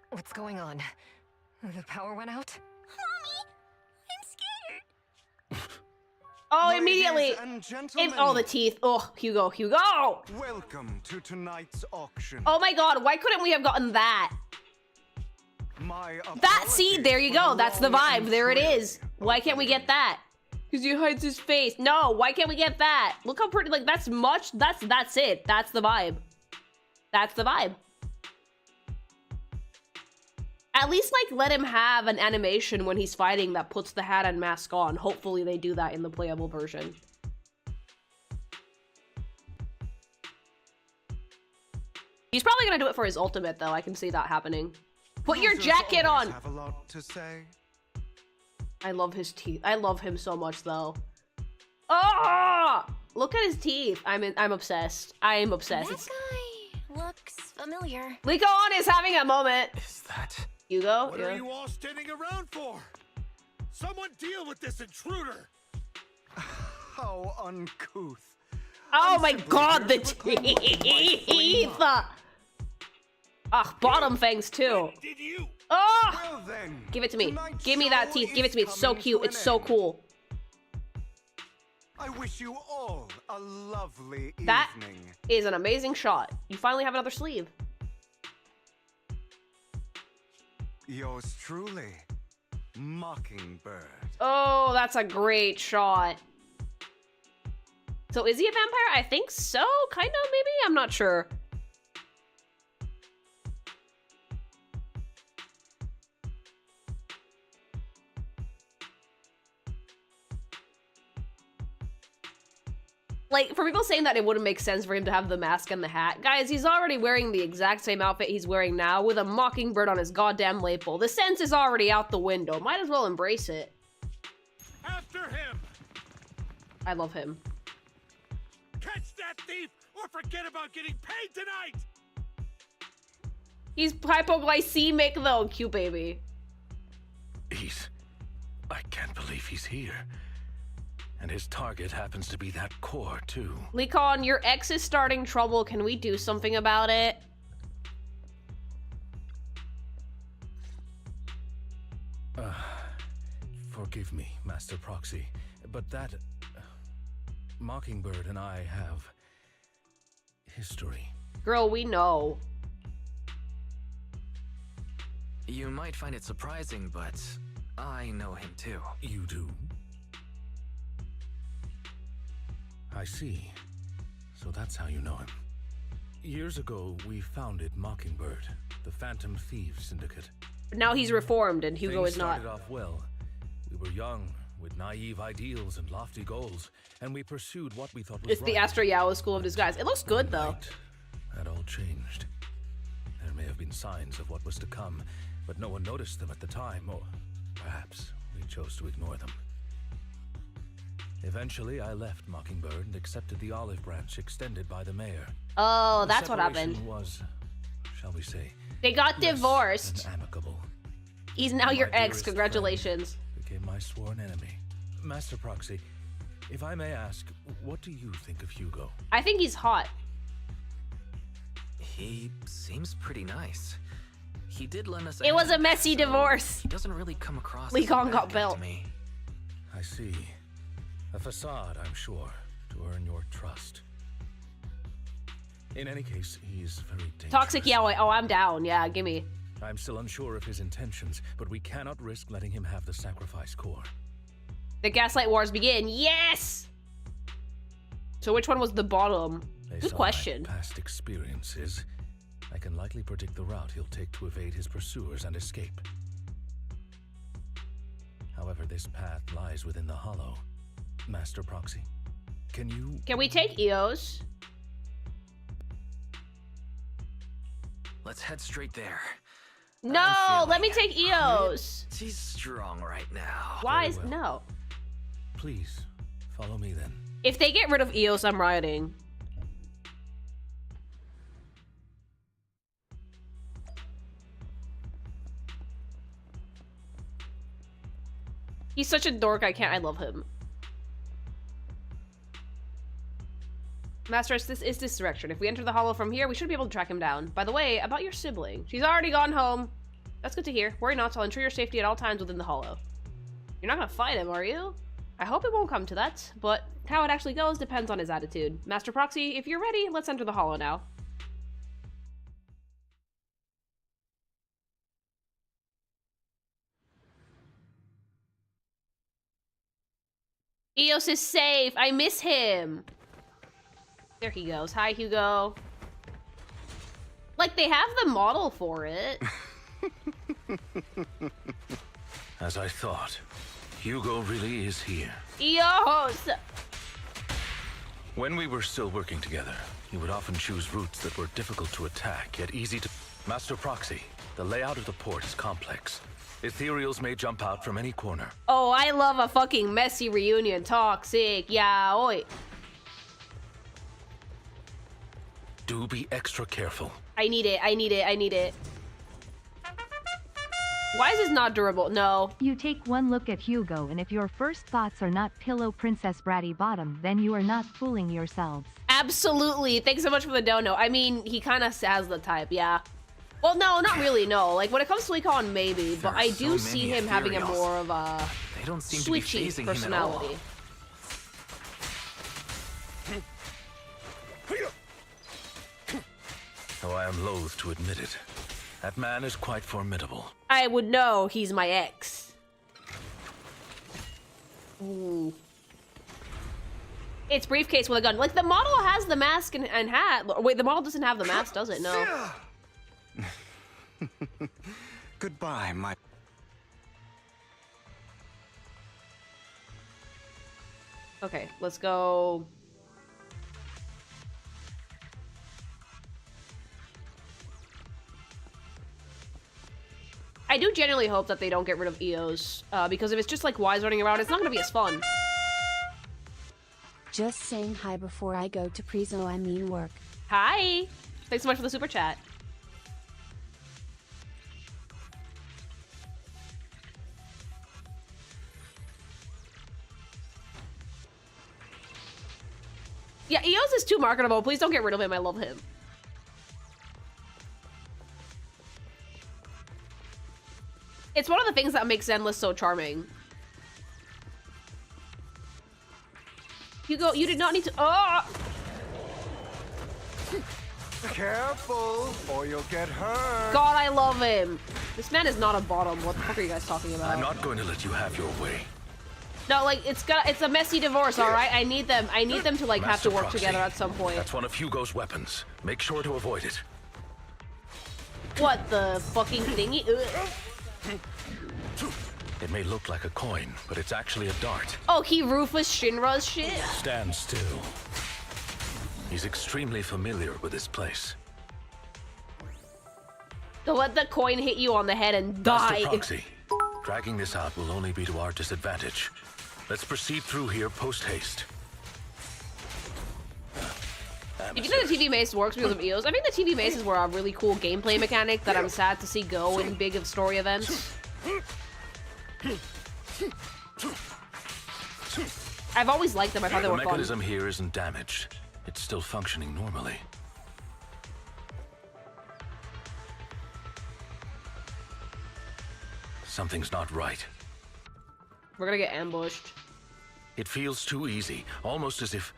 What's going on? The power went out? Oh, Ladies immediately. and gentlemen. Oh, the teeth. Oh, Hugo, Hugo. Welcome to tonight's auction. Oh my God, why couldn't we have gotten that? That seed, there you go. That's the vibe. There it is. Why can't we get that? Because he hides his face. No, why can't we get that? Look how pretty, like, that's much. That's it. That's the vibe. That's the vibe. At least, like, let him have an animation when he's fighting that puts the hat and mask on. Hopefully they do that in the playable version. He's probably gonna do it for his ultimate, though. I can see that happening. Put your jacket on! Have a lot to say. I love his teeth. I love him so much, though. Oh! Look at his teeth. I'm obsessed. I am obsessed. That guy looks familiar. Leon is having a moment. Is that... Hugo? What are you all standing around for? Someone deal with this intruder! How uncouth. Oh my God, the teeth! Ugh, bottom fangs too. Oh! Well then, Give it to me. Give me that teeth. Give it to me. It's so cute. It's so cool. I wish you all a lovely evening. That is an amazing shot. You finally have another sleeve. Yours truly, Mockingbird. Oh, that's a great shot. So is he a vampire? I think so, kind of, maybe? I'm not sure. Like, for people saying that it wouldn't make sense for him to have the mask and the hat, guys, he's already wearing the exact same outfit he's wearing now with a mockingbird on his goddamn lapel. The sense is already out the window. Might as well embrace it. After him! I love him. Catch that thief or forget about getting paid tonight! He's hypoglycemic though, cute baby. I can't believe he's here. And his target happens to be that core, too. Leon, your ex is starting trouble. Can we do something about it? Forgive me, Master Proxy, but that... Mockingbird and I have... history. Girl, we know. You might find it surprising, but I know him too. You do? I see. So that's how you know him. Years ago, we founded Mockingbird, the Phantom Thieves Syndicate. But now he's reformed and Hugo is not. Things started off well. We were young, with naive ideals and lofty goals, and we pursued what we thought was It's the Astro Yaoi School of Disguise. It looks good, though. That all changed. There may have been signs of what was to come, but no one noticed them at the time, or perhaps we chose to ignore them. Eventually, I left Mockingbird and accepted the olive branch extended by the mayor. Oh, that's what happened. Was, shall we say, they got divorced. Amicable. He's now your ex. Congratulations. Became my sworn enemy. Master Proxy, If I may ask, what do you think of Hugo? I think he's hot. He seems pretty nice. He did lend us. It was a messy divorce. He doesn't really come across. Lee as a Kong bad got guy built. to me. I see. A facade, I'm sure, to earn your trust. In any case, he's very dangerous. Toxic yaoi. Oh, I'm down. Yeah, gimme. I'm still unsure of his intentions, but we cannot risk letting him have the sacrifice core. The Gaslight Wars begin. Yes! So which one was the bottom? Based Good on question. my past experiences, I can likely predict the route he'll take to evade his pursuers and escape. However, this path lies within the Hollow. Master Proxy, can you... Can we take Eos? Let's head straight there. No, let me take Eos. She's strong right now. Why is no? Please, follow me then. If they get rid of Eos, I'm rioting. He's such a dork, I love him. Master, is this direction. If we enter the Hollow from here, we should be able to track him down. By the way, about your sibling. She's already gone home. That's good to hear. Worry not, I'll ensure your safety at all times within the Hollow. You're not gonna fight him, are you? I hope it won't come to that, but how it actually goes depends on his attitude. Master Proxy, if you're ready, let's enter the Hollow now. Eos is safe. I miss him. There he goes. Hi, Hugo. Like, they have the model for it. As I thought, Hugo really is here. Eos! When we were still working together, he would often choose routes that were difficult to attack, yet easy to... Master Proxy, the layout of the port is complex. Ethereals may jump out from any corner. Oh, I love a fucking messy reunion. Toxic yaoi. Do be extra careful. I need it. I need it. I need it. Why is this not durable? No. You take one look at Hugo, and if your first thoughts are not Pillow Princess Bratty Bottom, then you are not fooling yourselves. Absolutely. Thanks so much for the dono. I mean, he kind of has the type, yeah. Well, no, not really, no. Like, when it comes to Econ, maybe, but I do see him having a more of a They don't seem to be switchy phasing him at personality. Though I am loath to admit it, that man is quite formidable. I would know he's my ex. Ooh. It's briefcase with a gun. Like, the model has the mask and hat. Wait, the model doesn't have the mask, does it? No. Goodbye, my... Okay, let's go. I do genuinely hope that they don't get rid of Eos, because if it's just like Wise running around, it's not gonna be as fun. Just saying hi before I go to Prezo, I mean work. Hi! Thanks so much for the super chat. Yeah, Eos is too marketable. Please don't get rid of him. I love him. It's one of the things that makes Zenless so charming. Hugo, you did not need to. Oh! Careful, or you'll get hurt. God, I love him. This man is not a bottom. What the fuck are you guys talking about? I'm not going to let you have your way. No, like it's a messy divorce, all right? I need them to like have to work together at some point. That's one of Hugo's weapons. Make sure to avoid it. What the fucking thingy? Ugh. It may look like a coin, but it's actually a dart. Oh, he Rufus Shinra's shit? Stand still. He's extremely familiar with this place. Don't let the coin hit you on the head and die. Master Proxy, dragging this out will only be to our disadvantage. Let's proceed through here post-haste. If you know the TV mace works because of Eos, I think the TV maces were a really cool gameplay mechanic that I'm sad to see go in big of story I've always liked them. I thought they The were fun. mechanism here isn't damaged. It's still functioning normally. Something's not right. We're gonna get ambushed. It feels too easy, almost as if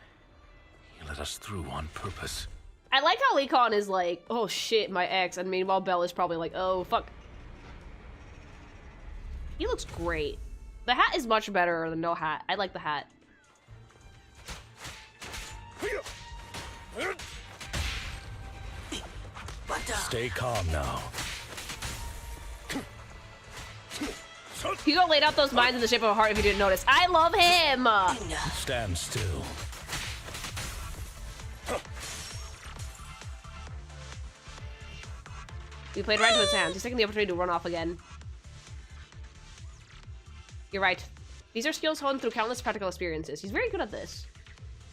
he let us through on purpose. I like how Leekon is like, oh shit, my ex, and meanwhile Belle is probably like, oh fuck. He looks great. The hat is much better than no hat. I like the hat. Stay calm now. Hugo laid out those mines in the shape of a heart if you didn't notice. I love him! Stand still. We played right into his hands. He's taking the opportunity to run off again. You're right. These are skills honed through countless practical experiences. He's very good at this.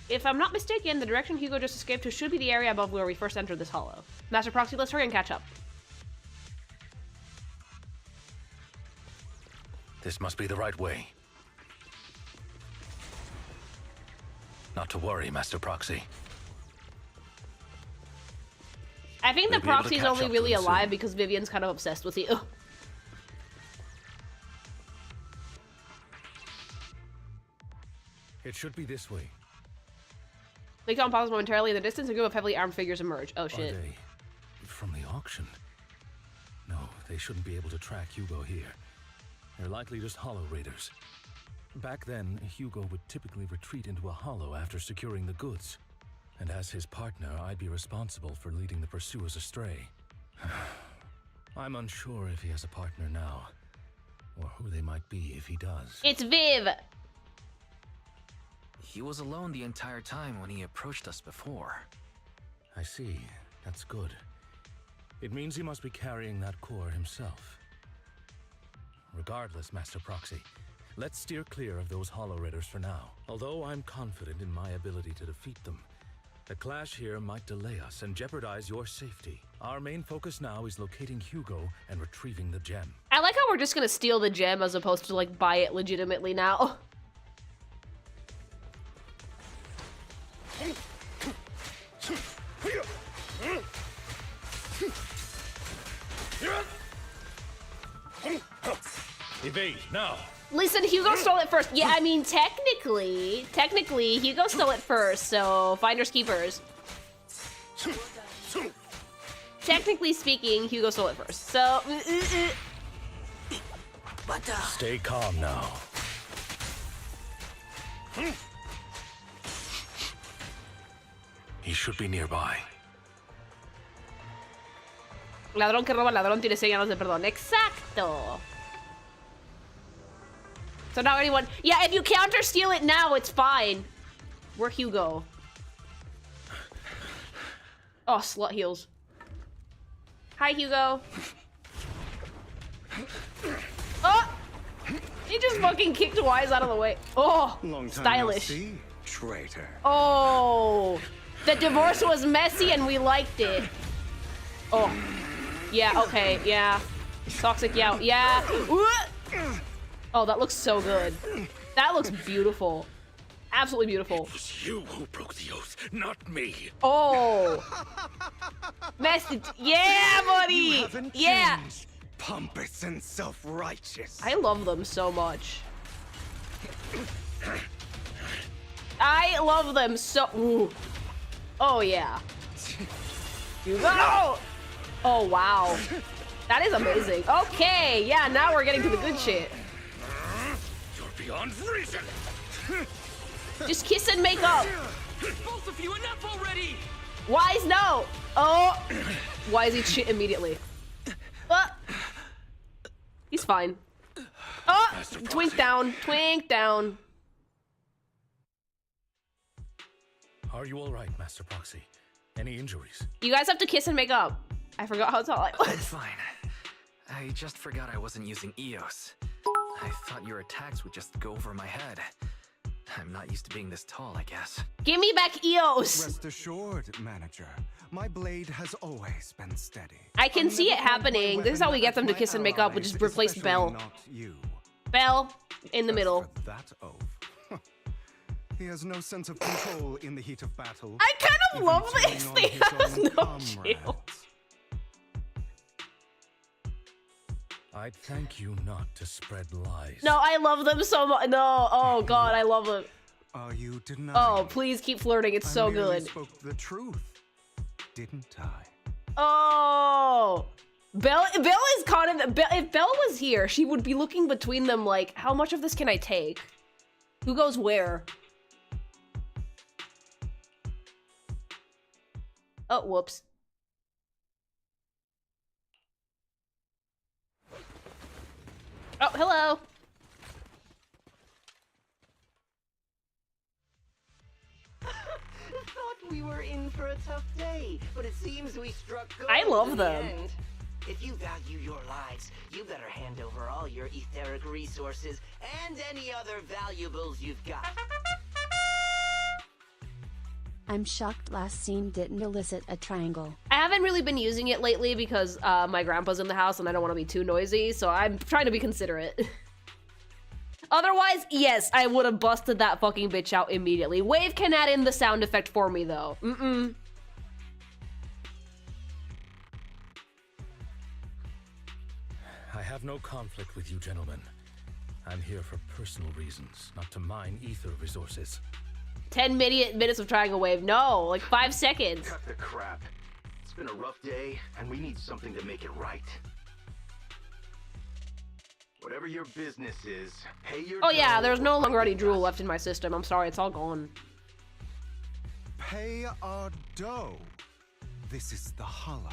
If I'm not mistaken, the direction Hugo just escaped to should be the area above where we first entered this hollow. Master Proxy, let's hurry and catch up. This must be the right way. Not to worry, Master Proxy. I think the We'll be able to Proxy's catch only up to really him soon. alive because Vivian's kind of obsessed with you. It should be this way. Leekon pauses momentarily in the distance. A group of heavily armed figures emerge. Oh shit. Are they from the auction? No, they shouldn't be able to track Hugo here. They're likely just hollow raiders. Back then, Hugo would typically retreat into a hollow after securing the goods. And as his partner, I'd be responsible for leading the pursuers astray. I'm unsure if he has a partner now, or who they might be if he does. It's Viv! He was alone the entire time when he approached us before. I see. That's good. It means he must be carrying that core himself. Regardless, Master Proxy, let's steer clear of those hollow raiders for now. Although I'm confident in my ability to defeat them, the clash here might delay us and jeopardize your safety. Our main focus now is locating Hugo and retrieving the gem. I like how we're just gonna steal the gem as opposed to like buy it legitimately now. Evade, now! Listen, Hugo stole it first. Yeah, I mean, technically, Hugo stole it first, so finders keepers. Technically speaking, Hugo stole it first, so... Stay calm now. He should be nearby. Ladrón que roba ladrón tiene 6 años de perdón. Exacto. So now anyone... Yeah, if you counter-steal it now, it's fine. We're Hugo. Oh, slut heels. Hi, Hugo. Oh! He just fucking kicked Wise out of the way. Oh, Long time stylish. No see, traitor. Oh, the divorce was messy and we liked it. Oh, yeah, okay, yeah. Toxic, yeah. Oh, that looks so good. That looks beautiful. Absolutely beautiful. It was you who broke the oath, not me. Oh. Message. Yeah, buddy. You haven't Yeah. changed. Pompous and self-righteous. I love them so much. I love them so... Ooh. Oh, yeah. Hugo! Oh, wow. That is amazing. Okay, yeah, now we're getting to the good shit. You're beyond reason. Just kiss and make up. Both of you, enough already! Wise, no. Oh. Wise eats shit immediately. He's fine. Oh, twink down, twink down. Are you all right, Master Proxy? Any injuries? You guys have to kiss and make up. I forgot how tall I I'm was. fine. I just forgot I wasn't using EOS. I thought your attacks would just go over my head. I'm not used to being this tall, I guess. Give me back EOS. Rest assured, manager. My blade has always been steady. I can see it happening. This is how we get them to kiss and make up, which is replace Belle. Not you. Belle in the middle. That oath. He has no sense of control in the heat of battle. I kind of even love turning this. on They his have own no comrades. shield. I'd thank you not to spread lies. No, I love them so much. No, oh god, I love them. Are you denying? Oh, please keep flirting. It's so I merely good. spoke the truth, didn't I? Oh, Belle is caught in the. If Belle was here, she would be looking between them like, how much of this can I take? Who goes where? Oh, whoops. Oh, hello. Thought we were in for a tough day, but it seems we struck gold. I love in the them. end. If you value your lives, you better hand over all your etheric resources and any other valuables you've got. I'm shocked last scene didn't elicit a triangle. I haven't really been using it lately because my grandpa's in the house and I don't want to be too noisy, so I'm trying to be considerate. Otherwise, yes, I would have busted that fucking bitch out immediately. Wave can add in the sound effect for me, though. I have no conflict with you, gentlemen. I'm here for personal reasons, not to mine ether resources. 10 minutes of triangle wave. No, like 5 seconds. Cut the crap. It's been a rough day, and we need something to make it right. Whatever your business is, pay your Oh yeah, dough there's no or longer any fight drool us. left in my system. I'm sorry, it's all gone. Pay our dough. This is the Hollow.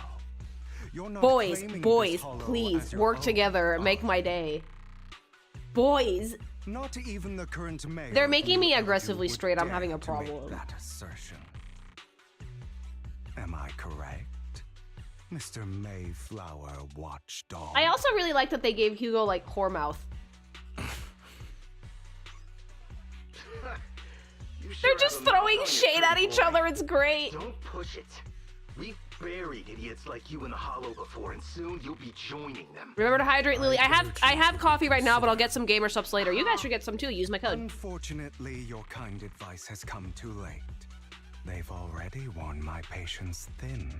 You're not Boys, claiming boys, this Hollow please as your work own, together. Make my day. Boys. Not even the current mayor. They're making me who aggressively would straight. I'm dare having a to make problem. that assertion. Am I correct, Mr. Mayflower Watchdog? I also really like that they gave Hugo, like, whore mouth. They're just throwing shade at each other. It's great. Don't push it. We've buried idiots like you in the Hollow before, and soon you'll be joining them. Remember to hydrate, Lily. I have coffee right now, but I'll get some gamer subs later. You guys should get some too. Use my code. Unfortunately, your kind advice has come too late. They've already worn my patience thin.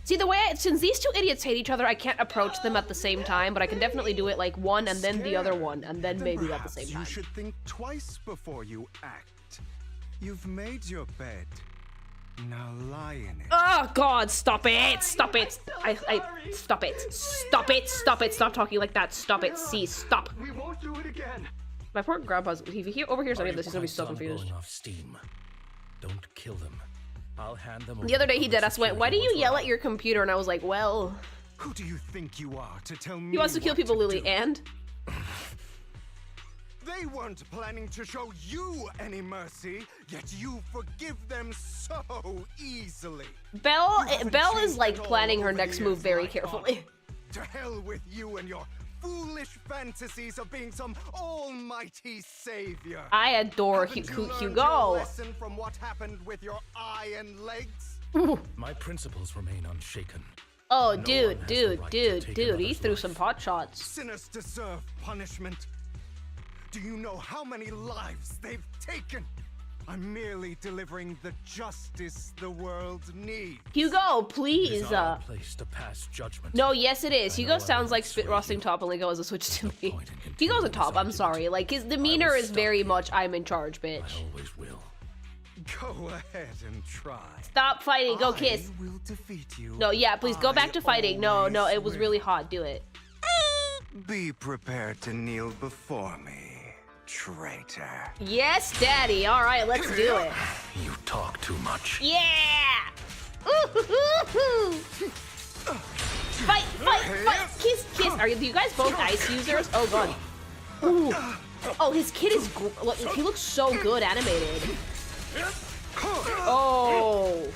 See, the way since these two idiots hate each other, I can't approach them at the same time, but I can definitely do it like one and then the other one, and then maybe at the same time. You should think twice before you act. You've made your bed. Now lie in it. Oh God! Stop it! Stop it! Stop it! Stop it! Stop it! Stop talking like that! Stop it! See, stop! We won't do it again. My poor grandpa's. If he overhears any of this, he's gonna be so confused. Blowing off steam. Don't kill them. I'll hand them over. The other day he to did. I went, "Why do you security yell at your computer?" And I was like, "Well." Who do you think you are to tell me? He wants to kill what people, to Lily, do? and They weren't planning to show you any mercy, yet you forgive them so easily. Belle You haven't is changed like at all planning her over the next move years, very my carefully. father. To hell with you and your foolish fantasies of being some almighty savior. I adore Haven't you learned Hugo. your lesson from what happened with your eye and legs? My principles remain unshaken. Oh, No dude, one has the dude, right to dude, take dude, he another's threw life. some pot shots. Sinners deserve punishment. Do you know how many lives they've taken? I'm merely delivering the justice the world needs. Hugo, It please. is our place to pass judgment. No, yes it is. I Hugo know I sounds like won't spit sway roasting you. top, only go as a switch to me. point in Hugo's a continuing top, this I'm sorry. Like, his demeanor is very much, I'm in charge, bitch. I always will. Go ahead and try. Stop fighting, go kiss. I will defeat you. No, yeah, please go back to fighting. No, no, always it was will. really hot. Do it. Be prepared to kneel before me, traitor. Yes, daddy. All right, let's do it. You talk too much. Yeah! Ooh-hoo-hoo-hoo. Fight, fight, fight! Kiss, kiss! Are you guys both ice users? Oh god. Ooh. Oh, his kid is. Look, he looks so good animated. Oh.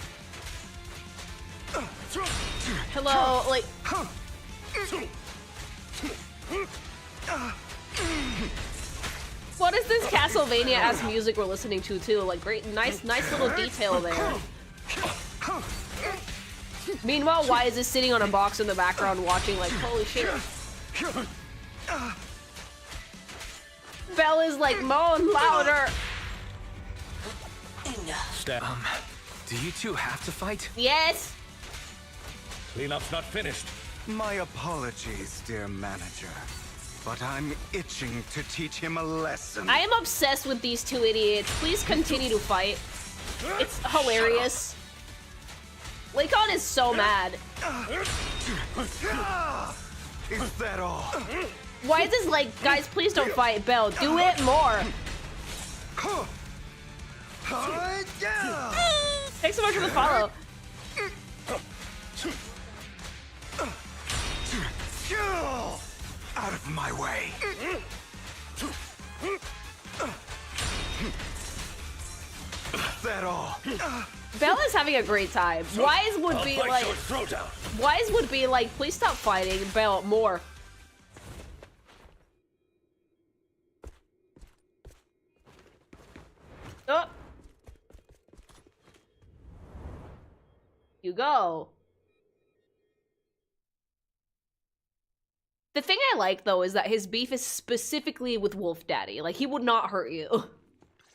Hello, like. What is this Castlevania-ass music we're listening to too? Like, great, nice little detail there. Meanwhile, why is this sitting on a box in the background watching like, holy shit. Belle is like, moan louder. Do you two have to fight? Yes. Cleanup's not finished. My apologies, dear manager. But I'm itching to teach him a lesson. I am obsessed with these two idiots. Please continue to fight. It's hilarious. Lycon is so mad. Is that all? Why is this like, guys, please don't fight, Belle. Do it more. Thanks so much for the follow. Out of my way. Is that all? Belle is having a great time. Wise would be like, Wise would be like, please stop fighting, Belle, more. Oh. Hugo. The thing I like, though, is that his beef is specifically with Wolf Daddy. Like, he would not hurt you.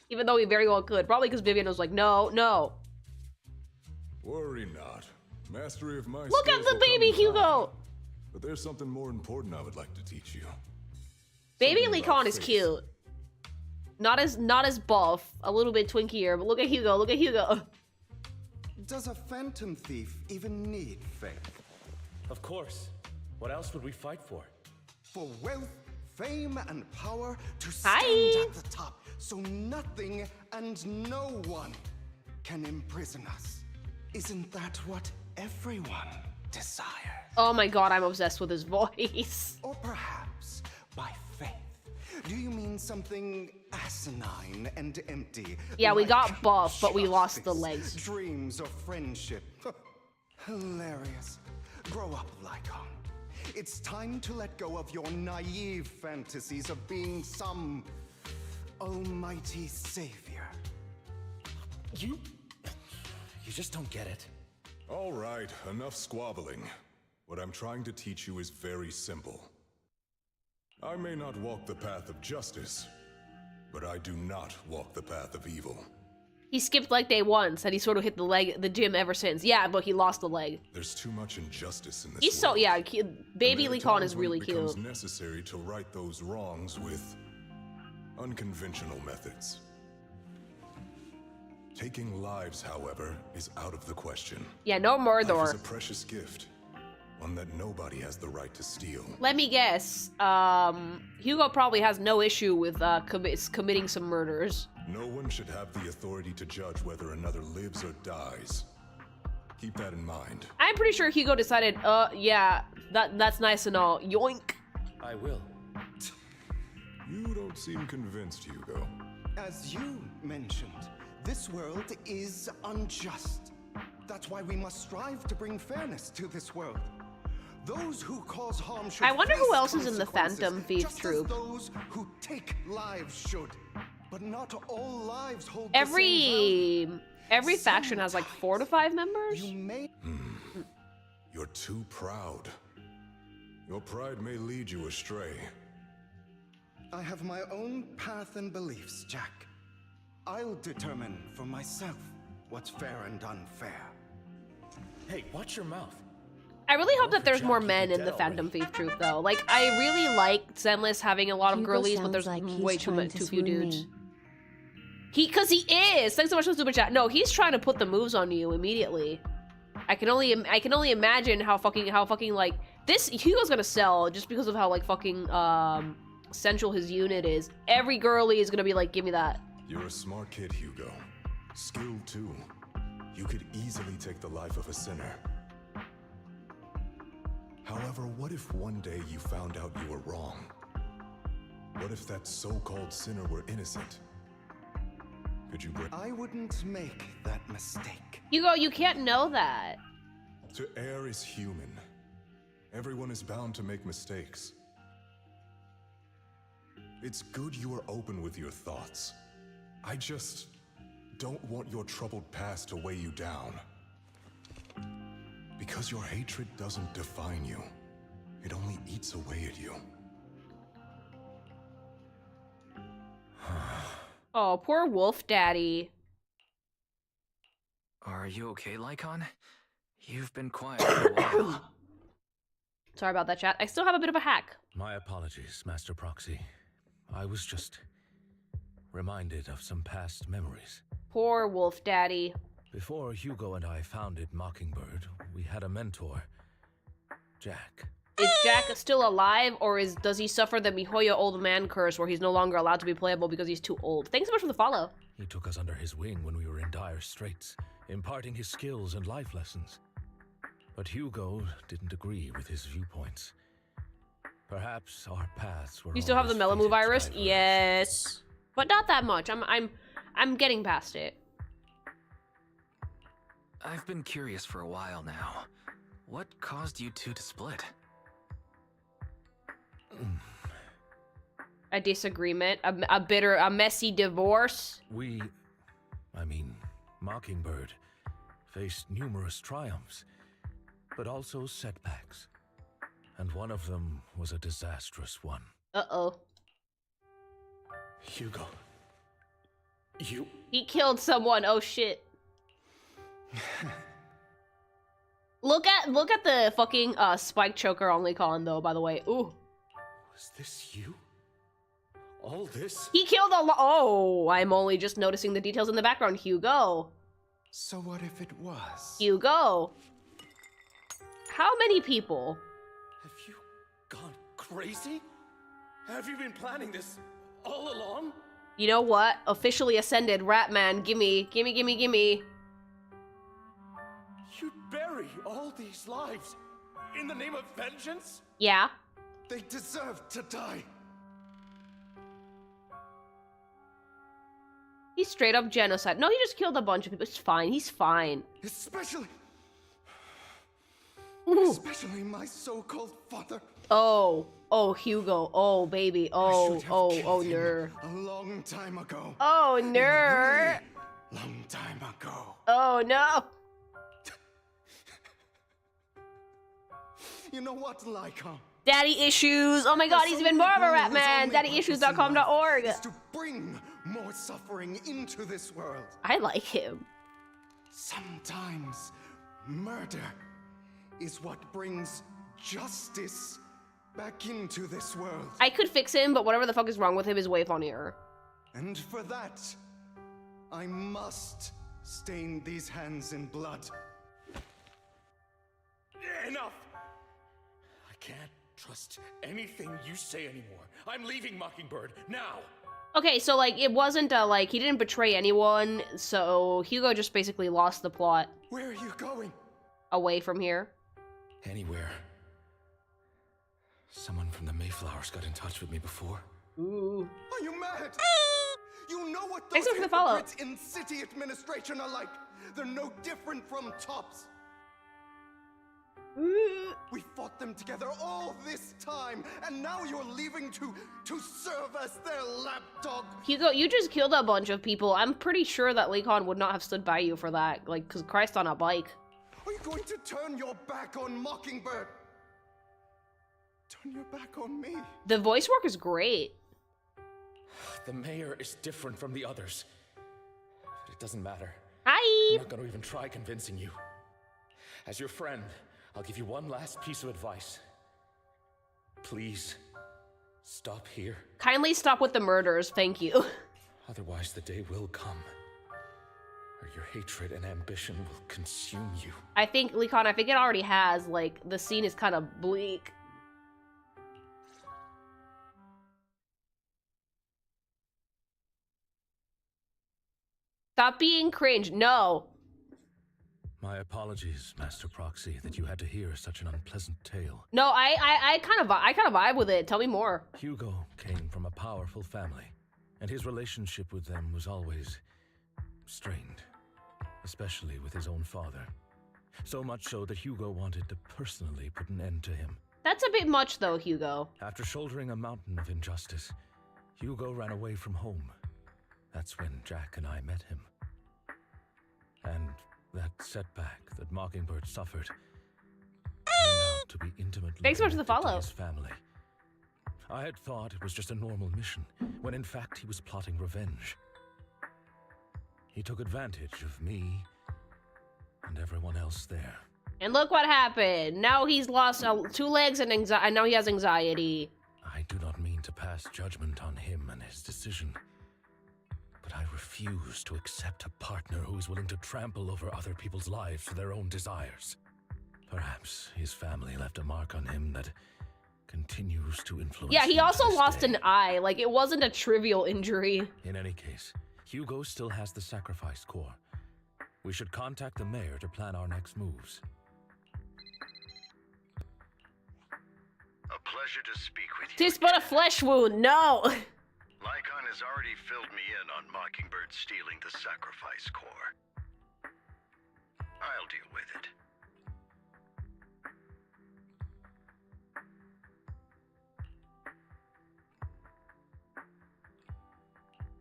Even though he very well could. Probably because Vivian was like, no, no. Worry not. Mastery of my Look at skills the will come baby in Hugo! time. But there's something more important I would like to teach you. Baby Something Lycon about is faith. cute. Not as buff. A little bit twinkier, but look at Hugo, look at Hugo. Does a phantom thief even need faith? Of course. What else would we fight for? For wealth, fame, and power to stand at the top, so nothing and no one can imprison us. Isn't that what everyone desires? Oh my god, I'm obsessed with his voice. Or perhaps by faith. Do you mean something asinine and empty? Yeah, we like got buff, but we lost the justice, legs. Dreams of friendship. Hilarious. Grow up, Lycon. It's time to let go of your naive fantasies of being some almighty savior. You just don't get it. All right, enough squabbling. What I'm trying to teach you is very simple. I may not walk the path of justice, but I do not walk the path of evil. He skipped leg day once, and he sort of hit the gym ever since. Yeah, but he lost the leg. There's too much injustice in this He's so, world. yeah, baby And there are Lycon times is when really it becomes cute. necessary to right those wrongs with unconventional methods. Taking lives, however, is out of the question. Yeah, no Life is Mordor. a precious gift, one that nobody has the right to steal. Let me guess. Hugo probably has no issue with committing some murders. No one should have the authority to judge whether another lives or dies. Keep that in mind. I'm pretty sure Hugo decided, yeah, that's nice and all. Yoink. I will. You don't seem convinced, Hugo. As you mentioned, this world is unjust. That's why we must strive to bring fairness to this world. Those who cause harm should I wonder who face else is in the consequences, Phantom Thief just as troop. those who take lives should. But not all lives hold the same value. Every faction has like 4 to 5 members. You're too proud. Your pride may lead you astray. I have my own path and beliefs, Jack. I'll determine for myself what's fair and unfair. Hey, watch your mouth. I really hope that there's more men in the Phantom Thief troop, though. Like, I really like Zenless having a lot of Hugo girlies, but there's sounds like way he's too trying to few swoon dudes. me. Cause he is. Thanks so much for the super chat. No, he's trying to put the moves on you immediately. I can only imagine how fucking like this Hugo's gonna sell just because of how like fucking central his unit is. Every girly is gonna be like, give me that. You're a smart kid, Hugo. Skilled too. You could easily take the life of a sinner. However, what if one day you found out you were wrong? What if that so-called sinner were innocent? Could you bring— I wouldn't make that mistake. Hugo, you can't know that. To err is human. Everyone is bound to make mistakes. It's good you are open with your thoughts. I just don't want your troubled past to weigh you down. Because your hatred doesn't define you. It only eats away at you. Oh, poor wolf daddy. Are you okay, Lycon? You've been quiet for a while. Sorry about that, chat. I still have a bit of a hack. My apologies, Master Proxy. I was just reminded of some past memories. Poor wolf daddy. Before Hugo and I founded Mockingbird, we had a mentor, Jack. Is Jack still alive, or does he suffer the Mihoyo old man curse where he's no longer allowed to be playable because he's too old? Thanks so much for the follow. He took us under his wing when we were in dire straits, imparting his skills and life lessons. But Hugo didn't agree with his viewpoints. Perhaps our paths were. You still have the Melamu virus? Yes. But not that much. I'm getting past it. I've been curious for a while now. What caused you two to split? A disagreement, a messy divorce. Mockingbird faced numerous triumphs, but also setbacks. And one of them was a disastrous one. Uh-oh. Hugo. He killed someone. Oh shit. Look at the fucking spike choker on Lycon though, by the way. Ooh. Was this you? All this? He killed a lot. Oh, I'm only just noticing the details in the background. Hugo. So what if it was? Hugo. How many people? Have you gone crazy? Have you been planning this all along? You know what? Officially ascended. Ratman, gimme. You'd bury all these lives in the name of vengeance? Yeah. They deserve to die. He's straight up genocide. No, he just killed a bunch of people. It's fine. He's fine. Especially my so-called father. Oh, Hugo. Oh, baby. Oh, no. A long time ago. Oh, no. Really long time ago. Oh, no. You know what, Lycon? Daddy issues. Oh my god, he's even more of a Ratman. DaddyIssues.com.org. Is to bring more suffering into this world. I like him. Sometimes murder is what brings justice back into this world. I could fix him, but whatever the fuck is wrong with him is way funnier. And for that, I must stain these hands in blood. Enough! I can't trust anything you say anymore. I'm leaving Mockingbird, now! Okay, so, like, it wasn't, like, he didn't betray anyone, so Hugo just basically lost the plot. Where are you going? Away from here. Anywhere. Someone from the Mayflowers got in touch with me before. Ooh. Are you mad? You know what Thanks those for the follow. hypocrites in city administration are like. They're no different from tops. We fought them together all this time, and now you're leaving to serve as their lapdog. Hugo, you just killed a bunch of people. I'm pretty sure that Lycon would not have stood by you for that. Like, cause Christ on a bike. Are you going to turn your back on Mockingbird? Turn your back on me. The voice work is great. The mayor is different from the others. But it doesn't matter. Hi! I'm not going to even try convincing you. As your friend, I'll give you one last piece of advice. Please, stop here. Kindly stop with the murders, thank you. Otherwise, the day will come where your hatred and ambition will consume you. I think, Lycon, I think it already has. Like, the scene is kind of bleak. Stop being cringe. No. My apologies, Master Proxy, that you had to hear such an unpleasant tale. No, I kind of vibe with it. Tell me more. Hugo came from a powerful family, and his relationship with them was always strained, especially with his own father. So much so that Hugo wanted to personally put an end to him. That's a bit much, though, Hugo. After shouldering a mountain of injustice, Hugo ran away from home. That's when Jack and I met him. And that setback that Mockingbird suffered turned out to be intimately Thanks so much for the connected to follow. his family. I had thought it was just a normal mission, when in fact he was plotting revenge. He took advantage of me and everyone else there. And look what happened. Now he's lost 2 legs and now he has anxiety. I do not mean to pass judgment on him and his decision, but I refuse to accept a partner who is willing to trample over other people's lives for their own desires. Perhaps his family left a mark on him that continues to influence Yeah, he him also to this lost day. an eye. Like, it wasn't a trivial injury. In any case, Hugo still has the sacrifice core. We should contact the mayor to plan our next moves. A pleasure to speak with you. Tis but a flesh wound, no! Lycon has already filled me in on Mockingbird stealing the sacrifice core. I'll deal with it.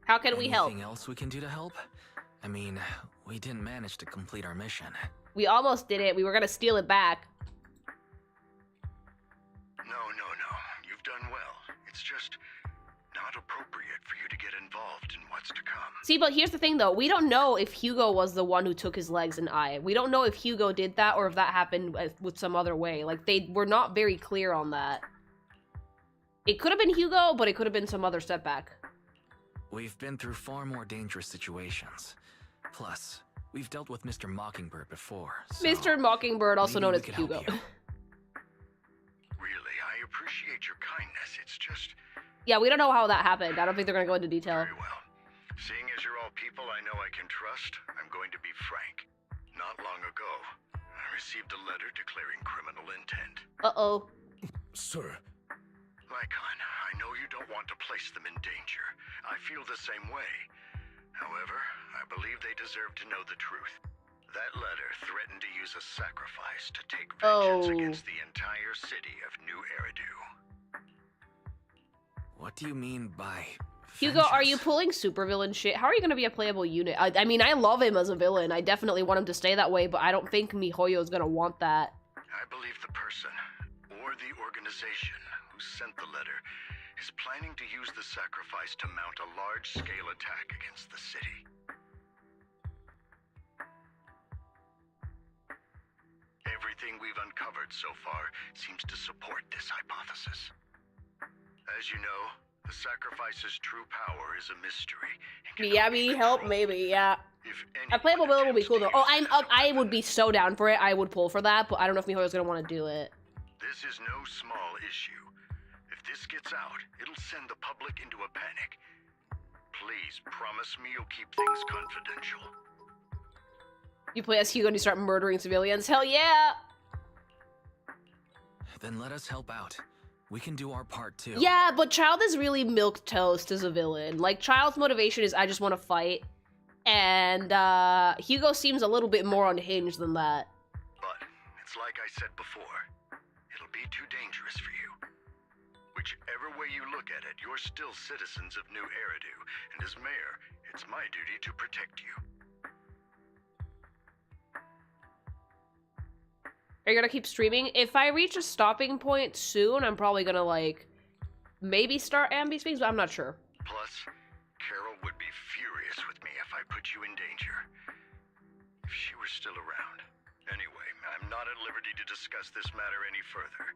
How can we help? Anything else we can do to help? I mean, we didn't manage to complete our mission. We almost did it. We were gonna steal it back. No. You've done well. It's just not appropriate for you to get involved in what's to come. See, but here's the thing, though. We don't know if Hugo was the one who took his legs and eye. We don't know if Hugo did that or if that happened with some other way. Like, they were not very clear on that. It could have been Hugo, but it could have been some other setback. We've been through far more dangerous situations. Plus, we've dealt with Mr. Mockingbird before, so Mr. Mockingbird, also maybe known we as could help Hugo. you. Really, I appreciate your kindness. It's just... Yeah, we don't know how that happened. I don't think they're gonna go into detail. Very well. Seeing as you're all people I know I can trust, I'm going to be frank. Not long ago, I received a letter declaring criminal intent. Uh-oh. Sir. Lycon, I know you don't want to place them in danger. I feel the same way. However, I believe they deserve to know the truth. That letter threatened to use a sacrifice to take vengeance against the entire city of New Eridu. What do you mean by... Hugo, are you pulling supervillain shit? How are you gonna be a playable unit? I mean, I love him as a villain. I definitely want him to stay that way, but I don't think MiHoYo's gonna want that. I believe the person, or the organization, who sent the letter is planning to use the sacrifice to mount a large-scale attack against the city. Everything we've uncovered so far seems to support this hypothesis. As you know, the sacrifice's true power is a mystery. Yeah, me help, maybe, yeah. A playable villain would be cool, though. Oh, I would be so down for it. I would pull for that, but I don't know if MiHoYo's gonna want to do it. This is no small issue. If this gets out, it'll send the public into a panic. Please promise me you'll keep things confidential. You play as Hugo and you start murdering civilians? Hell yeah! Then let us help out. We can do our part too. Yeah, but Child is really milquetoast as a villain. Like, Child's motivation is I just want to fight. And Hugo seems a little bit more unhinged than that. But it's like I said before. It'll be too dangerous for you. Whichever way you look at it, you're still citizens of New Eridu, and as mayor, it's my duty to protect you. Are you gonna keep streaming? If I reach a stopping point soon, I'm probably gonna, like, maybe start AMBY streams, but I'm not sure. Plus, Carol would be furious with me if I put you in danger. If she were still around. Anyway, I'm not at liberty to discuss this matter any further.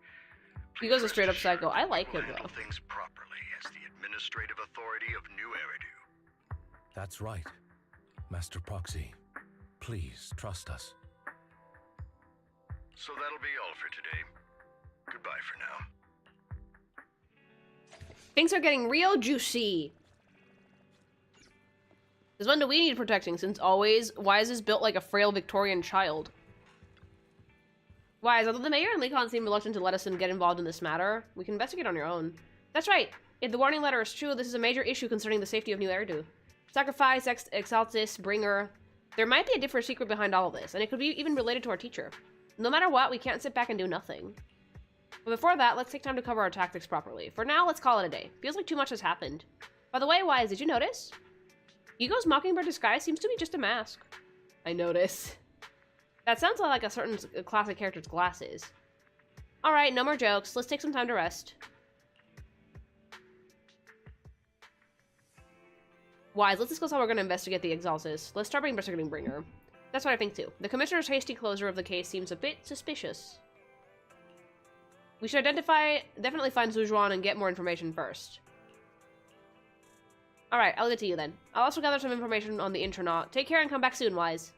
Hugo's a straight up psycho. I like him, Handle though. things properly as the administrative authority of New Eridu. That's right. Master Proxy, please trust us. So that'll be all for today. Goodbye for now. Things are getting real juicy. Since when do we need protecting? Since always, Wise is built like a frail Victorian child. Wise, although the mayor and Lycon seem reluctant to let us get involved in this matter, we can investigate on your own. That's right. If the warning letter is true, this is a major issue concerning the safety of New Eridu. Sacrifice, Exaltis, Bringer. There might be a different secret behind all of this, and it could be even related to our teacher. No matter what, we can't sit back and do nothing. But before that, let's take time to cover our tactics properly. For now, let's call it a day. Feels like too much has happened. By the way, Wise, did you notice? Hugo's Mockingbird disguise seems to be just a mask. I notice. That sounds like a certain classic character's glasses. Alright, no more jokes. Let's take some time to rest. Wise, let's discuss how we're going to investigate the Exaltus. Let's start by investigating Bringer. That's what I think too. The Commissioner's hasty closure of the case seems a bit suspicious. We should definitely find Zhuan and get more information first. Alright, I'll get to you then. I'll also gather some information on the Intronaut. Take care and come back soon, Wise.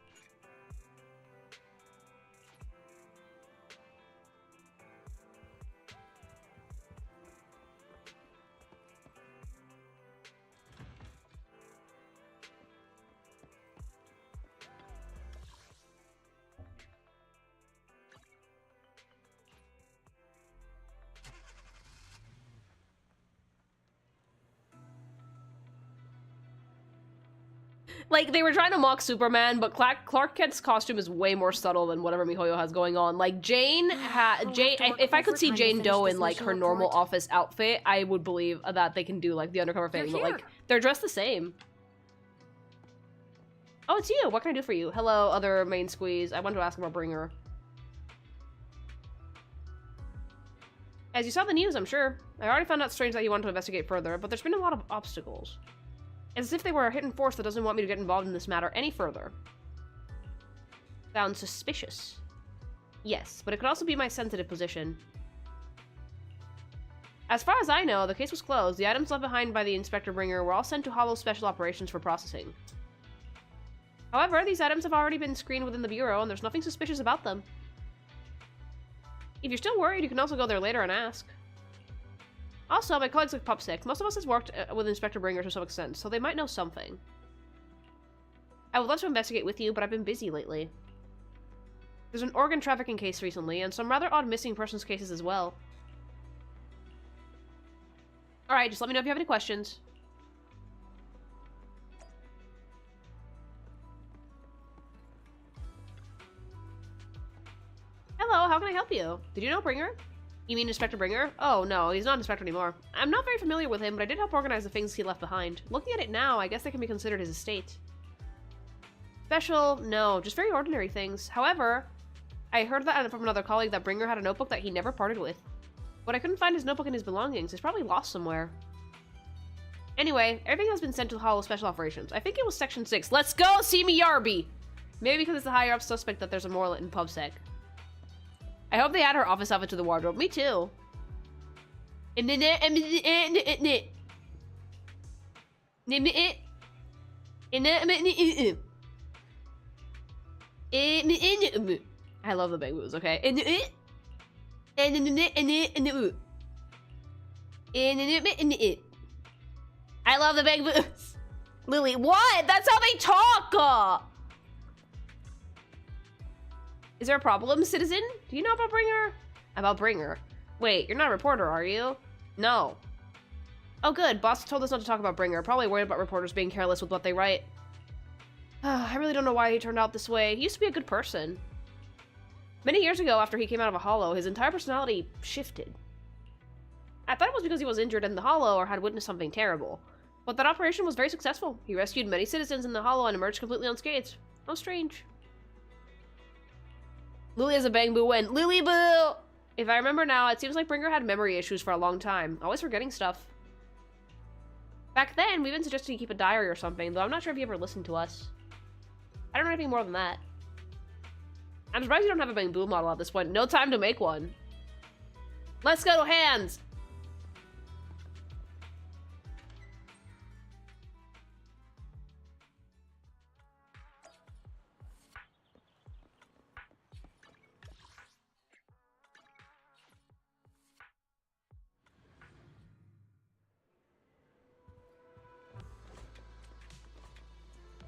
Like, they were trying to mock Superman, but Clark Kent's costume is way more subtle than whatever MiHoYo has going on. Like, if I could see Jane Doe in, like, her normal office outfit, I would believe that they can do, like, the undercover thing, but, like, they're dressed the same. Oh, it's you! What can I do for you? Hello, other main squeeze. I wanted to ask about Bringer. As you saw the news, I'm sure. I already found out strange that you wanted to investigate further, but there's been a lot of obstacles. As if they were a hidden force that doesn't want me to get involved in this matter any further. Sounds suspicious. Yes, but it could also be my sensitive position. As far as I know, the case was closed. The items left behind by the Inspector Bringer were all sent to Hollow Special Operations for processing. However, these items have already been screened within the Bureau, and there's nothing suspicious about them. If you're still worried, you can also go there later and ask. Also, my colleagues look pupsick. Most of us has worked with Inspector Bringer to some extent, so they might know something. I would love to investigate with you, but I've been busy lately. There's an organ trafficking case recently, and some rather odd missing persons cases as well. Alright, just let me know if you have any questions. Hello, how can I help you? Did you know Bringer? You mean Inspector Bringer? Oh, no, he's not Inspector anymore. I'm not very familiar with him, but I did help organize the things he left behind. Looking at it now, I guess they can be considered his estate. Special? No, just very ordinary things. However, I heard that from another colleague that Bringer had a notebook that he never parted with. But I couldn't find his notebook and his belongings. It's probably lost somewhere. Anyway, everything has been sent to Hollow Special Operations. I think it was Section 6. Let's go, see me Yarby! Maybe because it's the higher-up suspect that there's a Morlet in PubSec. I hope they add her office outfit to the wardrobe. Me too. I love the big moves, okay? I love the big moves. Lily, what? That's how they talk! Is there a problem, citizen? Do you know about Bringer? About Bringer? Wait, you're not a reporter, are you? No. Oh good, boss told us not to talk about Bringer. Probably worried about reporters being careless with what they write. I really don't know why he turned out this way. He used to be a good person. Many years ago, after he came out of a Hollow, his entire personality shifted. I thought it was because he was injured in the Hollow or had witnessed something terrible. But that operation was very successful. He rescued many citizens in the Hollow and emerged completely unscathed. How strange. Lily has a bang boo win. Lily boo! If I remember now, it seems like Bringer had memory issues for a long time. Always forgetting stuff. Back then, we even suggested he keep a diary or something, though I'm not sure if he ever listened to us. I don't know anything more than that. I'm surprised you don't have a bang boo model at this point. No time to make one. Let's go to hands!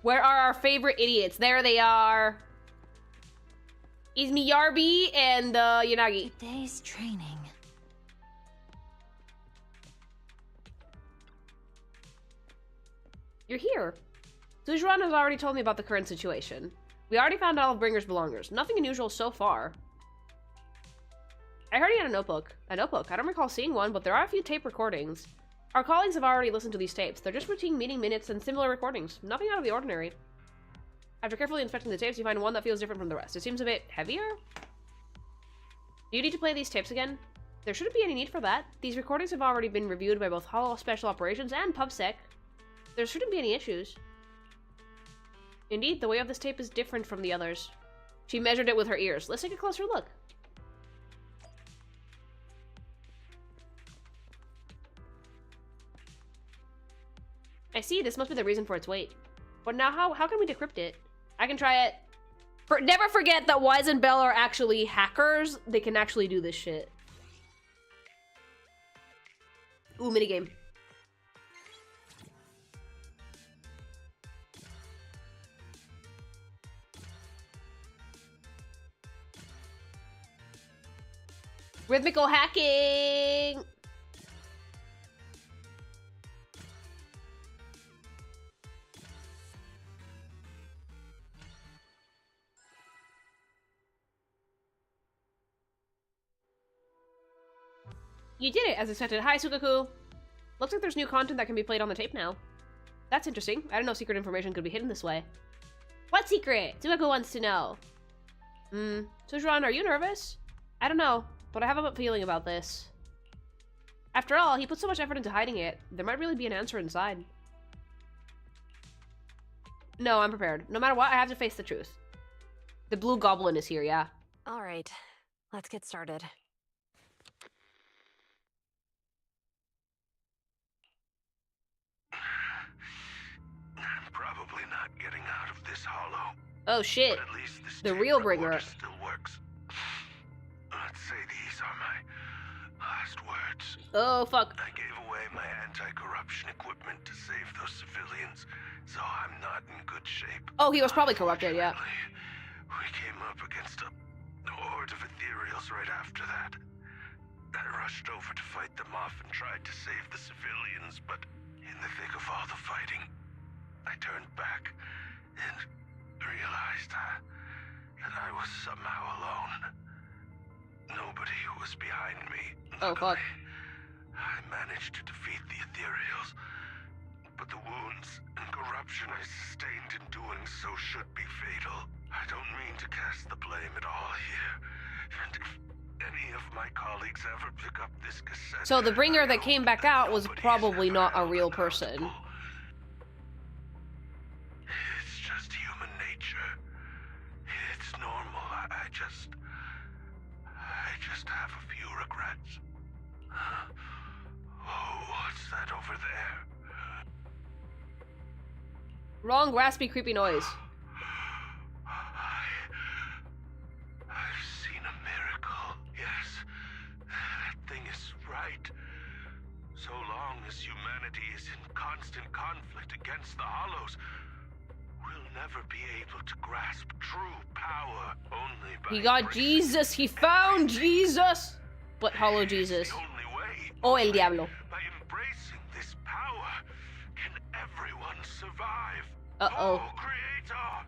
Where are our favorite idiots? There they are. Izumi Yarby and Yanagi. Day's training. You're here. Zhuan has already told me about the current situation. We already found all of Bringer's belongers. Nothing unusual so far. I heard he had a notebook. A notebook? I don't recall seeing one, but there are a few tape recordings. Our colleagues have already listened to these tapes. They're just routine meeting minutes and similar recordings. Nothing out of the ordinary. After carefully inspecting the tapes, you find one that feels different from the rest. It seems a bit heavier? Do you need to play these tapes again? There shouldn't be any need for that. These recordings have already been reviewed by both Hollow Special Operations and PubSec. There shouldn't be any issues. Indeed, the way of this tape is different from the others. She measured it with her ears. Let's take a closer look. I see, this must be the reason for its weight. But now how can we decrypt it? I can try it. Never forget that Wise and Bell are actually hackers. They can actually do this shit. Ooh, minigame. Rhythmical hacking! You did it, as expected. Hi, Sukaku. Looks like there's new content that can be played on the tape now. That's interesting. I didn't know secret information could be hidden this way. What secret? Sukaku wants to know. Sujuran, are you nervous? I don't know, but I have a feeling about this. After all, he put so much effort into hiding it. There might really be an answer inside. No, I'm prepared. No matter what, I have to face the truth. The blue goblin is here, yeah. All right, let's get started. I'm probably not getting out of this hollow. Oh shit. But at least this the real bringer still works. Let's say these are my last words. Oh fuck. I gave away my anti-corruption equipment to save those civilians, so I'm not in good shape. Oh, he was probably corrupted, yeah. We came up against a horde of ethereals right after that. I rushed over to fight them off and tried to save the civilians, but in the thick of all the fighting, I turned back and realized that I was somehow alone. Nobody was behind me. Oh, fuck. I managed to defeat the ethereals, but the wounds and corruption I sustained in doing so should be fatal. I don't mean to cast the blame at all here, and if any of my colleagues ever pick up this cassette... So the bringer that came back out was probably not a real person. It's just human nature. It's normal. I just have a few regrets. Oh, what's that over there? Wrong, raspy, creepy noise. I've seen a miracle. Yes, that thing is right. So long as humanity is in constant conflict against the Hollows, we'll never be able to grasp true power. Only by He got Jesus. He found Jesus. But Hollow Jesus. Oh, el diablo. By embracing this power, can everyone survive? Uh-oh. Oh, Creator,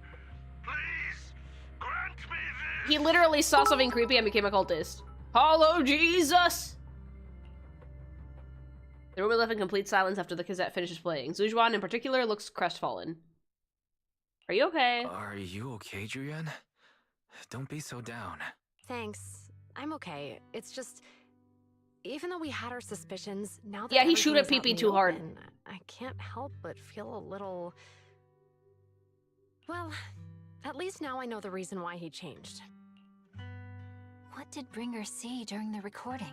please grant me this. He literally saw something creepy and became a cultist. Hollow Jesus! The room is left in complete silence after the cassette finishes playing. Zujuan in particular looks crestfallen. Are you okay? Are you okay, Julian? Don't be so down. Thanks. I'm okay. It's just... Even though we had our suspicions, now that yeah, he shoot at everything's out PP in the too hard. open, I can't help but feel a little... Well, at least now I know the reason why he changed. What did Bringer see during the recording?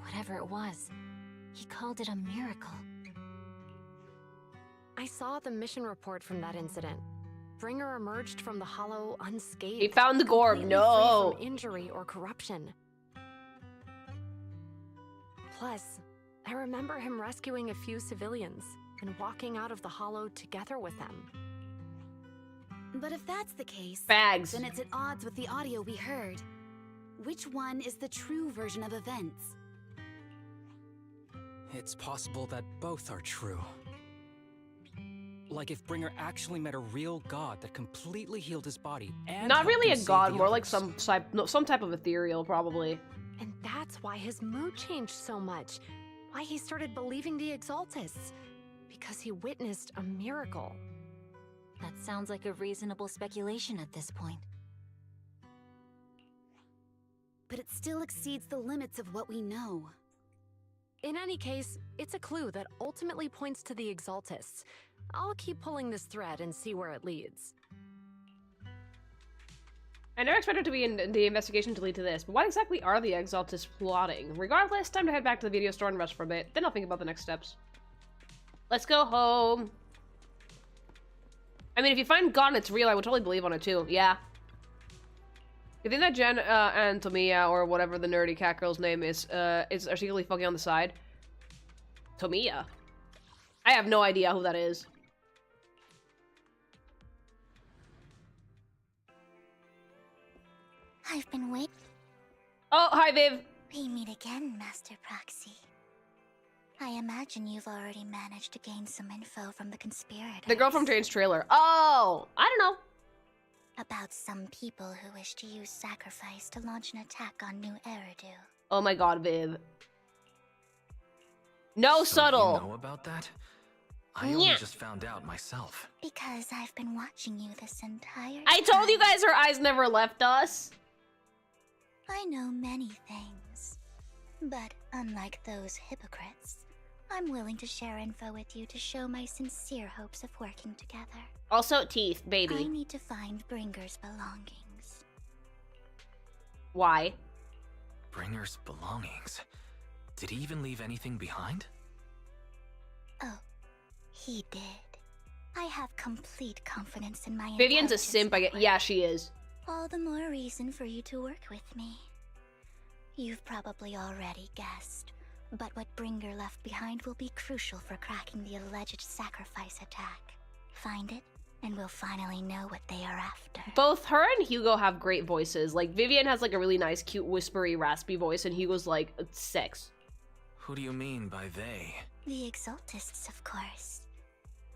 Whatever it was, he called it a miracle. I saw the mission report from that incident. Bringer emerged from the hollow unscathed. He found the Gorb, completely no! free from injury or corruption. Plus, I remember him rescuing a few civilians and walking out of the hollow together with them. But if that's the case, Bags. then it's at odds with the audio we heard. Which one is the true version of events? It's possible that both are true. Like if Bringer actually met a real god that completely healed his body and Not helped really him a save god, the more like others. some type of ethereal, probably. And that's why his mood changed so much. Why he started believing the Exaltists. Because he witnessed a miracle. That sounds like a reasonable speculation at this point. But it still exceeds the limits of what we know. In any case, it's a clue that ultimately points to the Exaltists. I'll keep pulling this thread and see where it leads. I never expected to be in the investigation to lead to this, but what exactly are the Exaltists plotting? Regardless, time to head back to the video store and rest for a bit, then I'll think about the next steps. Let's go home. I mean, if you find God and it's real, I would totally believe on it too. Yeah. You think that Jen and Tomiya, or whatever the nerdy cat girl's name is are secretly fucking on the side? Tomiya? I have no idea who that is. I've been waiting. Oh, hi, Viv. We meet again, Master Proxy. I imagine you've already managed to gain some info from the conspirators. The girl from Jane's trailer. Oh, I don't know. About some people who wish to use sacrifice to launch an attack on New Eridu. Oh my god, Viv. No So subtle. You know about that? I only just found out myself. Because I've been watching you this entire time. I told you guys her eyes never left us. I know many things. But unlike those hypocrites, I'm willing to share info with you to show my sincere hopes of working together. Also, teeth, I baby. need to find Bringer's belongings. Why? Bringer's belongings. Did he even leave anything behind? Oh, he did. I have complete confidence in my Vivian's a intelligence simp, I get. Yeah, she is. All the more reason for you to work with me. You've probably already guessed, but what Bringer left behind will be crucial for cracking the alleged sacrifice attack. Find it, and we'll finally know what they are after. Both her and Hugo have great voices. Like, Vivian has like a really nice, cute, whispery, raspy voice, and Hugo's like, sex. Who do you mean by they? The Exaltists, of course.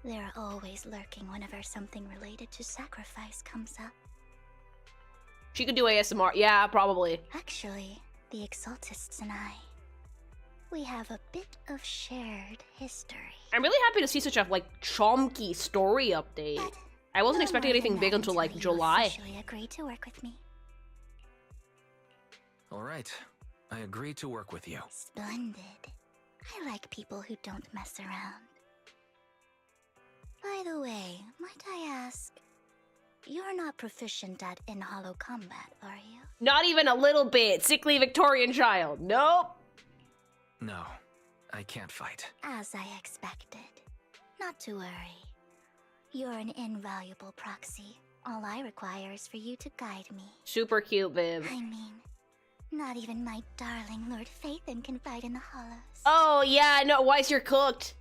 They're always lurking whenever something related to sacrifice comes up. She could do ASMR. Yeah, probably. Actually, the Exaltists and I, we have a bit of shared history. I'm really happy to see such a, like, chonky story update. I wasn't expecting anything big until, like, July. Officially agreed to work with me. All right. I agree to work with you. Splendid. I like people who don't mess around. By the way, might I ask, you're not proficient at in-hollow combat, are you? Not even a little bit. Sickly Victorian child. Nope. No, I can't fight. As I expected. Not to worry. You're an invaluable proxy. All I require is for you to guide me. Super cute, Viv. I mean, not even my darling Lord Phaethon can fight in the hollows. Oh, yeah, no, Wise, you're cooked.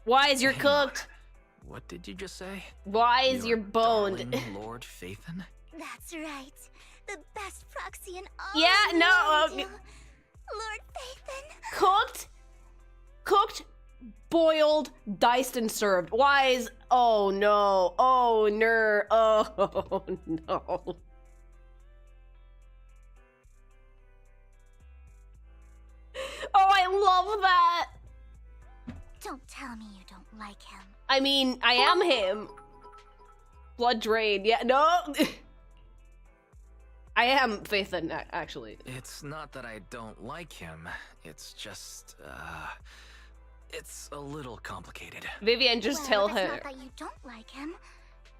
Wise, you're cooked. What did you just say? Wise, you're boned. Darling Lord Phaethon? That's right. The best proxy in all Yeah, of no. Lord Phaethon. Cooked, boiled, diced, and served. Wise, oh no, oh no, oh no. Oh, I love that. Don't tell me you don't like him. I mean, I am him. Blood drain, yeah, no. I am Phaethon, actually. It's not that I don't like him. It's just, it's a little complicated. Vivian, just tell It's her. not that you don't like him.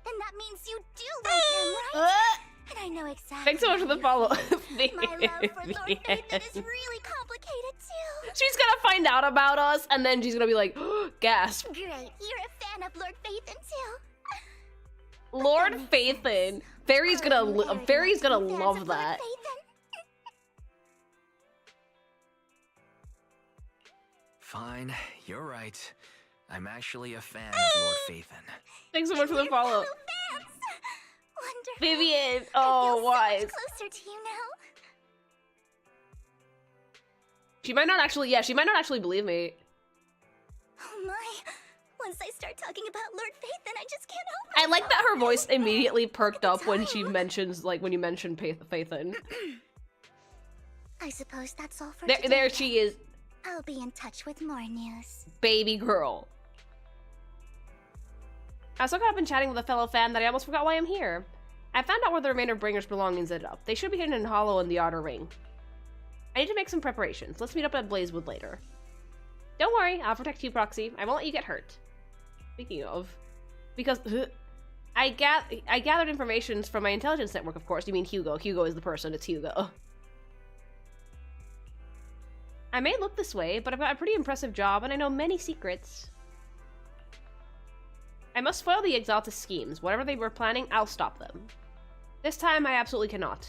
Then that means you do like him, right? And I know exactly. Thanks so much for the follow. My love for Lord Phaethon is really complicated too. She's gonna find out about us, and then she's gonna be like, gasp. Great, you're a fan of Lord Phaethon too. Lord Phaethon. Fairy's gonna love that. Fine, you're right. I'm actually a fan of Lord Phaethon. Thanks so much for the follow. Wonderful. Vivian, I oh, feel Wise. so much closer to you now. She might not actually believe me. Oh my. Once I start talking about Lord Phaethon, I just can't help it. I like that her voice immediately perked up when she mentions, like, when you mention Phaethon. I suppose that's all for There, today. there she is, I'll be in touch with more news. baby girl. I was so caught up in chatting with a fellow fan that I almost forgot why I'm here. I found out where the remainder of Bringer's belongings ended up. They should be hidden in Hollow in the Outer Ring. I need to make some preparations. Let's meet up at Blazewood later. Don't worry, I'll protect you, Proxy. I won't let you get hurt. Speaking of... Because... I gathered information from my intelligence network, of course. You mean Hugo. Hugo is the person. It's Hugo. I may look this way, but I've got a pretty impressive job, and I know many secrets. I must foil the Exaltus schemes. Whatever they were planning, I'll stop them. This time, I absolutely cannot.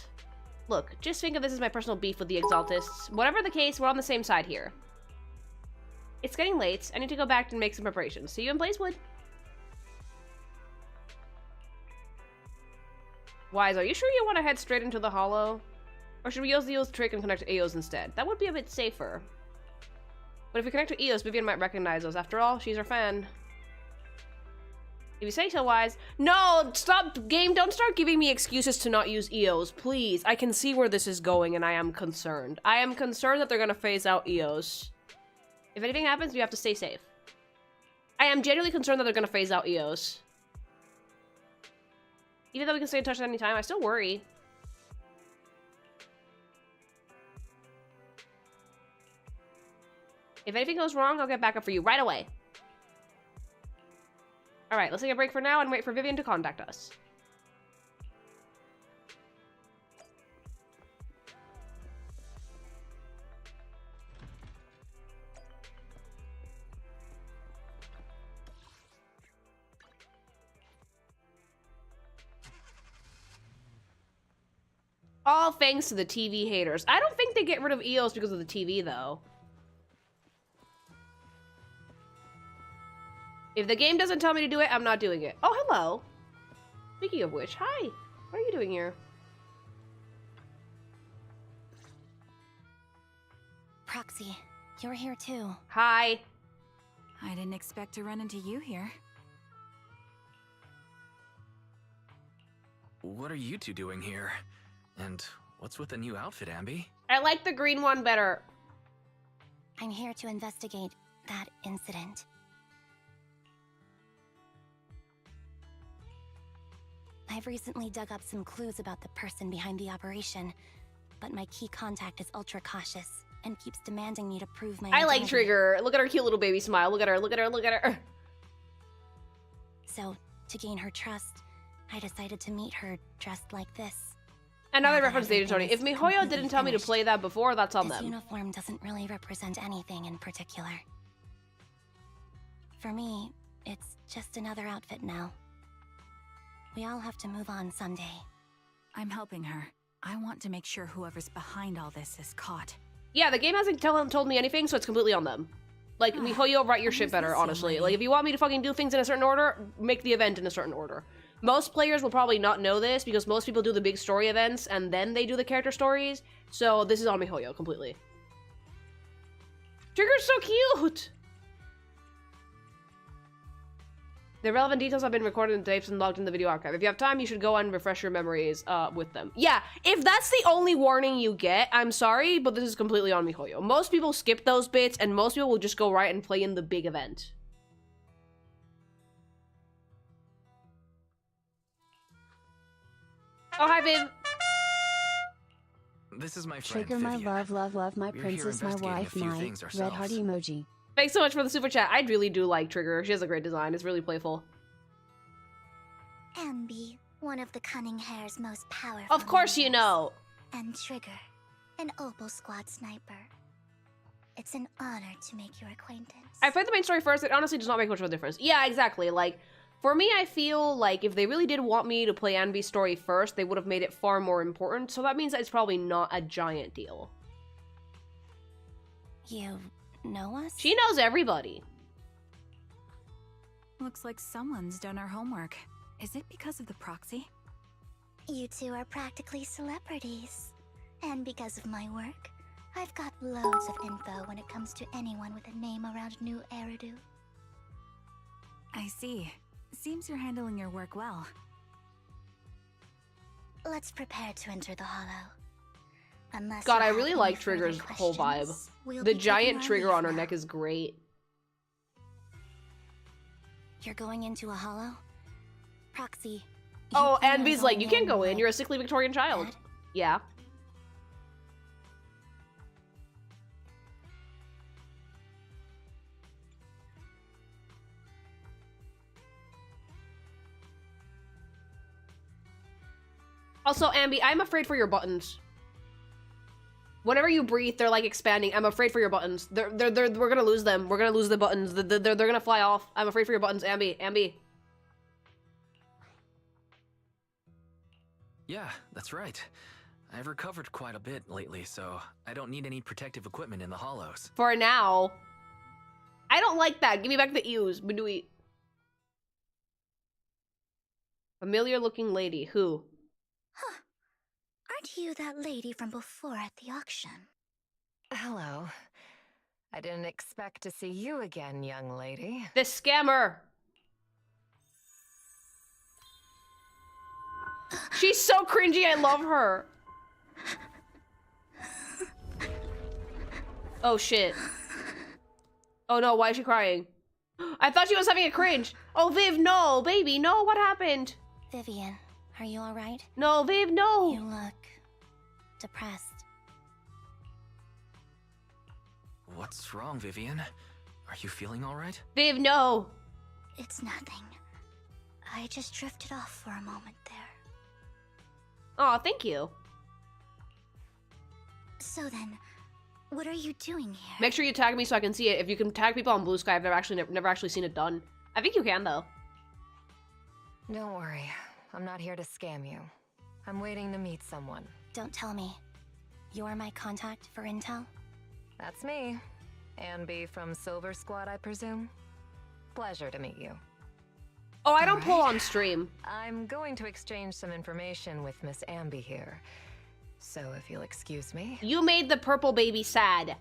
Look, just think of this as my personal beef with the Exaltists. Whatever the case, we're on the same side here. It's getting late. I need to go back and make some preparations. See you in Blazewood. Wise, are you sure you want to head straight into the Hollow? Or should we use the Eos trick and connect to Eos instead? That would be a bit safer. But if we connect to Eos, Vivian might recognize us. After all, she's our fan. If you say so, Wise. No! Stop, game! Don't start giving me excuses to not use Eos, please. I can see where this is going, and I am concerned. I am concerned that they're gonna phase out Eos. If anything happens, we have to stay safe. I am genuinely concerned that they're gonna phase out Eos. Even though we can stay in touch at any time, I still worry. If anything goes wrong, I'll get back up for you right away. Alright, let's take a break for now and wait for Vivian to contact us. All thanks to the TV haters. I don't think they get rid of Eos because of the TV, though. If the game doesn't tell me to do it, I'm not doing it. Oh, hello. Speaking of which, hi. What are you doing here? Proxy, you're here too. Hi. I didn't expect to run into you here. What are you two doing here? And what's with the new outfit, Amby? I like the green one better. I'm here to investigate that incident. I've recently dug up some clues about the person behind the operation, but my key contact is ultra cautious and keeps demanding me to prove my I like identity. Trigger. Look at her cute little baby smile. Look at her, look at her, look at her. So, to gain her trust, I decided to meet her dressed like this. Another reference to Tony. If MiHoYo didn't tell me to play that before, that's on This them. uniform doesn't really represent anything in particular. For me, it's just another outfit now. We all have to move on someday. I'm helping her. I want to make sure whoever's behind all this is caught. Yeah, the game hasn't told me anything, so it's completely on them. Like, MiHoYo, write your shit better, honestly. Like, if you want me to fucking do things in a certain order, make the event in a certain order. Most players will probably not know this, because most people do the big story events, and then they do the character stories, so this is on MiHoYo, completely. Trigger's so cute! The relevant details have been recorded in tapes and logged in the video archive. If you have time, you should go and refresh your memories with them. Yeah, if that's the only warning you get, I'm sorry, but this is completely on MiHoYo. Most people skip those bits, and most people will just go right and play in the big event. Oh, hi, Viv. This is my friend, Trigger, my Vivian. love, my We're here princess, my investigating a wife, few my things red heart ourselves. emoji. Thanks so much for the super chat. I really do like Trigger. She has a great design. It's really playful. AMBY, one of the Cunning Hair's most powerful Of course you know. And Trigger, an Opal Squad sniper. It's an honor to make your acquaintance. I played the main story first. It honestly does not make much of a difference. Yeah, exactly. Like, for me, I feel like if they really did want me to play AMBY's story first, they would have made it far more important. So that means that it's probably not a giant deal. You know us? She knows everybody. Looks like someone's done our homework. Is it because of the proxy? You two are practically celebrities. And because of my work, I've got loads of info when it comes to anyone with a name around New Eridu. I see. Seems you're handling your work well. Let's prepare to enter the Hollow. Unless God, you I have really any like further Trigger's whole vibe. questions, we'll The be giant taking our trigger leave on her now. neck is great. You're going into a hollow? Proxy. Oh, plan on Envy's like, going you can't in go in. with You're a sickly Victorian child. Dad? Yeah. Also, Amby, I'm afraid for your buttons. Whenever you breathe, they're like expanding. I'm afraid for your buttons. We're gonna lose them. We're gonna lose the buttons. They're gonna fly off. I'm afraid for your buttons, Amby. Amby. Yeah, that's right. I've recovered quite a bit lately, so I don't need any protective equipment in the hollows. For now. I don't like that. Give me back the ews. Badui. Familiar looking lady. Who? Huh. Aren't you that lady from before at the auction? Hello. I didn't expect to see you again, young lady. This scammer! She's so cringy, I love her. Oh shit. Oh no, why is she crying? I thought she was having a cringe. Oh Viv, no, baby, no, what happened? Vivian, are you alright? No, Viv, no! You look depressed. What's wrong, Vivian? Are you feeling alright? Viv, no! It's nothing. I just drifted off for a moment there. Oh, thank you. So then, what are you doing here? Make sure you tag me so I can see it. If you can tag people on Blue Sky, I've never actually seen it done. I think you can, though. Don't worry. I'm not here to scam you. I'm waiting to meet someone. Don't tell me. You're my contact for intel? That's me. Amby from Silver Squad, I presume? Pleasure to meet you. Oh, I don't pull on stream. I'm going to exchange some information with Miss Amby here. So if you'll excuse me. You made the purple baby sad.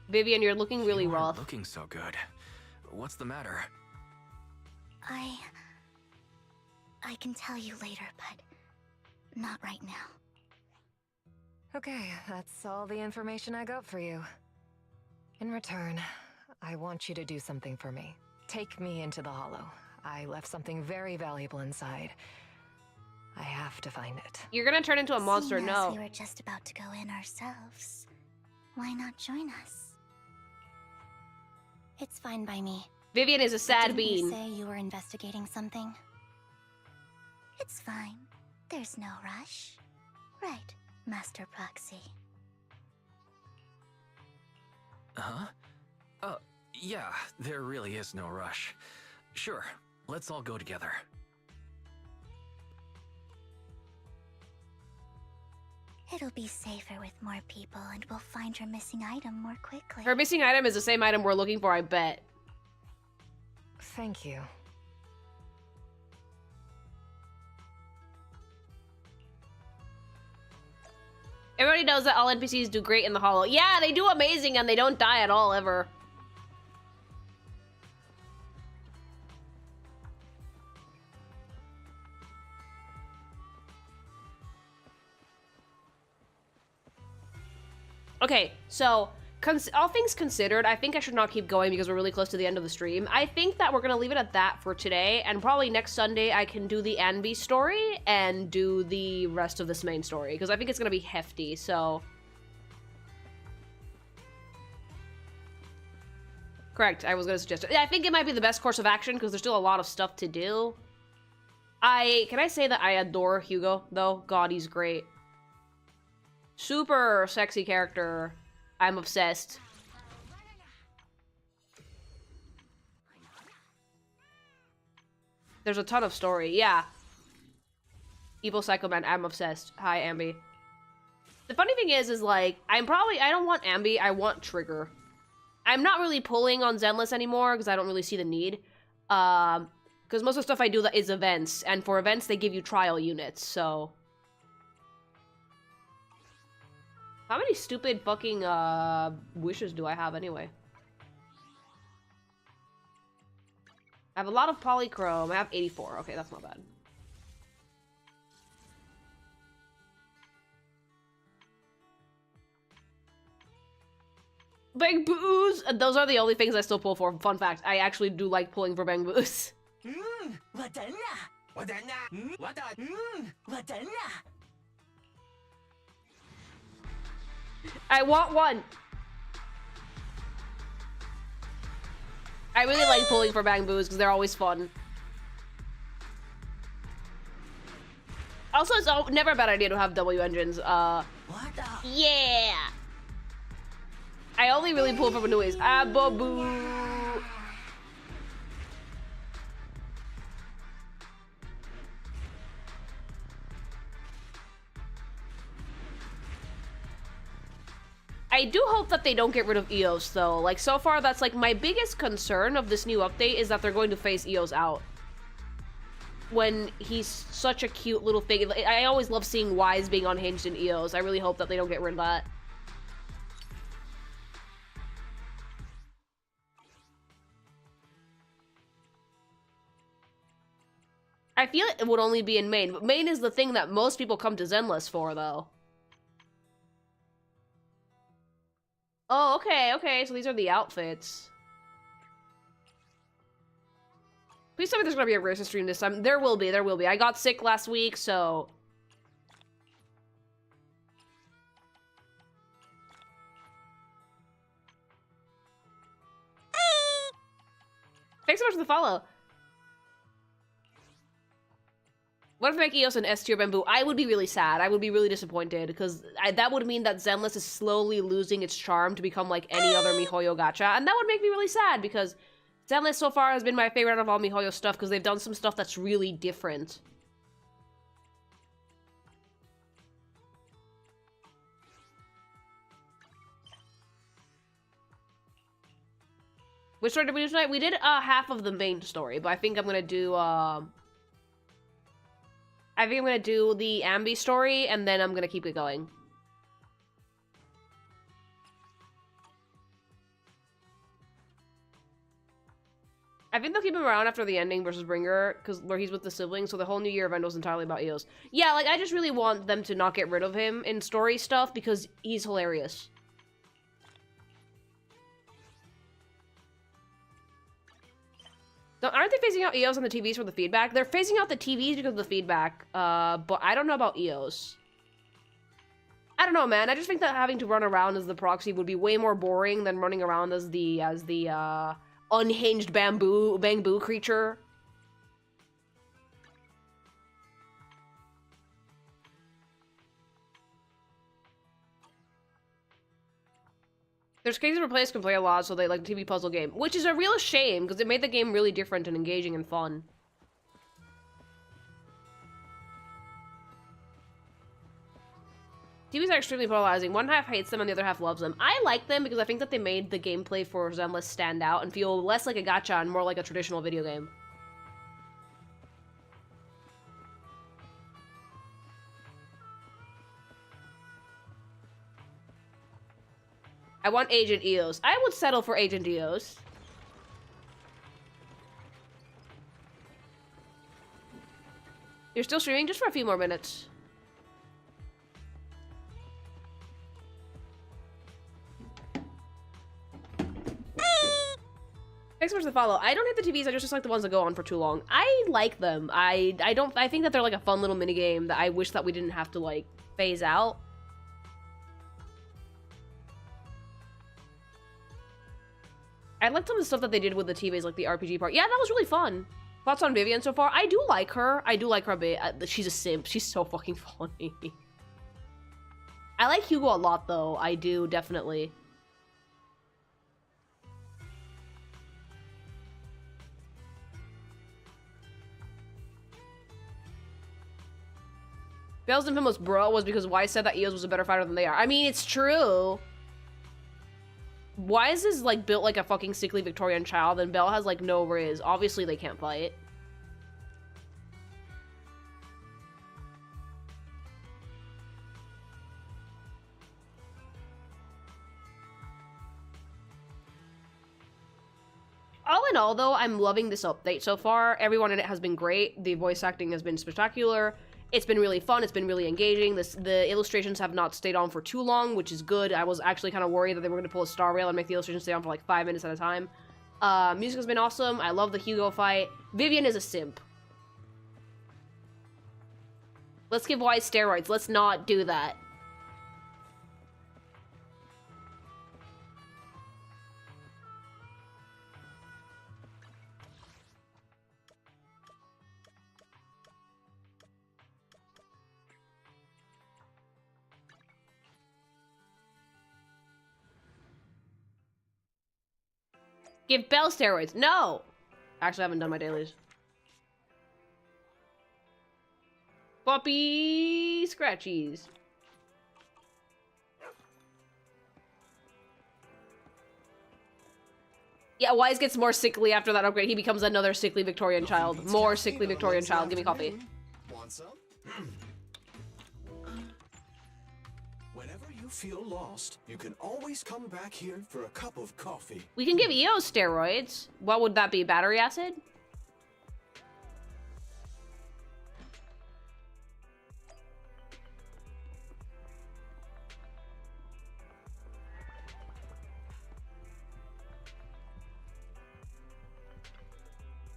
Vivian, you're looking really rough. Looking so good. What's the matter? I can tell you later, but not right now. Okay, that's all the information I got for you. In return, I want you to do something for me. Take me into the Hollow. I left something very valuable inside. I have to find it. You're gonna turn into a monster, Seeing no. as we were just about to go in ourselves, why not join us? It's fine by me. Vivian is a sad Didn't bean. you say you were investigating something? It's fine. There's no rush. Right, Master Proxy. Huh? Yeah, there really is no rush. Sure, let's all go together. It'll be safer with more people, and we'll find her missing item more quickly. Her missing item is the same item we're looking for, I bet. Thank you. Everybody knows that all NPCs do great in the Hollow. Yeah, they do amazing and they don't die at all, ever. Okay, so, all things considered, I think I should not keep going because we're really close to the end of the stream. I think that we're gonna leave it at that for today, and probably next Sunday I can do the AMBY story and do the rest of this main story, because I think it's gonna be hefty, so... Correct, I was gonna suggest it. I think it might be the best course of action, because there's still a lot of stuff to do. Can I say that I adore Hugo, though? God, he's great. Super sexy character. I'm obsessed. There's a ton of story, yeah. Evil Psycho Man, I'm obsessed. Hi, Amby. The funny thing is like, I don't want Amby, I want Trigger. I'm not really pulling on Zenless anymore, because I don't really see the need. Because most of the stuff I do is events, and for events, they give you trial units, so... How many stupid fucking, wishes do I have anyway? I have a lot of polychrome. I have 84. Okay, that's not bad. Bang Boos! Those are the only things I still pull for. Fun fact, I actually do like pulling for Bang Boos. I want one! I really like pulling for Bang Boos because they're always fun. Also, it's never a bad idea to have W engines. Yeah! I only really pull from noise. Ah, boo. I do hope that they don't get rid of Eos, though. Like, so far, that's, like, my biggest concern of this new update is that they're going to phase Eos out. When he's such a cute little thing. I always love seeing Wise being unhinged in Eos. I really hope that they don't get rid of that. I feel it would only be in main, but main is the thing that most people come to Zenless for, though. Oh, okay, so these are the outfits. Please tell me there's gonna be a racist stream this time. There will be. I got sick last week, so... Thanks so much for the follow. What if they make Eos an S tier bamboo? I would be really sad. I would be really disappointed, because that would mean that Zenless is slowly losing its charm to become like any other MiHoYo gacha, and that would make me really sad, because Zenless so far has been my favorite out of all MiHoYo stuff, because they've done some stuff that's really different. Which story did we do tonight? We did half of the main story, but I think I'm gonna do the AMBY story, and then I'm gonna keep it going. I think they'll keep him around after the ending versus Bringer, where he's with the siblings, so the whole new year event was entirely about Eos. Yeah, like, I just really want them to not get rid of him in story stuff, because he's hilarious. Aren't they phasing out Eos on the TVs for the feedback? They're phasing out the TVs because of the feedback, but I don't know about Eos. I don't know, man. I just think that having to run around as the proxy would be way more boring than running around as the unhinged bamboo creature. There's cases where players can play a lot, so they like the TV puzzle game, which is a real shame because it made the game really different and engaging and fun. TVs are extremely polarizing. One half hates them and the other half loves them. I like them because I think that they made the gameplay for Zenless stand out and feel less like a gacha and more like a traditional video game. I want Agent Eos. I would settle for Agent Eos. You're still streaming? Just for a few more minutes. Thanks so much for the follow. I don't hate the TVs, I just like the ones that go on for too long. I like them. I think that they're like a fun little minigame that I wish that we didn't have to like phase out. I liked some of the stuff that they did with the TVs, like the RPG part. Yeah, that was really fun. Thoughts on Vivian so far? I do like her. I do like her a bit. She's a simp. She's so fucking funny. I like Hugo a lot, though. I do, definitely. Bell's infamous bro was because Wise said that Eos was a better fighter than they are. I mean, it's true. Wise is like built like a fucking sickly Victorian child, and Belle has like no riz. Obviously, they can't fight. All in all, though, I'm loving this update so far. Everyone in it has been great. The voice acting has been spectacular. It's been really fun. It's been really engaging. The illustrations have not stayed on for too long, which is good. I was actually kind of worried that they were going to pull a star rail and make the illustrations stay on for like 5 minutes at a time. Music has been awesome. I love the Hugo fight. Vivian is a simp. Let's give Wise steroids. Let's not do that. Give Belle steroids. No! Actually, I haven't done my dailies. Floppy scratchies. Yeah, Wise gets more sickly after that upgrade. He becomes another sickly Victorian child. More sickly Victorian child. Give me coffee. Want some? Whenever you feel lost, you can always come back here for a cup of coffee. We can give EO steroids. What would that be? Battery acid?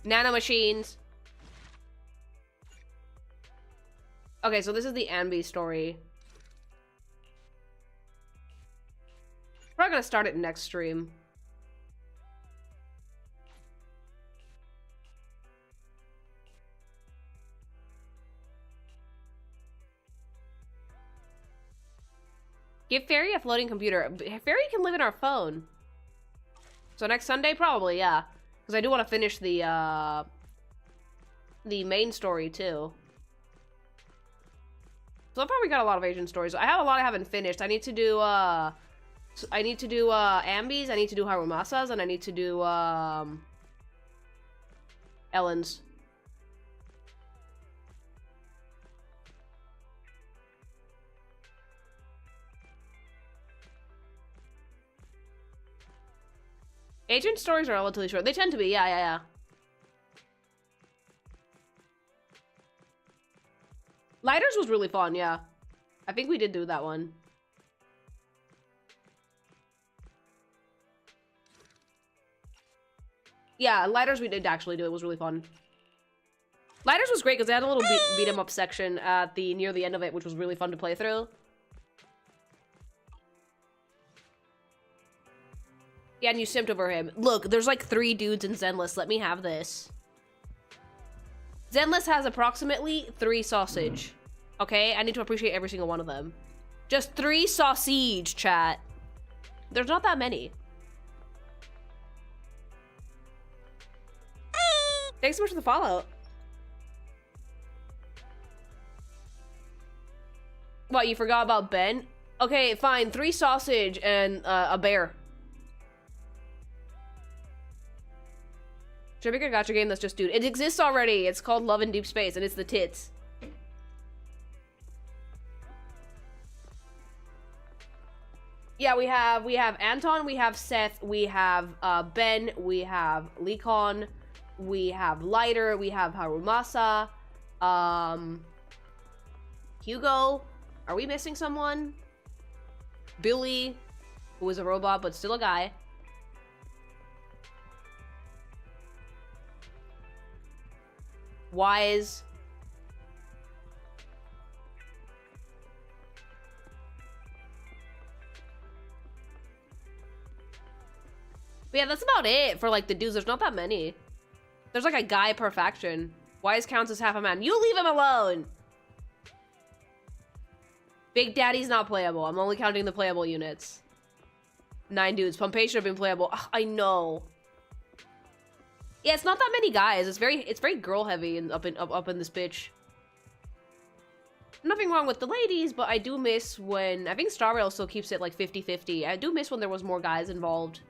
Nanomachines. Okay, so this is the AMBY story. We're gonna start it next stream. Give Fairy a floating computer. Fairy can live in our phone. So next Sunday, probably, yeah. Because I do want to finish the main story, too. So far we got a lot of Asian stories. I have a lot I haven't finished. I need to do, AMBYs, I need to do Harumasas, and I need to do, Ellen's. Agent stories are relatively short. They tend to be, yeah. Lighters was really fun, yeah. I think we did do that one. Yeah, Lighters we did actually do. It was really fun. Lighters was great because they had a little beat 'em up section at near the end of it, which was really fun to play through. Yeah, and you simped over him. Look, there's like 3 dudes in Zenless. Let me have this. Zenless has approximately 3 sausage. Okay? I need to appreciate every single one of them. Just 3 sausage, chat. There's not that many. Thanks so much for the follow. What, you forgot about Ben? Okay, fine. 3 sausage and a bear. Should I make a gacha game that's just dude? It exists already. It's called Love in Deep Space, and it's the tits. Yeah, we have Anton, we have Seth, we have Ben, we have Likon, we have Lighter, we have Harumasa, Hugo. Are we missing someone? Billy, who is a robot but still a guy. Wise. But yeah, that's about it for like the dudes. There's not that many. There's like a guy per faction. Wise counts as half a man. You leave him alone! Big Daddy's not playable. I'm only counting the playable units. 9 dudes. Pompeii should have been playable. Ugh, I know. Yeah, it's not that many guys. It's very girl heavy and up in this bitch. Nothing wrong with the ladies, but I do miss when I think Star Rail still keeps it like 50-50. I do miss when there was more guys involved.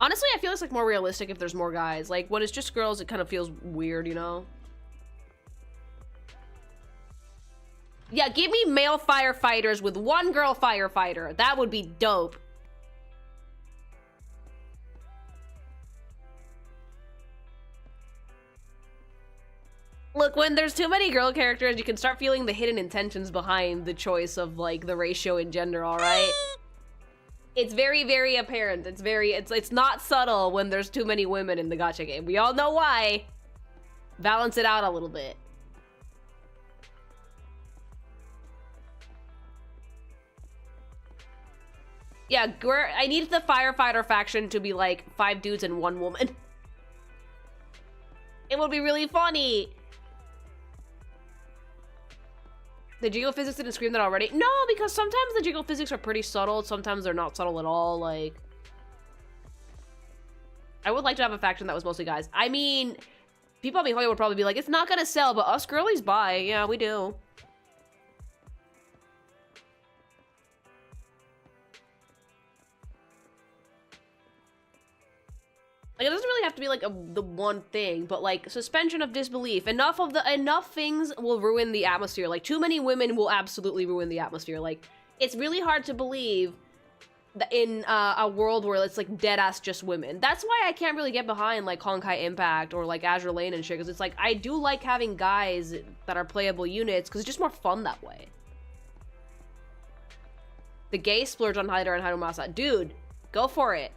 Honestly, I feel it's like more realistic if there's more guys. Like when it's just girls, it kind of feels weird, you know? Yeah, give me male firefighters with 1 girl firefighter. That would be dope. Look, when there's too many girl characters, you can start feeling the hidden intentions behind the choice of like the ratio in gender, all right? It's very, very apparent. It's not subtle when there's too many women in the gacha game. We all know why. Balance it out a little bit. Yeah, I need the firefighter faction to be like 5 dudes and 1 woman. It would be really funny. The geophysics didn't scream that already? No, because sometimes the geophysics are pretty subtle. Sometimes they're not subtle at all. Like, I would like to have a faction that was mostly guys. I mean, people at MiHoYo would probably be like, it's not gonna sell, but us girlies buy. Yeah, we do. Like, it doesn't really have to be like the one thing, but like suspension of disbelief. Enough things will ruin the atmosphere. Like, too many women will absolutely ruin the atmosphere. Like, it's really hard to believe that in a world where it's like dead ass just women. That's why I can't really get behind like Honkai Impact or like Azure Lane and shit. Because it's like I do like having guys that are playable units because it's just more fun that way. The gay splurge on Haida and Harumasa, dude, go for it.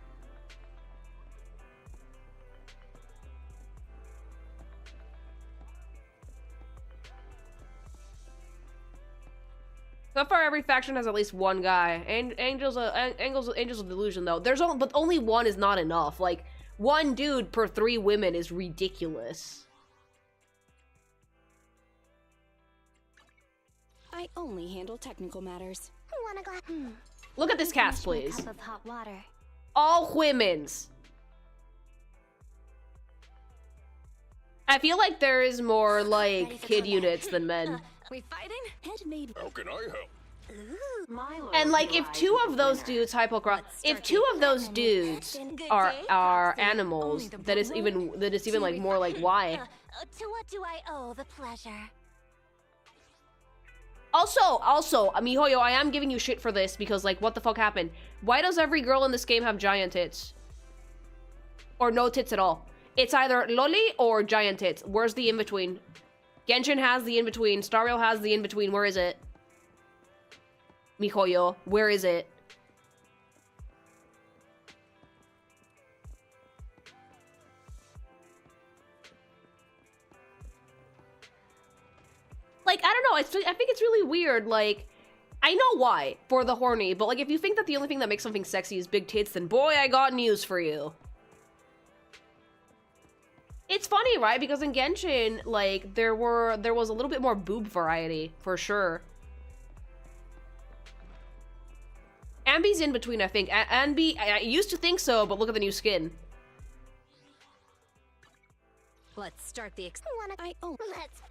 So far, every faction has at least 1 guy. And Angels of Delusion, though. But only 1 is not enough. Like, 1 dude per 3 women is ridiculous. I only handle technical matters. Look at this cast, please. Cup of hot water. All women's. I feel like there is more, like, kid units than men. We fighting? How can I help? And like, if 2 of those dudes, if 2 of those dudes are animals, that is even like more like why? To what do I owe the pleasure? Also, MiHoYo, I am giving you shit for this because like, what the fuck happened? Why does every girl in this game have giant tits? Or no tits at all? It's either loli or giant tits. Where's the in-between? Genshin has the in-between. Star Rail has the in-between. Where is it? MiHoYo, where is it? Like, I don't know. I think it's really weird. Like, I know why, for the horny, but like, if you think that the only thing that makes something sexy is big tits, then boy, I got news for you. It's funny, right? Because in Genshin, like, there was a little bit more boob variety, for sure. Amby's in between, I think. Amby, I used to think so, but look at the new skin. Let's start the Let's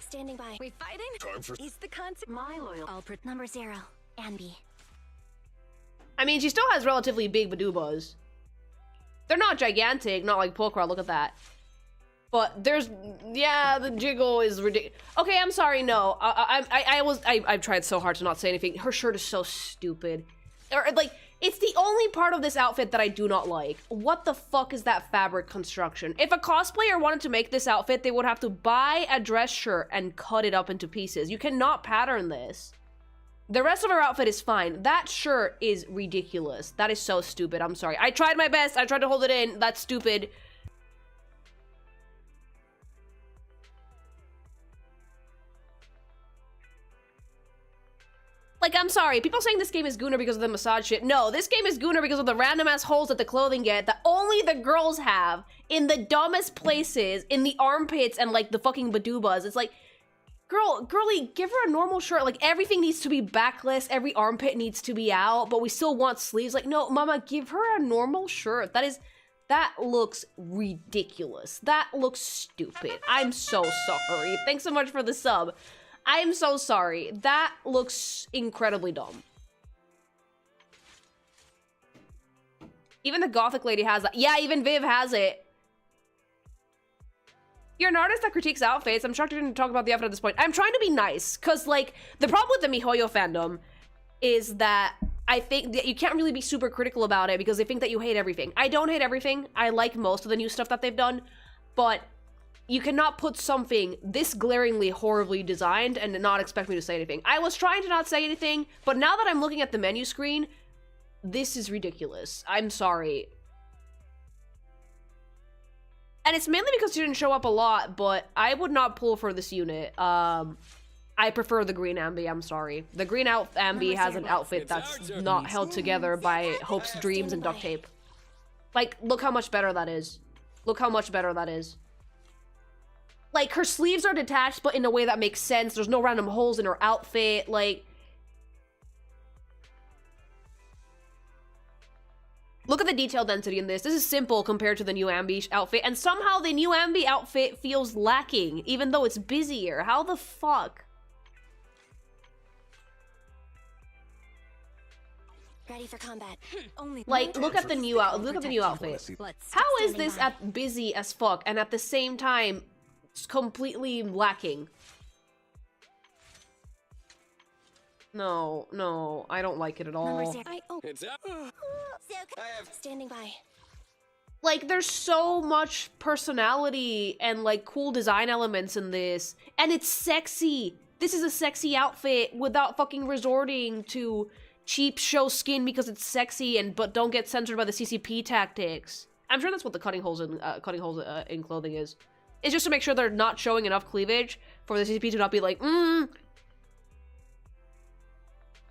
standing by. We fighting? Time for Is the concept my loyal? Number 0, Amby. I mean, she still has relatively big badubas. They're not gigantic, not like Pokra, look at that. But there's, yeah, the jiggle is ridiculous. Okay, I'm sorry, no. I've tried so hard to not say anything. Her shirt is so stupid. Or, like, it's the only part of this outfit that I do not like. What the fuck is that fabric construction? If a cosplayer wanted to make this outfit, they would have to buy a dress shirt and cut it up into pieces. You cannot pattern this. The rest of her outfit is fine. That shirt is ridiculous. That is so stupid. I'm sorry. I tried my best. I tried to hold it in. That's stupid. Like, I'm sorry, people saying this game is Gooner because of the massage shit. No, this game is Gooner because of the random ass holes that the clothing get that only the girls have in the dumbest places, in the armpits and like the fucking badubas. It's like, girly, give her a normal shirt. Like, everything needs to be backless, every armpit needs to be out, but we still want sleeves. Like, no, mama, give her a normal shirt. That looks ridiculous. That looks stupid. I'm so sorry. Thanks so much for the sub. I am so sorry. That looks incredibly dumb. Even the gothic lady has that. Yeah, even Viv has it. You're an artist that critiques outfits. I'm shocked you didn't talk about the outfit at this point. I'm trying to be nice, because, like, the problem with the MiHoYo fandom is that I think that you can't really be super critical about it because they think that you hate everything. I don't hate everything. I like most of the new stuff that they've done, but you cannot put something this glaringly horribly designed and not expect me to say anything. I was trying to not say anything, but now that I'm looking at the menu screen, this is ridiculous. I'm sorry. And it's mainly because she didn't show up a lot, but I would not pull for this unit. I prefer the green Amby, I'm sorry. The green Amby has an outfit that's not held together by hopes, dreams, and duct tape. Like, look how much better that is. Look how much better that is. Like, her sleeves are detached, but in a way that makes sense. There's no random holes in her outfit, like... Look at the detail density in this. This is simple compared to the new Amby outfit, and somehow the new Amby outfit feels lacking, even though it's busier. How the fuck? Ready for combat. Like, look at the new outfit. How is this at busy as fuck and at the same time it's completely lacking? No, I don't like it at all. Standing by. Like, there's so much personality and, like, cool design elements in this. And it's sexy. This is a sexy outfit without fucking resorting to cheap show skin because it's sexy but don't get censored by the CCP tactics. I'm sure that's what the cutting holes in clothing is. It's just to make sure they're not showing enough cleavage for the CCP to not be like,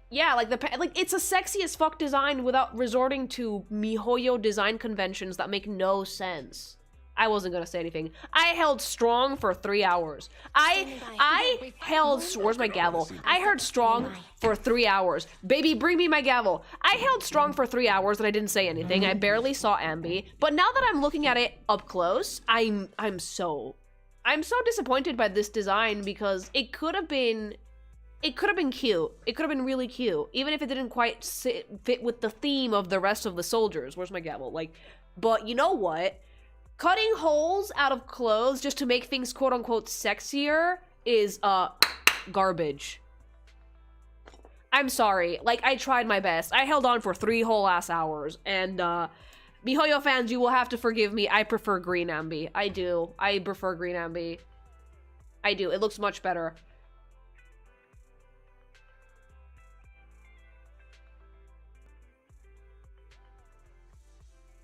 Yeah, like it's a sexy as fuck design without resorting to mihoyo design conventions that make no sense. I wasn't gonna say anything. I held strong for 3 hours. I held, where's my gavel? I held strong for 3 hours. Baby, bring me my gavel. I held strong for 3 hours and I didn't say anything. I barely saw Amby. But now that I'm looking at it up close, I'm so disappointed by this design because it could have been cute. It could have been really cute, even if it didn't quite fit with the theme of the rest of the soldiers. Where's my gavel? Like, but you know what? Cutting holes out of clothes just to make things quote-unquote sexier is, garbage. I'm sorry. Like, I tried my best. I held on for 3 whole ass hours, and, mihoyo fans, you will have to forgive me. I prefer green Amby. I do. I prefer green Amby. I do. It looks much better.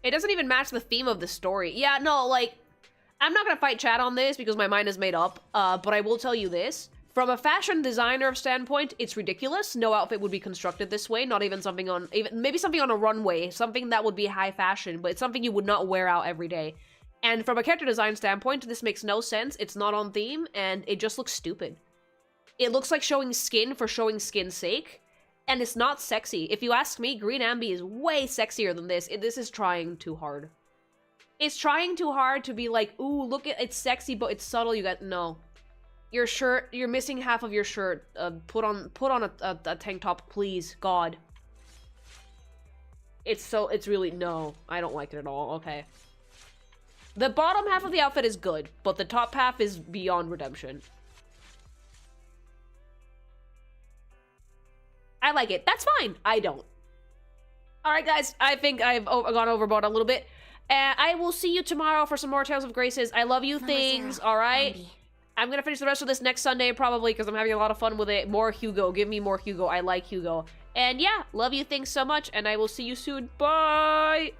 It doesn't even match the theme of the story. Yeah, no, like, I'm not gonna fight chat on this because my mind is made up, but I will tell you this. From a fashion designer standpoint, it's ridiculous. No outfit would be constructed this way, not even something on, maybe something on a runway, something that would be high fashion, but it's something you would not wear out every day. And from a character design standpoint, this makes no sense, it's not on theme, and it just looks stupid. It looks like showing skin for showing skin's sake. And it's not sexy. If you ask me, green Amby is way sexier than this. This is trying too hard. It's trying too hard to be like, ooh, look at it's sexy, but it's subtle. You got no. Your shirt, you're missing half of your shirt. Put on a tank top, please, God. It's really no. I don't like it at all. Okay. The bottom half of the outfit is good, but the top half is beyond redemption. I like it. That's fine. I don't. Alright, guys. I think I've gone overboard a little bit. I will see you tomorrow for some more Tales of Graces. I love you things, alright? I'm gonna finish the rest of this next Sunday, probably, because I'm having a lot of fun with it. More Hugo. Give me more Hugo. I like Hugo. And yeah, love you things so much, and I will see you soon. Bye!